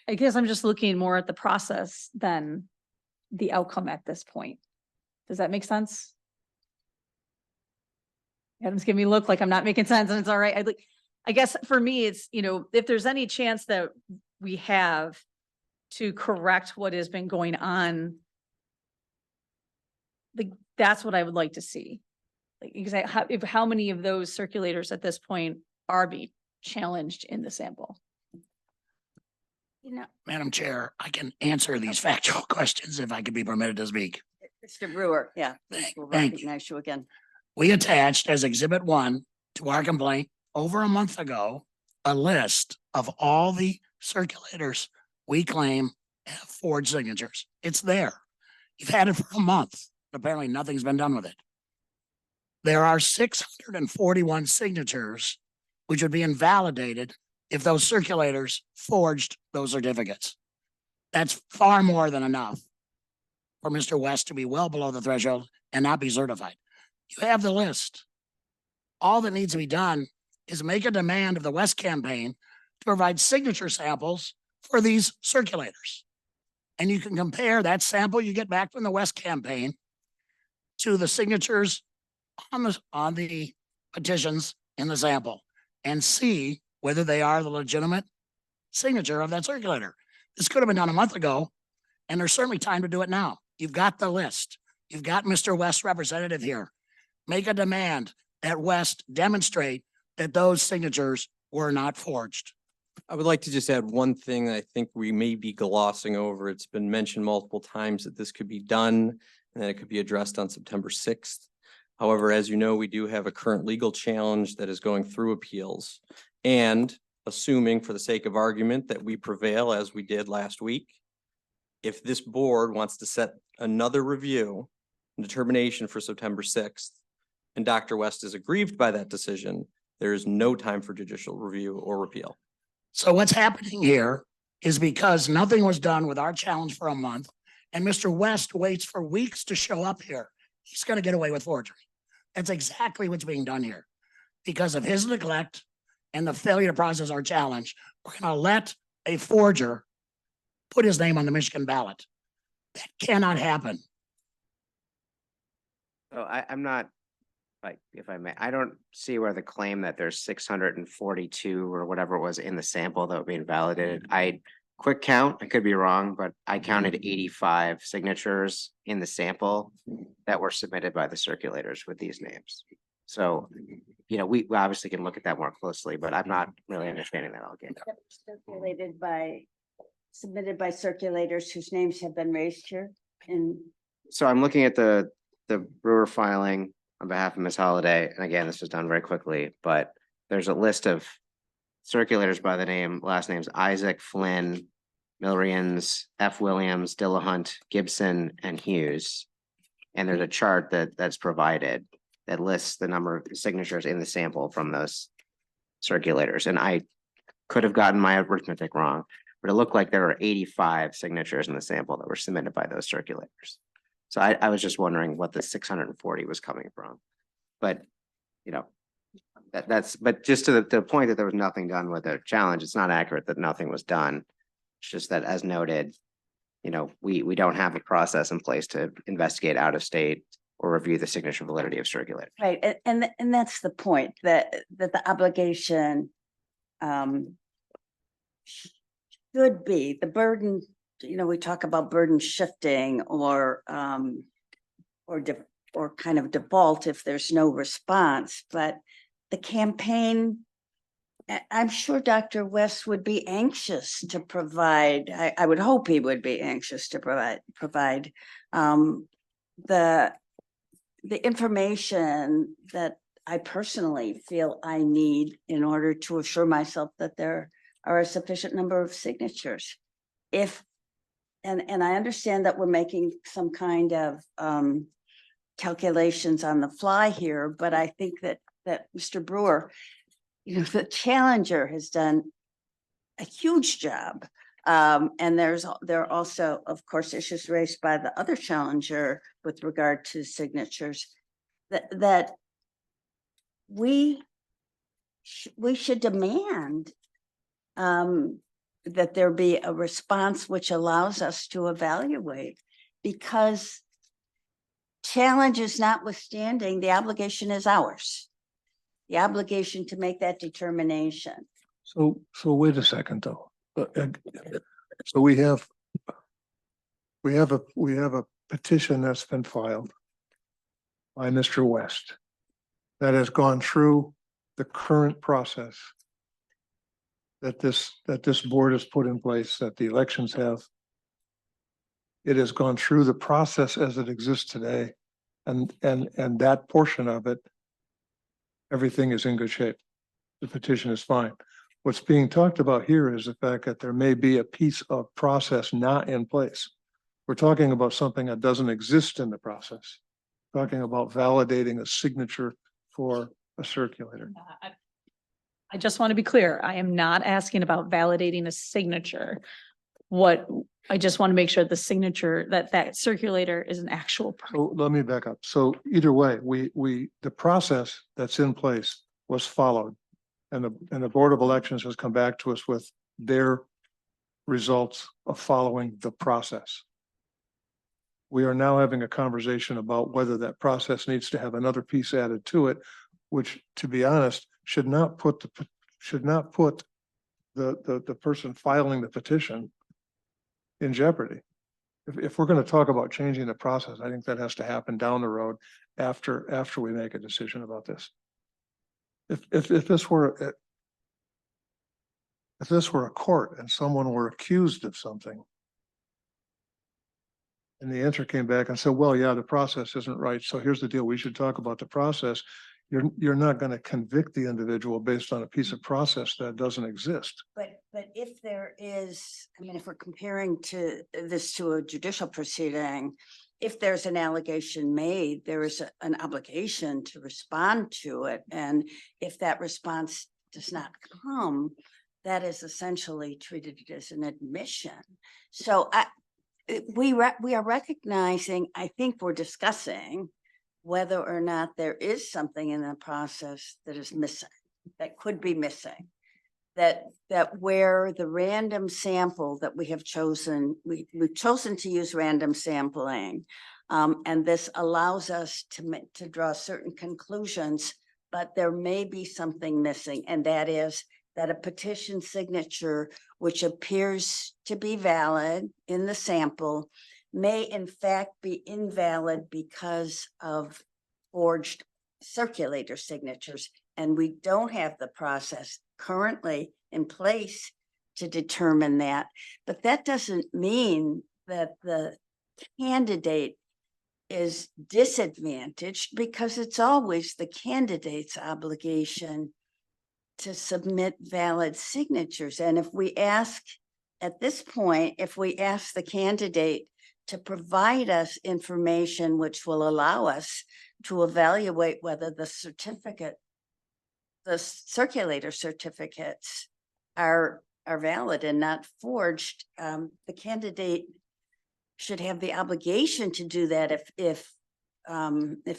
Speaker 3: I guess I'm just looking more at the process than the outcome at this point. Does that make sense? Adam's giving me a look like I'm not making sense, and it's all right. I guess for me, it's, if there's any chance that we have to correct what has been going on, that's what I would like to see. How many of those circulators at this point are being challenged in the sample?
Speaker 8: Madam Chair, I can answer these factual questions if I could be permitted to speak.
Speaker 1: Mr. Brewer, yeah, we'll
Speaker 8: Thank you.
Speaker 1: recognize you again.
Speaker 8: We attached as Exhibit 1 to our complaint over a month ago, a list of all the circulators we claim have forged signatures. It's there. You've had it for a month. Apparently nothing's been done with it. There are 641 signatures which would be invalidated if those circulators forged those certificates. That's far more than enough for Mr. West to be well below the threshold and not be certified. You have the list. All that needs to be done is make a demand of the West campaign to provide signature samples for these circulators. And you can compare that sample you get back from the West campaign to the signatures on the petitions in the sample and see whether they are the legitimate signature of that circulator. This could have been done a month ago, and there's certainly time to do it now. You've got the list. You've got Mr. West representative here. Make a demand that West demonstrate that those signatures were not forged.
Speaker 11: I would like to just add one thing that I think we may be glossing over. It's been mentioned multiple times that this could be done and that it could be addressed on September 6th. However, as you know, we do have a current legal challenge that is going through appeals. And assuming for the sake of argument that we prevail as we did last week, if this board wants to set another review and determination for September 6th, and Dr. West is aggrieved by that decision, there is no time for judicial review or repeal.
Speaker 8: So what's happening here is because nothing was done with our challenge for a month, and Mr. West waits for weeks to show up here, he's going to get away with forgery. That's exactly what's being done here. Because of his neglect and the failure to process our challenge, we're going to let a forger put his name on the Michigan ballot. That cannot happen.
Speaker 4: So I'm not, like, if I may, I don't see where the claim that there's 642 or whatever it was in the sample that were being validated. Quick count, I could be wrong, but I counted 85 signatures in the sample that were submitted by the circulators with these names. So, you know, we obviously can look at that more closely, but I'm not really understanding that all again.
Speaker 1: Submitted by circulators whose names have been raised here. And
Speaker 4: So I'm looking at the Brewer filing on behalf of Ms. Holliday, and again, this was done very quickly, but there's a list of circulators by the last names Isaac, Flynn, Milrians, F. Williams, Dillahunt, Gibson, and Hughes. And there's a chart that's provided that lists the number of signatures in the sample from those circulators. And I could have gotten my arithmetic wrong, but it looked like there were 85 signatures in the sample that were submitted by those circulators. So I was just wondering what the 640 was coming from. But, you know, but just to the point that there was nothing done with the challenge, it's not accurate that nothing was done. It's just that, as noted, you know, we don't have a process in place to investigate out of state or review the signature validity of circulators.
Speaker 1: right, and that's the point, that the obligation should be the burden. You know, we talk about burden shifting or kind of default if there's no response, but the campaign, I'm sure Dr. West would be anxious to provide, I would hope he would be anxious to provide the information that I personally feel I need in order to assure myself that there are a sufficient number of signatures. And I understand that we're making some kind of calculations on the fly here, but I think that Mr. Brewer, you know, the challenger has done a huge job. And there are also, of course, issues raised by the other challenger with regard to signatures that we should demand that there be a response which allows us to evaluate, because challenges notwithstanding, the obligation is ours. The obligation to make that determination.
Speaker 5: So wait a second though. So we have a petition that's been filed by Mr. West that has gone through the current process that this board has put in place, that the elections have. It has gone through the process as it exists today, and that portion of it, everything is in good shape. The petition is fine. What's being talked about here is the fact that there may be a piece of process not in place. We're talking about something that doesn't exist in the process. Talking about validating a signature for a circulator.
Speaker 3: I just want to be clear. I am not asking about validating a signature. I just want to make sure the signature, that circulator is an actual.
Speaker 5: So let me back up. So either way, the process that's in place was followed. And the Board of Elections has come back to us with their results of following the process. We are now having a conversation about whether that process needs to have another piece added to it, which, to be honest, should not put the person filing the petition in jeopardy. If we're going to talk about changing the process, I think that has to happen down the road after we make a decision about this. If this were a court and someone were accused of something, and the answer came back and said, well, yeah, the process isn't right, so here's the deal, we should talk about the process. You're not going to convict the individual based on a piece of process that doesn't exist.
Speaker 1: But if there is, I mean, if we're comparing this to a judicial proceeding, if there's an allegation made, there is an obligation to respond to it. And if that response does not come, that is essentially treated as an admission. So we are recognizing, I think we're discussing whether or not there is something in the process that is missing, that could be missing. That where the random sample that we have chosen, we've chosen to use random sampling. And this allows us to draw certain conclusions, but there may be something missing, and that is that a petition signature, which appears to be valid in the sample, may in fact be invalid because of forged circulator signatures. And we don't have the process currently in place to determine that. But that doesn't mean that the candidate is disadvantaged, because it's always the candidate's obligation to submit valid signatures. And if we ask, at this point, if we ask the candidate to provide us information which will allow us to evaluate whether the circulator certificates are valid and not forged, the candidate should have the obligation to do that if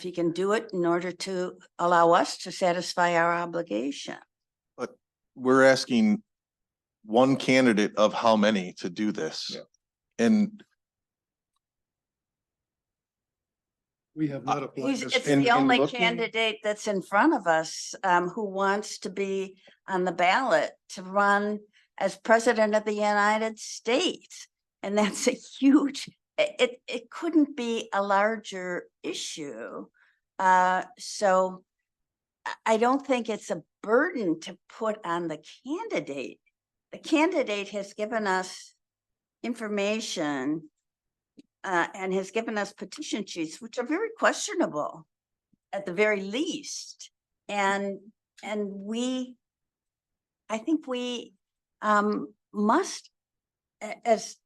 Speaker 1: he can do it in order to allow us to satisfy our obligation.
Speaker 7: But we're asking one candidate of how many to do this?
Speaker 5: Yeah.
Speaker 7: And
Speaker 5: We have not applied this.
Speaker 1: It's
Speaker 7: in
Speaker 1: the only
Speaker 7: looking-
Speaker 1: candidate that's in front of us who wants to be on the ballot to run as president of the United States. And that's a huge, it couldn't be a larger issue. So I don't think it's a burden to put on the candidate. The candidate has given us information and has given us petition sheets, which are very questionable at the very least. And I think we must, as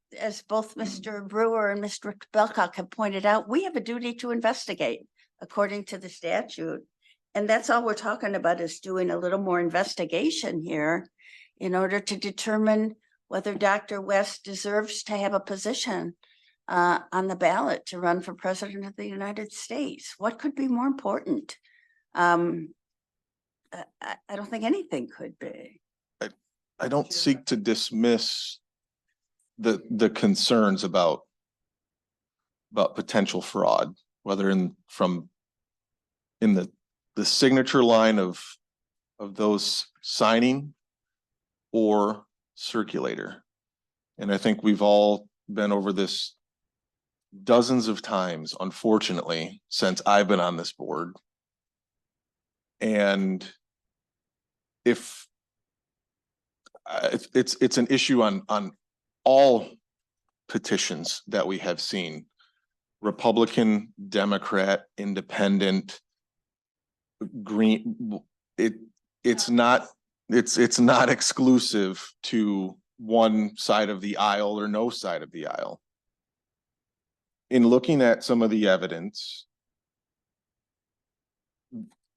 Speaker 1: both Mr. Brewer and Mr. Belcock have pointed out, we have a duty to investigate according to the statute. And that's all we're talking about, is doing a little more investigation here in order to determine whether Dr. West deserves to have a position on the ballot to run for president of the United States. What could be more important? I don't think anything could be.
Speaker 7: I don't seek to dismiss the concerns about potential fraud, whether in the signature line of those signing or circulator. And I think we've all been over this dozens of times, unfortunately, since I've been on this board. And if it's an issue on all petitions that we have seen, Republican, Democrat, Independent, Green, it's not exclusive to one side of the aisle or no side of the aisle. In looking at some of the evidence,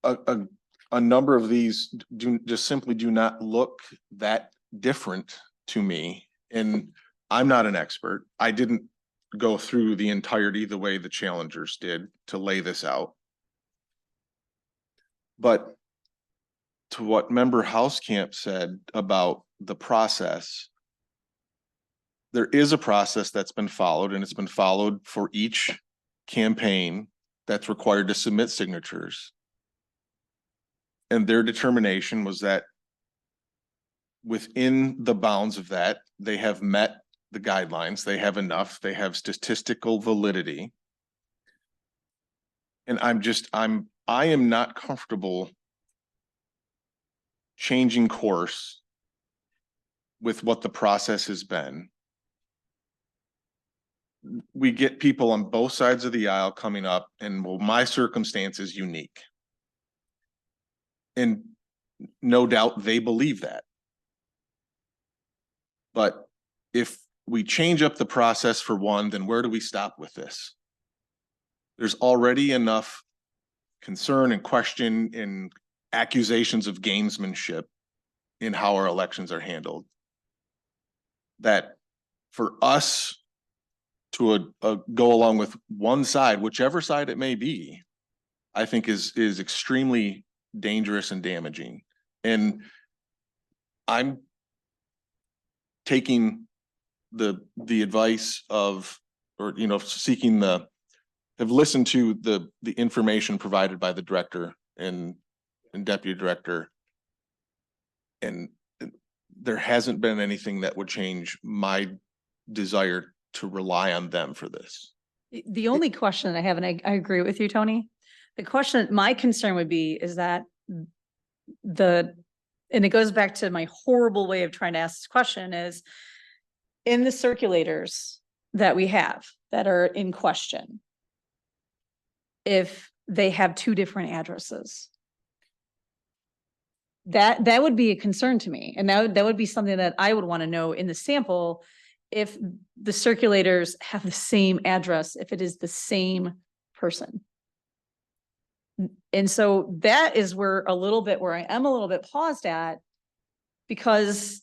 Speaker 7: a a number of these just simply do not look that different to me. And I'm not an expert. I didn't go through the entirety the way the challengers did to lay this out. But to what member Housecamp said about the process, there is a process that's been followed, and it's been followed for each campaign that's required to submit signatures. And their determination was that within the bounds of that, they have met the guidelines, they have enough, they have statistical validity. And I am not comfortable changing course with what the process has been. We get people on both sides of the aisle coming up, and well, my circumstance is unique. And no doubt they believe that. But if we change up the process for one, then where do we stop with this? There's already enough concern and question and accusations of gamesmanship in how our elections are handled, that for us to go along with one side, whichever side it may be, I think is extremely dangerous and damaging. And I'm taking the advice of, or, you know, seeking have listened to the information provided by the director and deputy director. And there hasn't been anything that would change my desire to rely on them for this.
Speaker 3: The only question I have, and I agree with you, Tony. The question, my concern would be is that and it goes back to my horrible way of trying to ask this question, is in the circulators that we have that are in question, if they have two different addresses, that would be a concern to me. And that would be something that I would want to know in the sample, if the circulators have the same address, if it is the same person. And so that is where I am a little bit paused at, because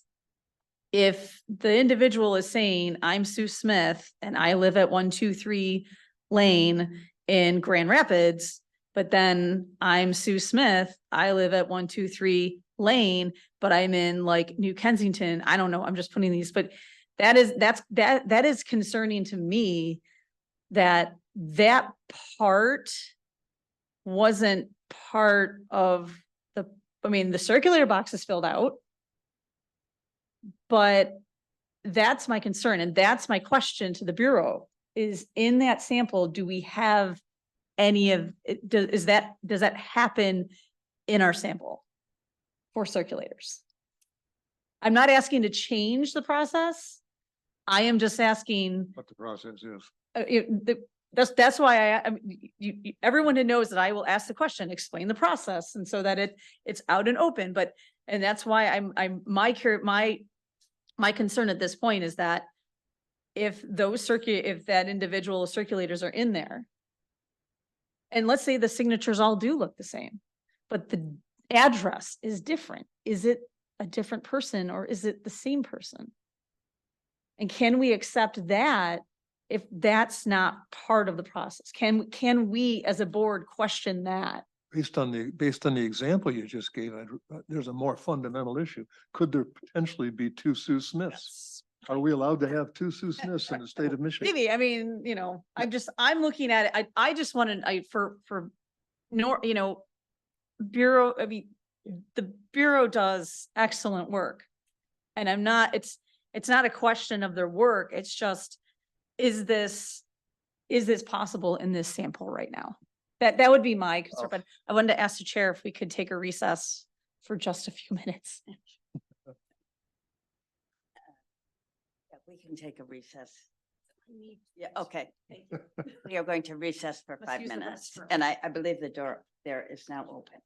Speaker 3: if the individual is saying, I'm Sue Smith and I live at 123 Lane in Grand Rapids, but then I'm Sue Smith, I live at 123 Lane, but I'm in like New Kensington. I don't know. I'm just putting these, but that is concerning to me, that part wasn't part of the circulator box is filled out, but that's my concern. And that's my question to the Bureau, is in that sample, do we have any of it? Does that happen in our sample for circulators? I'm not asking to change the process. I am just asking.
Speaker 5: What the process is.
Speaker 3: That's why everyone who knows that I will ask the question, explain the process, and so that it's out and open. And that's why my concern at this point is that if that individual circulators are in there, and let's say the signatures all do look the same, but the address is different, is it a different person or is it the same person? And can we accept that if that's not part of the process? Can we as a board question that?
Speaker 5: Based on the example you just gave, there's a more fundamental issue. Could there potentially be two Sue Smiths? Are we allowed to have two Sue Smiths in the state of Michigan?
Speaker 3: Maybe, I mean, I'm looking at it. I just wanted, Bureau, the Bureau does excellent work. And it's not a question of their work. It's just, is this possible in this sample right now? That would be my concern, but I wanted to ask the chair if we could take a recess for just a few minutes.
Speaker 1: Yeah, we can take a recess. Yeah, okay. We are going to recess for
Speaker 3: Let's
Speaker 1: 5
Speaker 3: use the
Speaker 1: minutes,
Speaker 3: restroom.
Speaker 1: and I believe the door there is now open.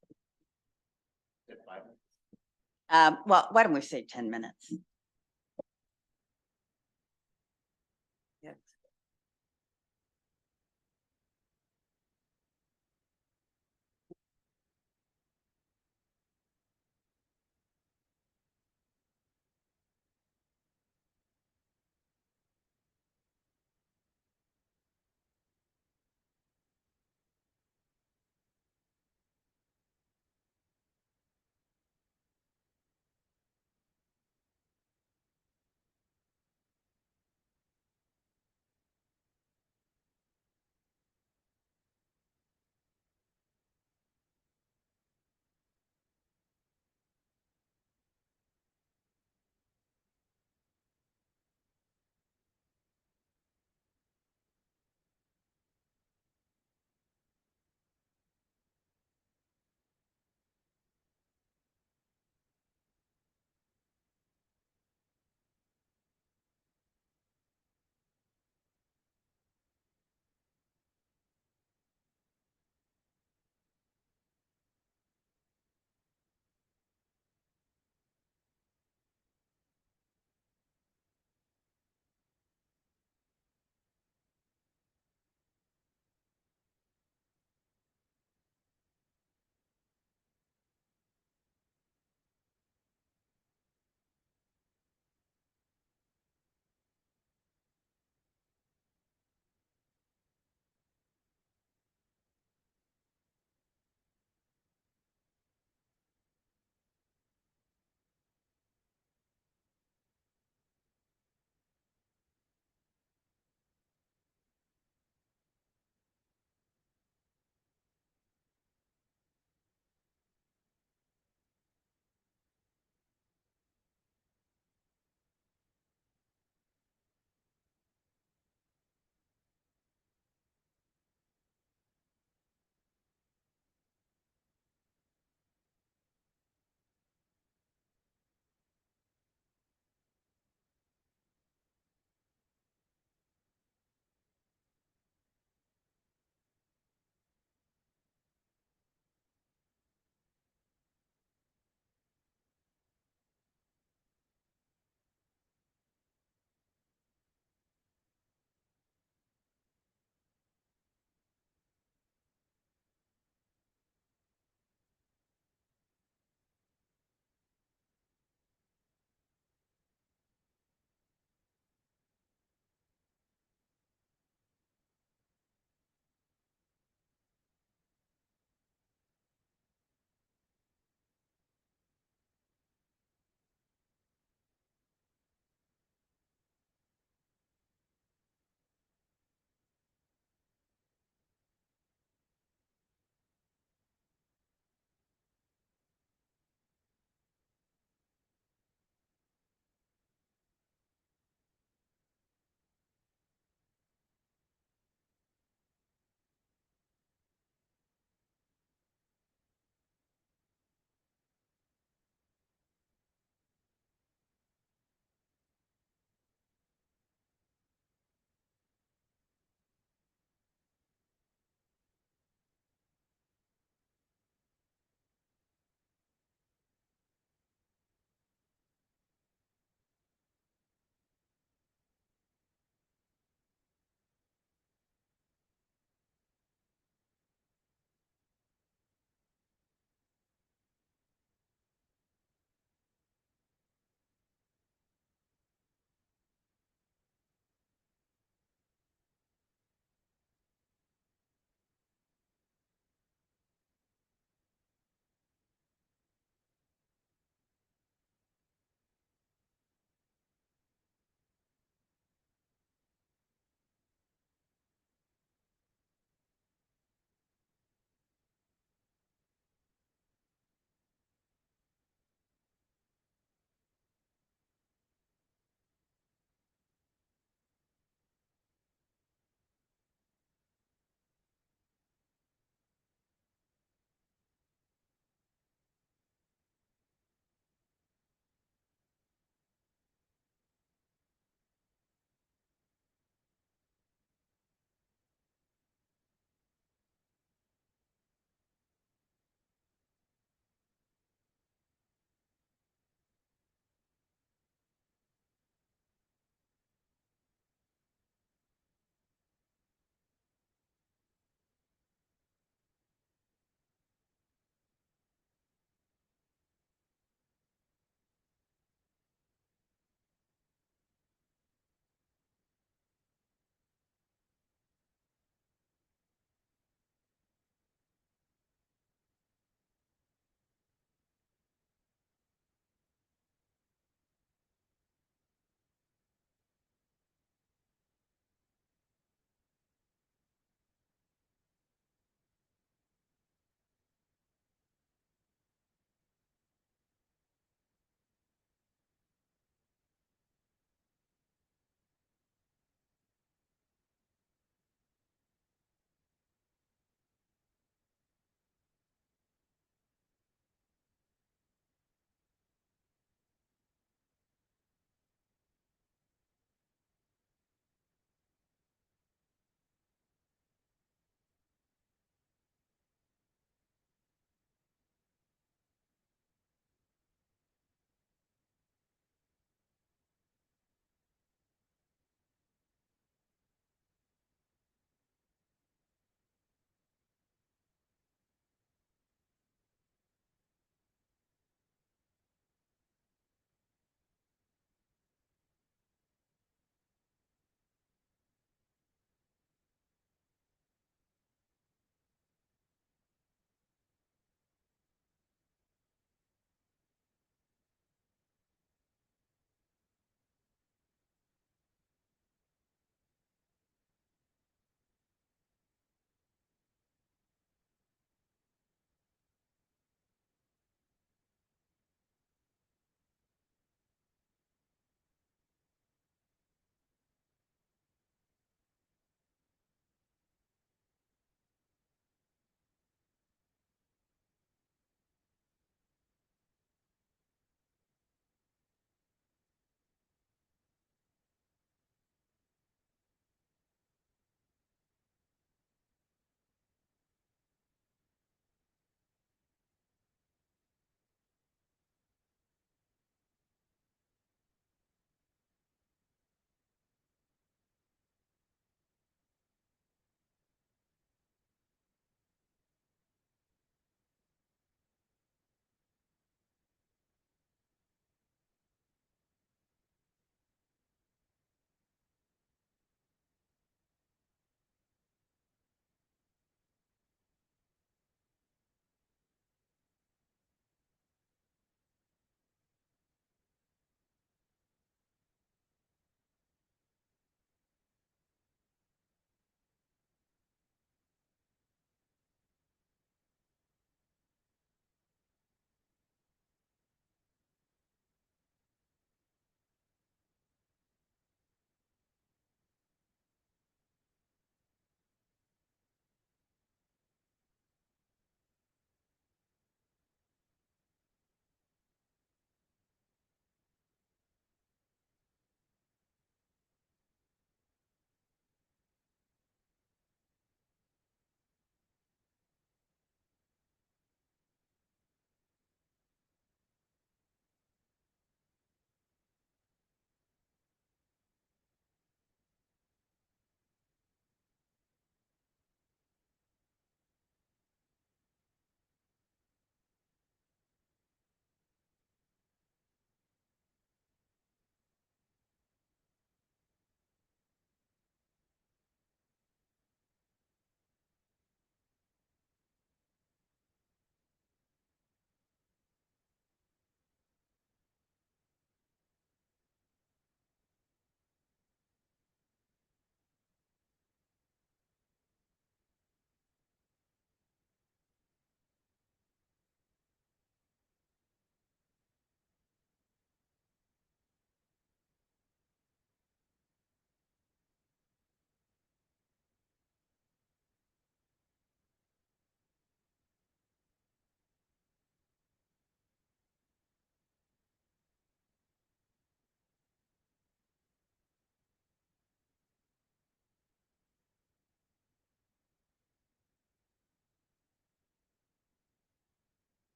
Speaker 1: Well, why don't we say 10 minutes? Yes.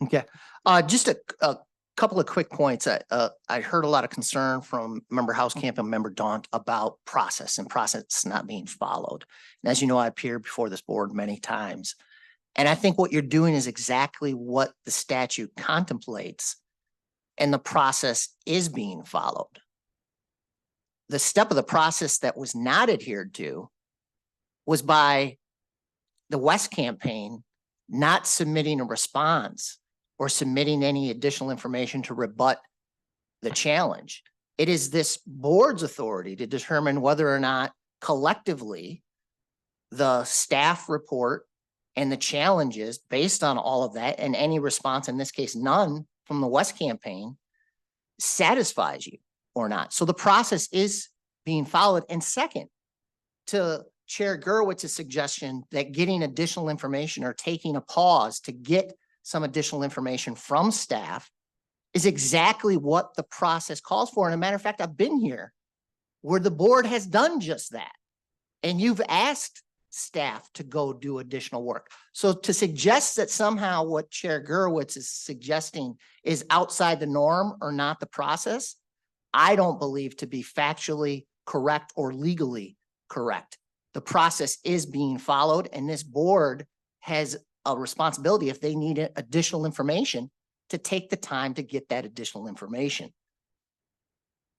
Speaker 10: Okay, just a couple of quick points. I heard a lot of concern from member Housecamp and member Daunt about process and process not being followed. And as you know, I appeared before this board many times. And I think what you're doing is exactly what the statute contemplates. And the process is being followed. The step of the process that was not adhered to was by the West campaign not submitting a response or submitting any additional information to rebut the challenge. It is this board's authority to determine whether or not collectively the staff report and the challenges based on all of that and any response, in this case, none from the West campaign, satisfies you or not. So the process is being followed. And second, to Chair Gerwitz's suggestion that getting additional information or taking a pause to get some additional information from staff is exactly what the process calls for. And a matter of fact, I've been here where the board has done just that. And you've asked staff to go do additional work. So to suggest that somehow what Chair Gerwitz is suggesting is outside the norm or not the process, I don't believe to be factually correct or legally correct. The process is being followed, and this board has a responsibility if they need additional information to take the time to get that additional information.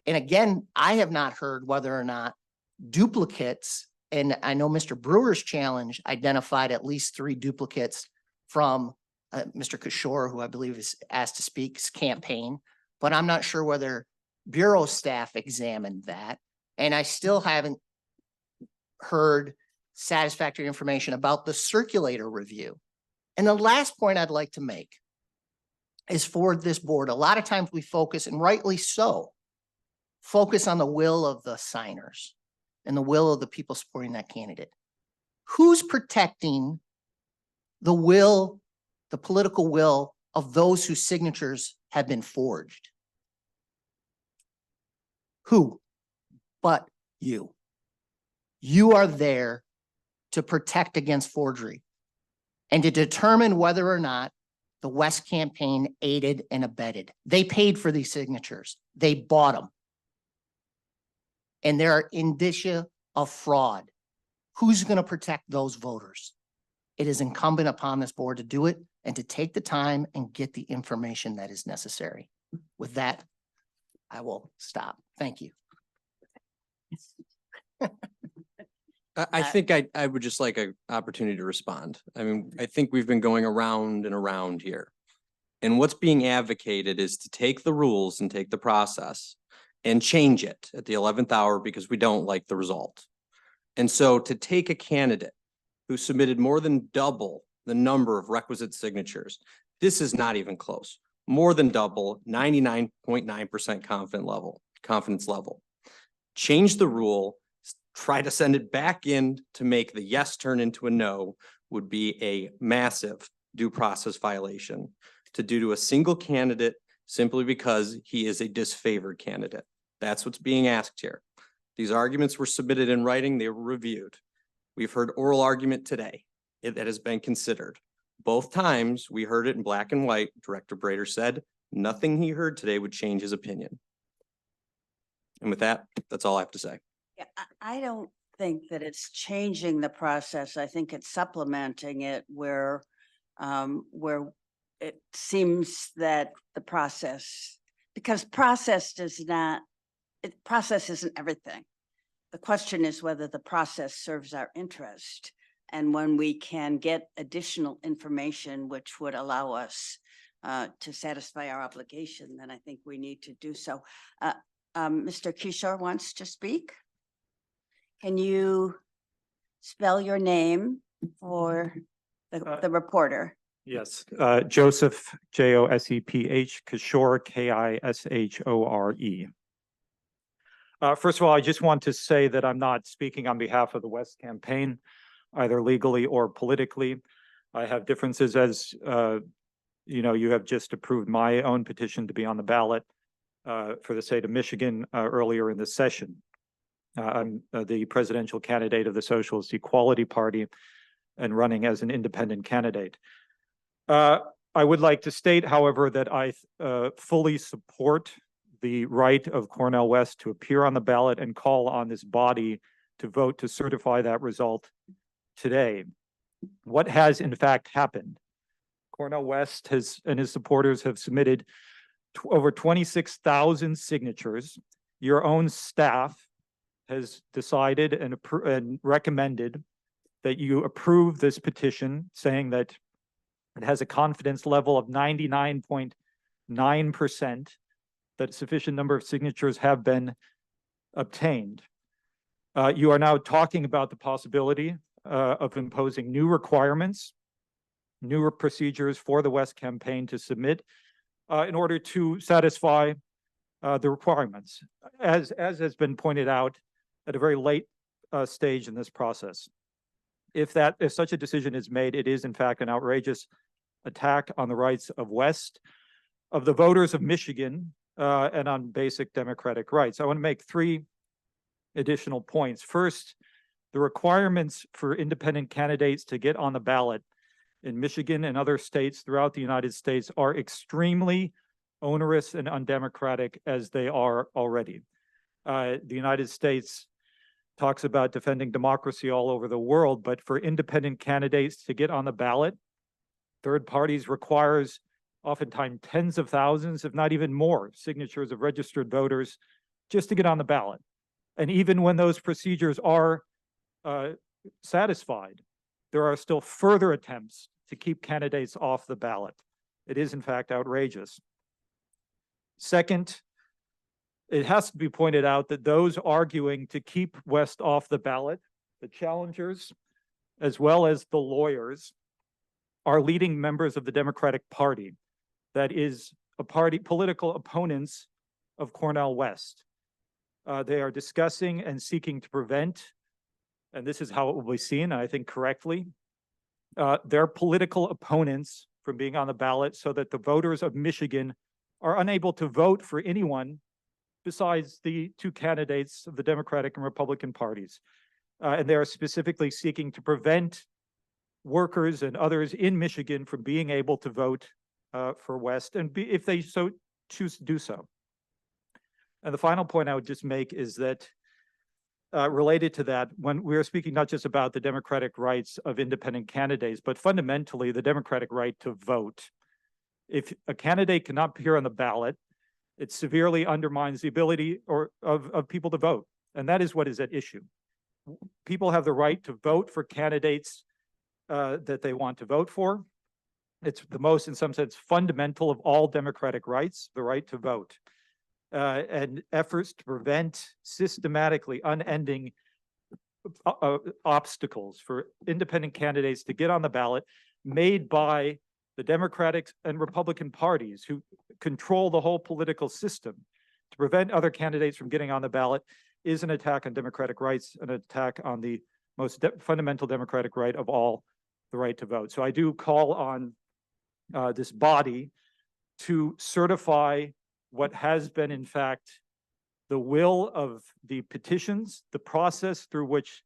Speaker 10: And again, I have not heard whether or not duplicates, and I know Mr. Brewer's challenge identified at least 3 duplicates from Mr. Kishore, who I believe is asked to speak's campaign, but I'm not sure whether Bureau staff examined that. And I still haven't heard satisfactory information about the circulator review. And the last point I'd like to make is for this board, a lot of times we focus, and rightly so, focus on the will of the signers and the will of the people supporting that candidate. Who's protecting the will, the political will of those whose signatures have been forged? Who but you? You are there to protect against forgery and to determine whether or not the West campaign aided and abetted. They paid for these signatures. They bought them. And there are indicia of fraud. Who's going to protect those voters? It is incumbent upon this board to do it and to take the time and get the information that is necessary. With that, I will stop. Thank you.
Speaker 11: I think I would just like an opportunity to respond. I mean, I think we've been going around and around here. And what's being advocated is to take the rules and take the process and change it at the 11th hour because we don't like the result. And so to take a candidate who submitted more than double the number of requisite signatures, this is not even close. More than double, 99.9% confidence level. Change the rule, try to send it back in to make the yes turn into a no would be a massive due process violation to do to a single candidate simply because he is a disfavored candidate. That's what's being asked here. These arguments were submitted in writing, they were reviewed. We've heard oral argument today that has been considered. Both times we heard it in black and white. Director Brader said nothing he heard today would change his opinion. And with that, that's all I have to say.
Speaker 1: Yeah, I don't think that it's changing the process. I think it's supplementing it where it seems that the process, because process isn't everything. The question is whether the process serves our interest. And when we can get additional information, which would allow us to satisfy our obligation, then I think we need to do so. Mr. Kishore wants to speak. Can you spell your name for the reporter?
Speaker 12: Yes, Joseph, Joseph, Kishore, Kishore. First of all, I just want to say that I'm not speaking on behalf of the West campaign, either legally or politically. I have differences as, you have just approved my own petition to be on the ballot for the state of Michigan earlier in the session. I'm the presidential candidate of the Socialist Equality Party and running as an independent candidate. I would like to state, however, that I fully support the right of Cornel West to appear on the ballot and call on this body to vote to certify that result today. What has in fact happened? Cornel West and his supporters have submitted over 26,000 signatures. Your own staff has decided and recommended that you approve this petition, saying that it has a confidence level of 99.9% that a sufficient number of signatures have been obtained. You are now talking about the possibility of imposing new requirements, newer procedures for the West campaign to submit in order to satisfy the requirements, as has been pointed out at a very late stage in this process. If such a decision is made, it is in fact an outrageous attack on the rights of the voters of Michigan, and on basic democratic rights. I want to make three additional points. First, the requirements for independent candidates to get on the ballot in Michigan and other states throughout the United States are extremely onerous and undemocratic as they are already. The United States talks about defending democracy all over the world, but for independent candidates to get on the ballot, third parties requires oftentimes tens of thousands, if not even more, signatures of registered voters just to get on the ballot. And even when those procedures are satisfied, there are still further attempts to keep candidates off the ballot. It is in fact outrageous. Second, it has to be pointed out that those arguing to keep West off the ballot, the challengers, as well as the lawyers, are leading members of the Democratic Party, that is political opponents of Cornel West. They are discussing and seeking to prevent, and this is how it will be seen, I think correctly, their political opponents from being on the ballot so that the voters of Michigan are unable to vote for anyone besides the two candidates of the Democratic and Republican parties. And they are specifically seeking to prevent workers and others in Michigan from being able to vote for West, and if they so choose to do so. And the final point I would just make is that related to that, when we are speaking not just about the democratic rights of independent candidates, but fundamentally the democratic right to vote. If a candidate cannot appear on the ballot, it severely undermines the ability of people to vote. And that is what is at issue. People have the right to vote for candidates that they want to vote for. It's the most, in some sense, fundamental of all democratic rights, the right to vote. And efforts to prevent systematically unending obstacles for independent candidates to get on the ballot made by the Democratic and Republican parties who control the whole political system to prevent other candidates from getting on the ballot is an attack on democratic rights, an attack on the most fundamental democratic right of all, the right to vote. So I do call on this body to certify what has been, in fact, the will of the petitions, the process through which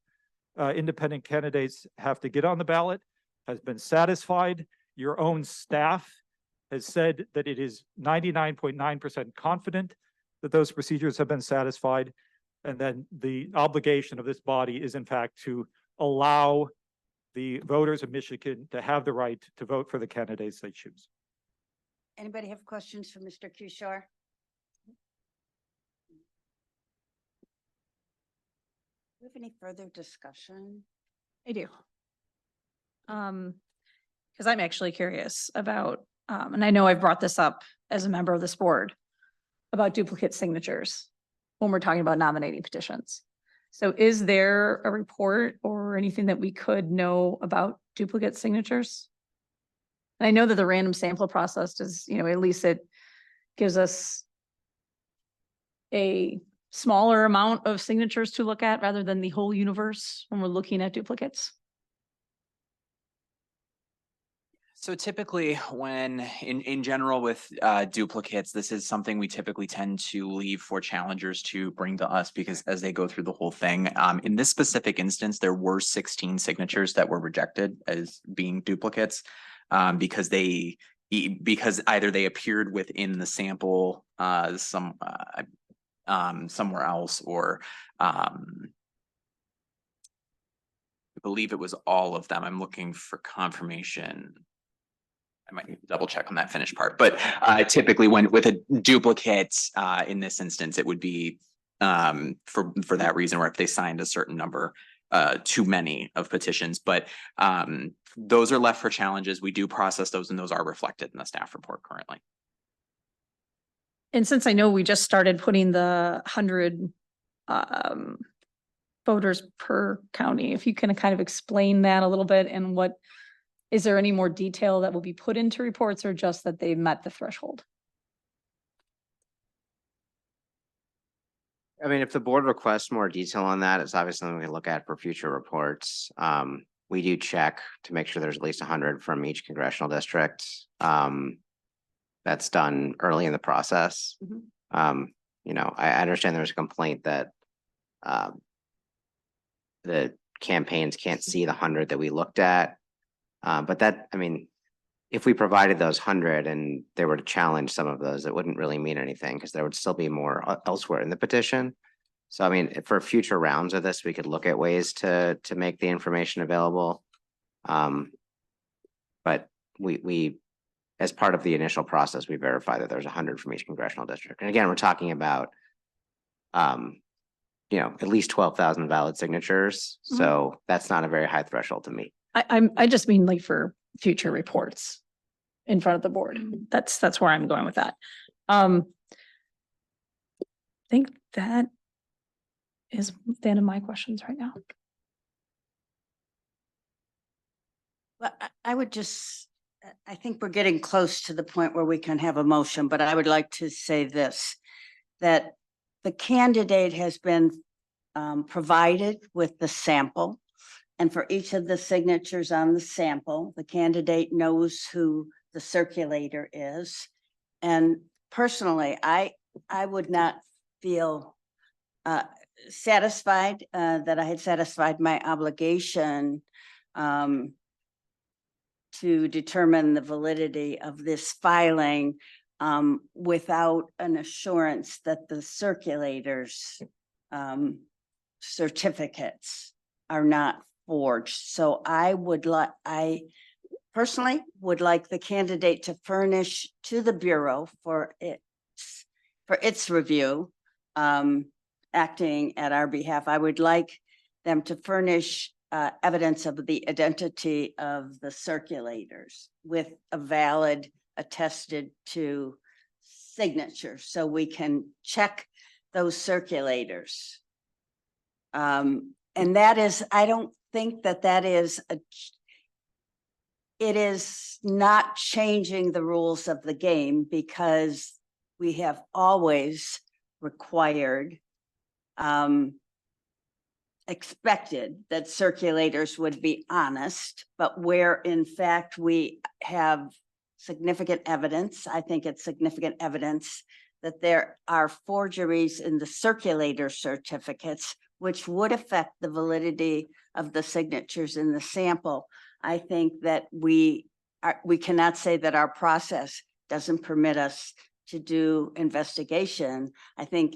Speaker 12: independent candidates have to get on the ballot has been satisfied. Your own staff has said that it is 99.9% confident that those procedures have been satisfied. And then the obligation of this body is, in fact, to allow the voters of Michigan to have the right to vote for the candidates they choose.
Speaker 1: Anybody have questions for Mr. Kuchar? Do we have any further discussion?
Speaker 3: I do. Because I'm actually curious about, and I know I've brought this up as a member of this board, about duplicate signatures when we're talking about nominating petitions. So is there a report or anything that we could know about duplicate signatures? And I know that the random sample process does, at least it gives us a smaller amount of signatures to look at rather than the whole universe when we're looking at duplicates.
Speaker 2: So typically when in general with duplicates, this is something we typically tend to leave for challengers to bring to us because as they go through the whole thing, in this specific instance, there were 16 signatures that were rejected as being duplicates because because either they appeared within the sample somewhere else or I believe it was all of them. I'm looking for confirmation. I might need to double check on that finished part, but typically when with a duplicate, in this instance, it would be for that reason, or if they signed a certain number, too many of petitions, but those are left for challenges. We do process those and those are reflected in the staff report currently.
Speaker 3: And since I know we just started putting the 100 voters per county, if you can kind of explain that a little bit and what, is there any more detail that will be put into reports or just that they met the threshold?
Speaker 4: I mean, if the board requests more detail on that, it's obviously something we can look at for future reports. We do check to make sure there's at least 100 from each congressional district. That's done early in the process. You know, I understand there's a complaint that the campaigns can't see the 100 that we looked at. But that, I mean, if we provided those 100 and they were to challenge some of those, it wouldn't really mean anything because there would still be more elsewhere in the petition. So I mean, for future rounds of this, we could look at ways to make the information available. But we as part of the initial process, we verify that there's 100 from each congressional district. And again, we're talking about you know, at least 12,000 valid signatures. So that's not a very high threshold to meet.
Speaker 3: I just mean like for future reports in front of the board. That's where I'm going with that. I think that is the end of my questions right now.
Speaker 1: Well, I would just, I think we're getting close to the point where we can have a motion, but I would like to say this, that the candidate has been provided with the sample. And for each of the signatures on the sample, the candidate knows who the circulator is. And personally, I would not feel satisfied that I had satisfied my obligation to determine the validity of this filing without an assurance that the circulators certificates are not forged. So I personally would like the candidate to furnish to the Bureau for its review, acting at our behalf. I would like them to furnish evidence of the identity of the circulators with a valid attested to signature so we can check those circulators. And that is, I don't think that is it is not changing the rules of the game because we have always required, expected that circulators would be honest, but where in fact we have significant evidence, I think it's significant evidence that there are forgeries in the circulator certificates, which would affect the validity of the signatures in the sample. I think that we cannot say that our process doesn't permit us to do investigation. I think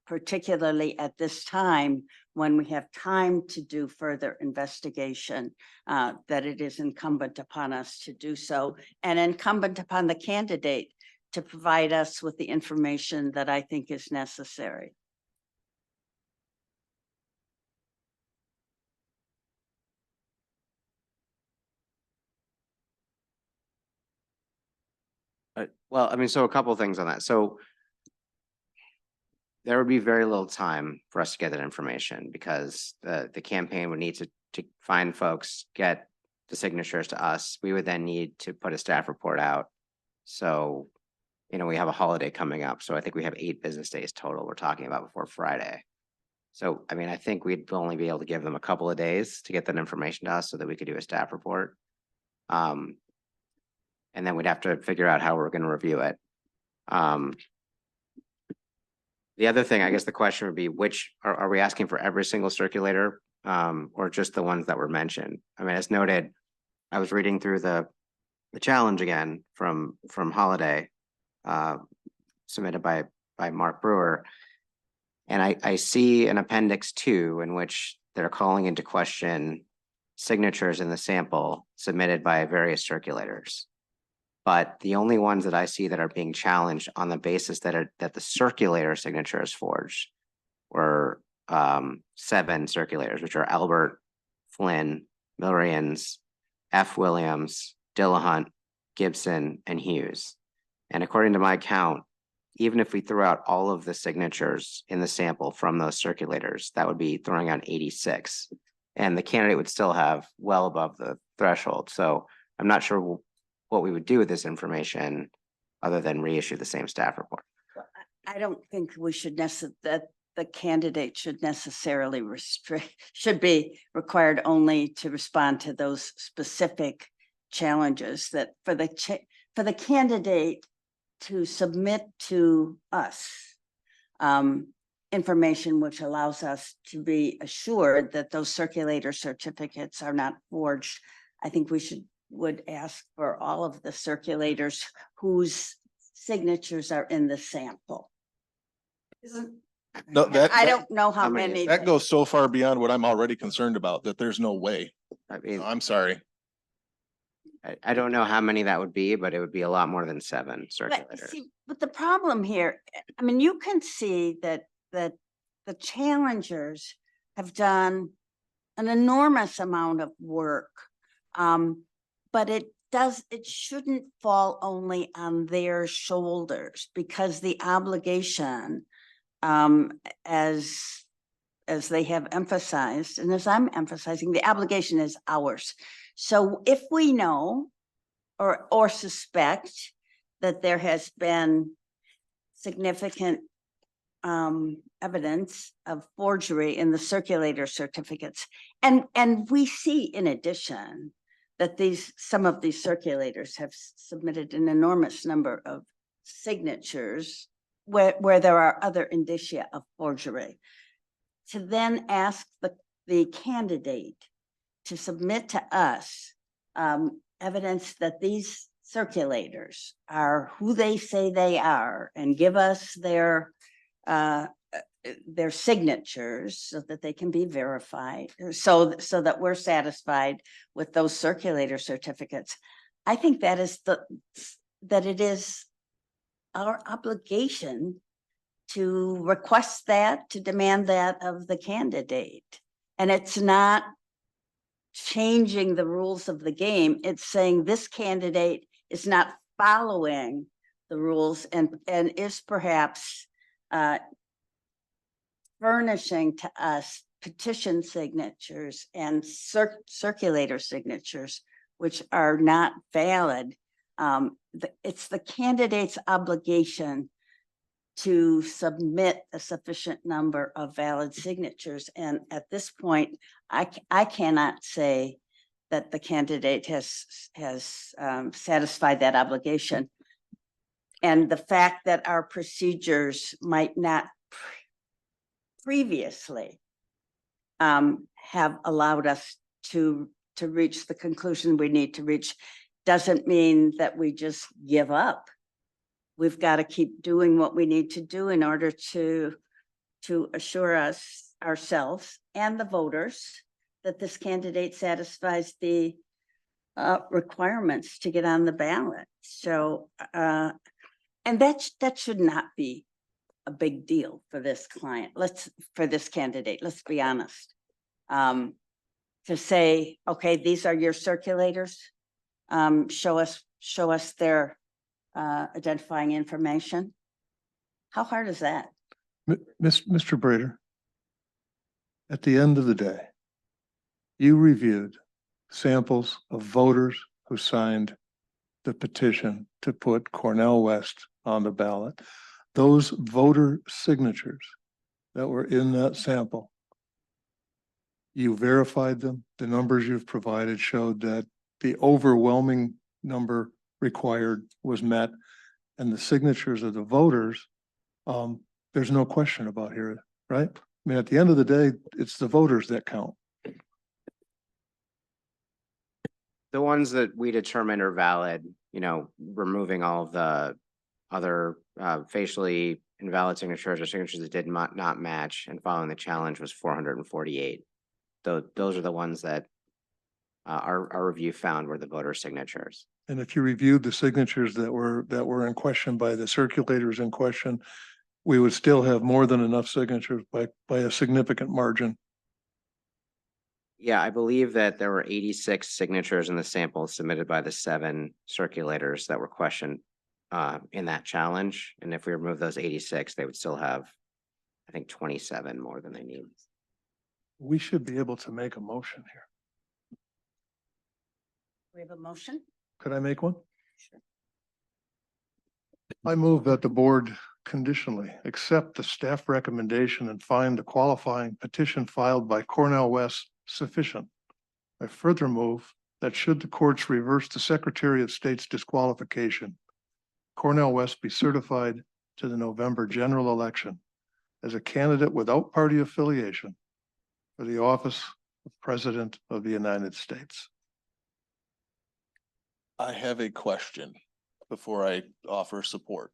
Speaker 1: particularly at this time, when we have time to do further investigation, that it is incumbent upon us to do so and incumbent upon the candidate to provide us with the information that I think is necessary.
Speaker 4: Well, I mean, so a couple of things on that. So there would be very little time for us to get that information because the campaign would need to find folks, get the signatures to us. We would then need to put a staff report out. So, you know, we have a holiday coming up. So I think we have 8 business days total we're talking about before Friday. So, I mean, I think we'd only be able to give them a couple of days to get that information to us so that we could do a staff report. And then we'd have to figure out how we're gonna review it. The other thing, I guess the question would be, are we asking for every single circulator, or just the ones that were mentioned? I mean, as noted, I was reading through the challenge again from Holiday, submitted by Mark Brewer. And I see an appendix 2 in which they're calling into question signatures in the sample submitted by various circulators. But the only ones that I see that are being challenged on the basis that the circulator signature is forged were 7 circulators, which are Albert, Flynn, Millrians, F. Williams, Dillahunt, Gibson, and Hughes. And according to my count, even if we threw out all of the signatures in the sample from those circulators, that would be throwing out 86. And the candidate would still have well above the threshold. So I'm not sure what we would do with this information other than reissue the same staff report.
Speaker 1: I don't think we should that the candidate should necessarily should be required only to respond to those specific challenges, that for the candidate to submit to us information which allows us to be assured that those circulator certificates are not forged. I think we would ask for all of the circulators whose signatures are in the sample.
Speaker 7: No,
Speaker 1: I don't know how
Speaker 4: How many is
Speaker 1: many.
Speaker 7: that goes so far beyond what I'm already concerned about that there's no way.
Speaker 4: I mean,
Speaker 7: I'm sorry.
Speaker 4: I don't know how many that would be, but it would be a lot more than 7
Speaker 1: But
Speaker 4: circulators.
Speaker 1: see, but the problem here, I mean, you can see that the challengers have done an enormous amount of work. But it shouldn't fall only on their shoulders, because the obligation, as they have emphasized, and as I'm emphasizing, the obligation is ours. So if we know or suspect that there has been significant evidence of forgery in the circulator certificates, and we see in addition that some of these circulators have submitted an enormous number of signatures where there are other indicia of forgery, to then ask the candidate to submit to us evidence that these circulators are who they say they are, and give us their signatures so that they can be verified, so that we're satisfied with those circulator certificates. I think that it is our obligation to request that, to demand that of the candidate. And it's not changing the rules of the game. It's saying this candidate is not following the rules and is perhaps furnishing to us petition signatures and circulator signatures, which are not valid. It's the candidate's obligation to submit a sufficient number of valid signatures. And at this point, I cannot say that the candidate has satisfied that obligation. And the fact that our procedures might not previously have allowed us to reach the conclusion we need to reach doesn't mean that we just give up. We've got to keep doing what we need to do in order to assure ourselves and the voters that this candidate satisfies the requirements to get on the ballot. So, and that should not be a big deal for this for this candidate, let's be honest. To say, okay, these are your circulators, show us their identifying information. How hard is that?
Speaker 5: Mr. Brader, at the end of the day, you reviewed samples of voters who signed the petition to put Cornel West on the ballot. Those voter signatures that were in that sample, you verified them. The numbers you've provided showed that the overwhelming number required was met and the signatures of the voters, there's no question about here, right? I mean, at the end of the day, it's the voters that count.
Speaker 4: The ones that we determined are valid, you know, removing all of the other facially invalid signatures or signatures that did not match and following the challenge was 448. Those are the ones that our review found were the voter signatures.
Speaker 5: And if you reviewed the signatures that were in question by the circulators in question, we would still have more than enough signatures by a significant margin.
Speaker 4: Yeah, I believe that there were 86 signatures in the sample submitted by the 7 circulators that were questioned in that challenge. And if we remove those 86, they would still have, I think, 27 more than they need.
Speaker 5: We should be able to make a motion here.
Speaker 1: We have a motion?
Speaker 5: Could I make one?
Speaker 1: Sure.
Speaker 5: I move that the board conditionally accept the staff recommendation and find the qualifying petition filed by Cornell West sufficient. I further move that should the courts reverse the Secretary of State's disqualification, Cornell West be certified to the November general election as a candidate without party affiliation for the office of President of the United States.
Speaker 7: I have a question before I offer support.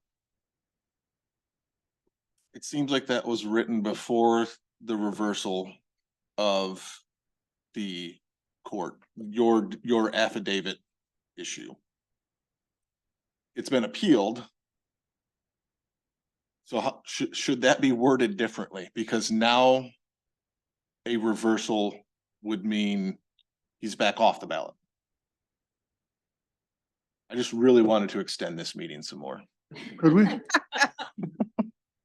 Speaker 7: It seems like that was written before the reversal of the court, your affidavit issue. It's been appealed. So how, should that be worded differently? Because now a reversal would mean he's back off the ballot. I just really wanted to extend this meeting some more.
Speaker 5: Could we?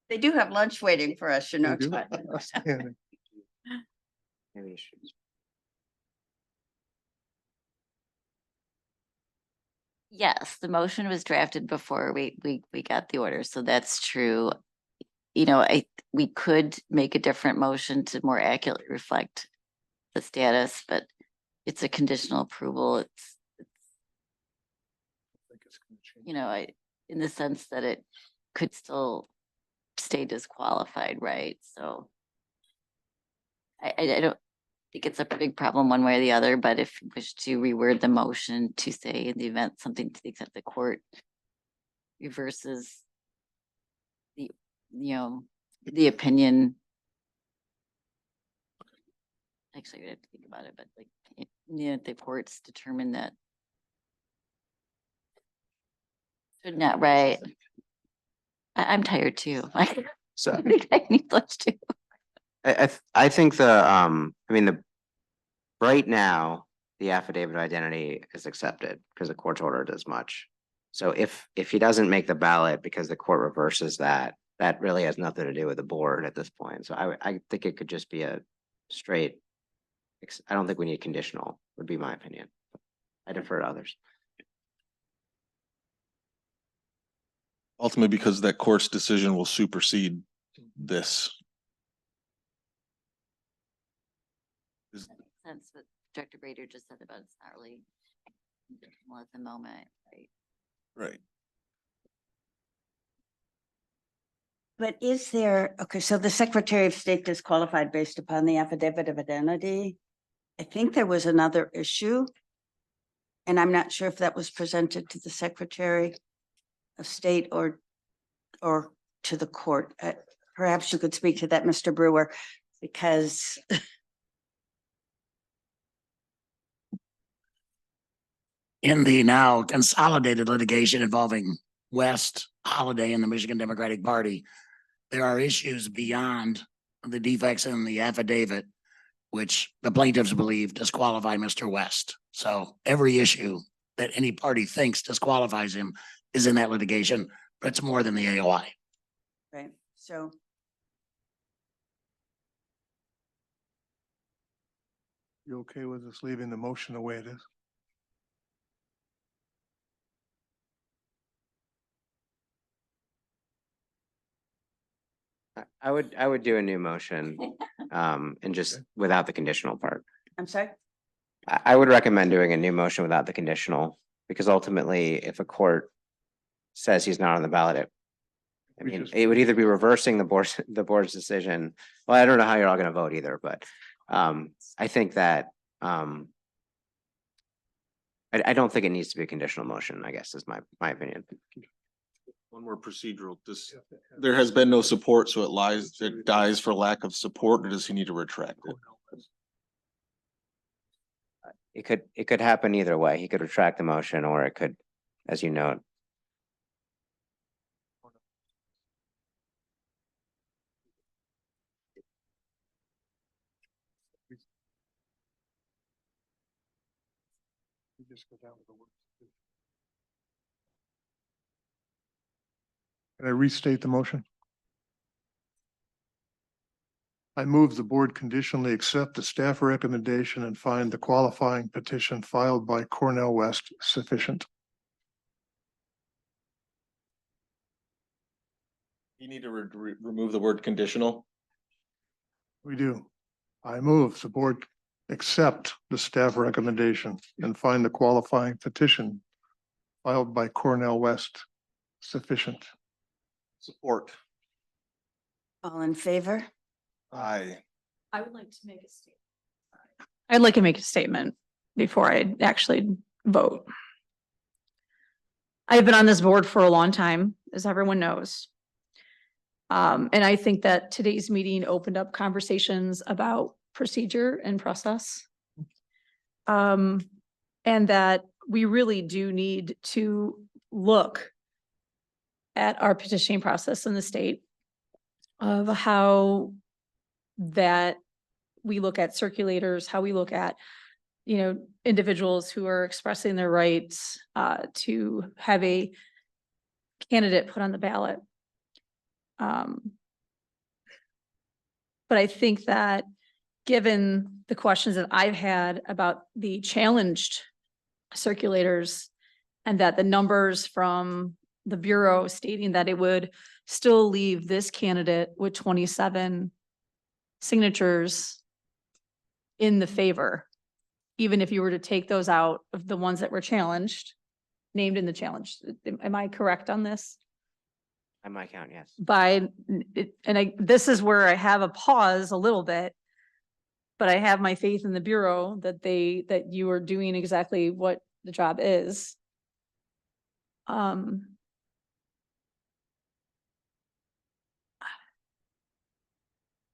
Speaker 1: They do have lunch waiting for us, you know.
Speaker 5: We do?
Speaker 1: Todd.
Speaker 5: Outstanding.
Speaker 4: Maybe you should.
Speaker 9: Yes, the motion was drafted before we got the order, so that's true. You know, we could make a different motion to more accurately reflect the status, but it's a conditional approval. It's you know, in the sense that it could still stay disqualified, right? So I don't think it's a big problem one way or the other, but if you wish to reword the motion to say in the event something to the extent the court reverses the, you know, the opinion. Actually, I have to think about it, but like, yeah, the courts determine that should not, right? I'm tired too.
Speaker 4: So
Speaker 9: I think I need lunch too.
Speaker 4: I think right now, the affidavit of identity is accepted because the court's ordered as much. So if he doesn't make the ballot because the court reverses that really has nothing to do with the board at this point. So I think it could just be a straight, I don't think we need conditional, would be my opinion. I defer to others.
Speaker 7: Ultimately, because that court's decision will supersede this.
Speaker 9: Sense what Director Brader just said about it's not really conditional at the moment, right?
Speaker 7: Right.
Speaker 1: But is there, okay, so the Secretary of State disqualified based upon the affidavit of identity? I think there was another issue. And I'm not sure if that was presented to the Secretary of State or to the court. Perhaps you could speak to that, Mr. Brewer, because
Speaker 8: In the now consolidated litigation involving West, Holiday, and the Michigan Democratic Party, there are issues beyond the defects in the affidavit, which the plaintiffs believe disqualify Mr. West. So every issue that any party thinks disqualifies him is in that litigation, but it's more than the AOI.
Speaker 1: right, so.
Speaker 5: You okay with us leaving the motion the way it is?
Speaker 4: I would do a new motion, and just without the conditional part.
Speaker 1: I'm sorry?
Speaker 4: I would recommend doing a new motion without the conditional Because ultimately, if a court says he's not on the ballot, I
Speaker 5: We
Speaker 4: mean,
Speaker 5: just-
Speaker 4: it would either be reversing the board's decision. Well, I don't know how you're all gonna vote either, but I think that I don't think it needs to be a conditional motion, I guess is my opinion.
Speaker 7: One more procedural, there has been no support, so it dies for lack of support, or does he need to retract it?
Speaker 4: It could happen either way. He could retract the motion, or it could, as you note.
Speaker 5: We just go down to the words. Can I restate the motion? I move the board conditionally accept the staff recommendation and find the qualifying petition filed by Cornell West sufficient.
Speaker 7: You need to remove the word conditional.
Speaker 5: We do. I move the board accept the staff recommendation and find the qualifying petition filed by Cornell West sufficient.
Speaker 7: Support.
Speaker 1: All in favor?
Speaker 7: Aye.
Speaker 3: I would like to make a statement. I'd like to make a statement before I actually vote. I've been on this board for a long time, as everyone knows. And I think that today's meeting opened up conversations about procedure and process. And that we really do need to look at our petitioning process in the state of how that we look at circulators, how we look at, individuals who are expressing their rights to have a candidate put on the ballot. But I think that given the questions that I've had about the challenged circulators and that the numbers from the Bureau stating that it would still leave this candidate with 27 signatures in the favor, even if you were to take those out of the ones that were challenged, named in the challenge. Am I correct on this?
Speaker 4: On my count, yes.
Speaker 3: This is where I have a pause a little bit, but I have my faith in the Bureau that you are doing exactly what the job is.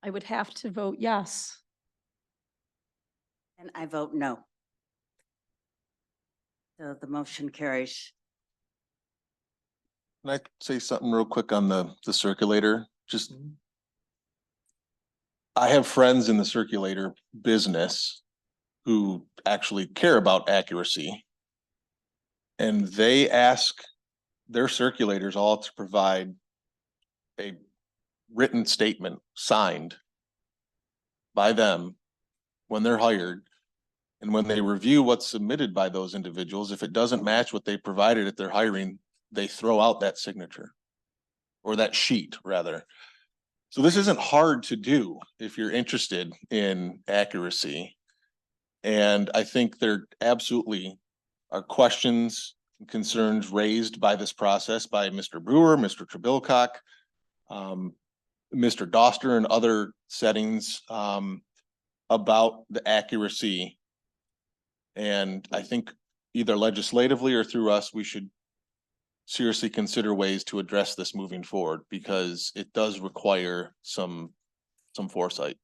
Speaker 3: I would have to vote yes.
Speaker 1: And I vote no. So the motion carries.
Speaker 7: Can I say something real quick on the circulator? Just. I have friends in the circulator business who actually care about accuracy. And they ask their circulators all to provide a written statement signed by them when they're hired. And when they review what's submitted by those individuals, if it doesn't match what they provided at their hiring, they throw out that signature or that sheet rather. So this isn't hard to do if you're interested in accuracy. And I think there absolutely are questions and concerns raised by this process by Mr. Brewer, Mr. Trebilcock, Mr. Doster and other settings about the accuracy. And I think either legislatively or through us, we should seriously consider ways to address this moving forward because it does require some foresight.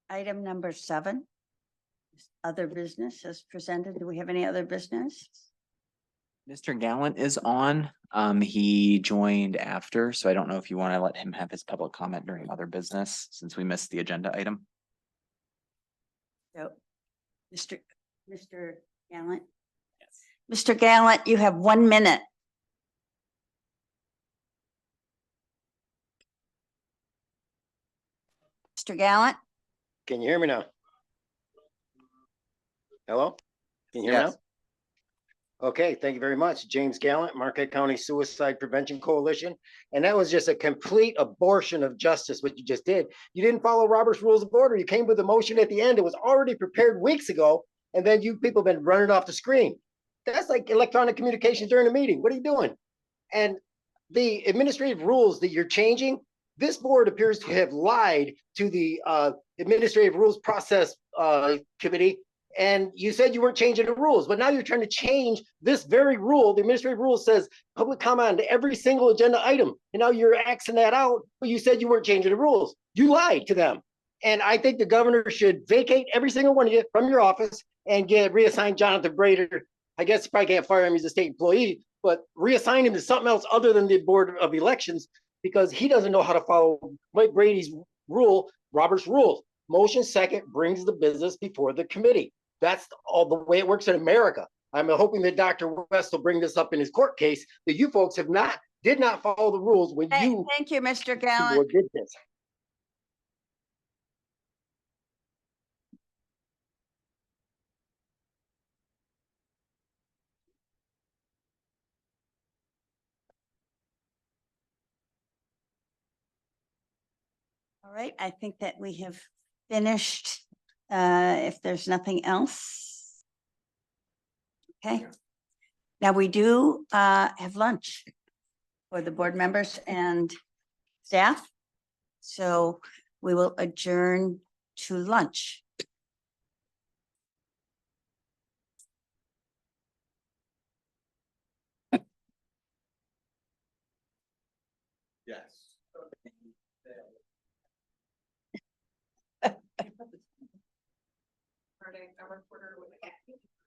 Speaker 1: Item number 7. Other business as presented. Do we have any other business?
Speaker 2: Mr. Gallant is on. He joined after, so I don't know if you want to let him have his public comment during other business since we missed the agenda item.
Speaker 1: So, Mr. Gallant? Mr. Gallant, you have 1 minute. Mr. Gallant?
Speaker 13: Can you hear me now? Hello? Can you hear me
Speaker 2: Yes.
Speaker 13: Okay, thank you very much. James Gallant, Marquette County Suicide Prevention Coalition. And that was just a complete abortion of justice, what you just did. You didn't follow Robert's Rules of Order. You came with a motion at the end. It was already prepared weeks ago. And then you people have been running off the screen. That's like electronic communications during a meeting. What are you doing? And the administrative rules that you're changing, this board appears to have lied to the administrative rules process committee. And you said you weren't changing the rules, but now you're trying to change this very rule. The administrative rule says public comment on every single agenda item. And now you're axing that out, but you said you weren't changing the rules. You lied to them. And I think the governor should vacate every single one of you from your office and reassign Jonathan Brader. I guess you probably can't fire him, he's a state employee, but reassign him to something else other than the Board of Elections, because he doesn't know how to follow Mike Brady's rule, Robert's rules. Motion second brings the business before the committee. That's all the way it works in America. I'm hoping that Dr. West will bring this up in his court case, that you folks did not follow the rules when you
Speaker 1: Thank you, Mr.
Speaker 13: board
Speaker 1: Gallant.
Speaker 13: did this.
Speaker 1: All right, I think that we have finished, if there's nothing else. Okay. Now we do have lunch for the board members and staff. So we will adjourn to lunch.
Speaker 2: Yes.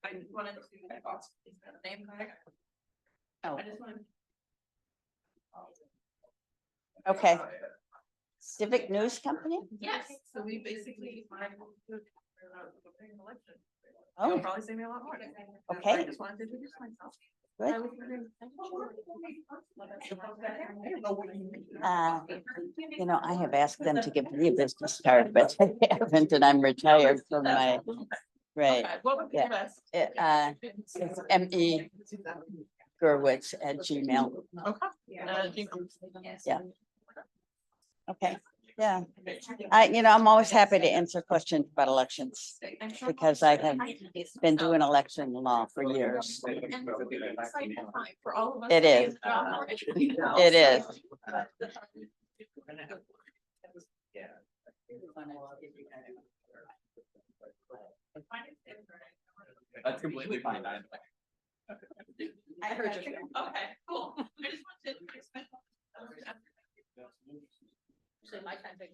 Speaker 3: I wanted to see that box. Is that the name tag?
Speaker 1: Oh,
Speaker 3: I just wanted.
Speaker 1: okay. Civic News Company?
Speaker 3: Yes, so we basically.
Speaker 1: Oh.
Speaker 3: You'll probably see me a lot more.
Speaker 1: Okay.
Speaker 3: I just wanted to introduce myself.
Speaker 1: Good.
Speaker 3: I was wondering-
Speaker 1: You know, I have asked them to give me a business card, but they haven't, and I'm retired from my, right.
Speaker 3: Okay, what would be
Speaker 1: Yeah.
Speaker 3: best?
Speaker 1: It's M.E. Gurwitz@gmail.
Speaker 3: Okay.
Speaker 1: Yeah. Okay, yeah. I'm always happy to answer questions about elections because I have been doing election law for years. It is. It is.
Speaker 2: That's completely fine.
Speaker 3: I heard you. Okay, cool. I just wanted to. Actually, my time.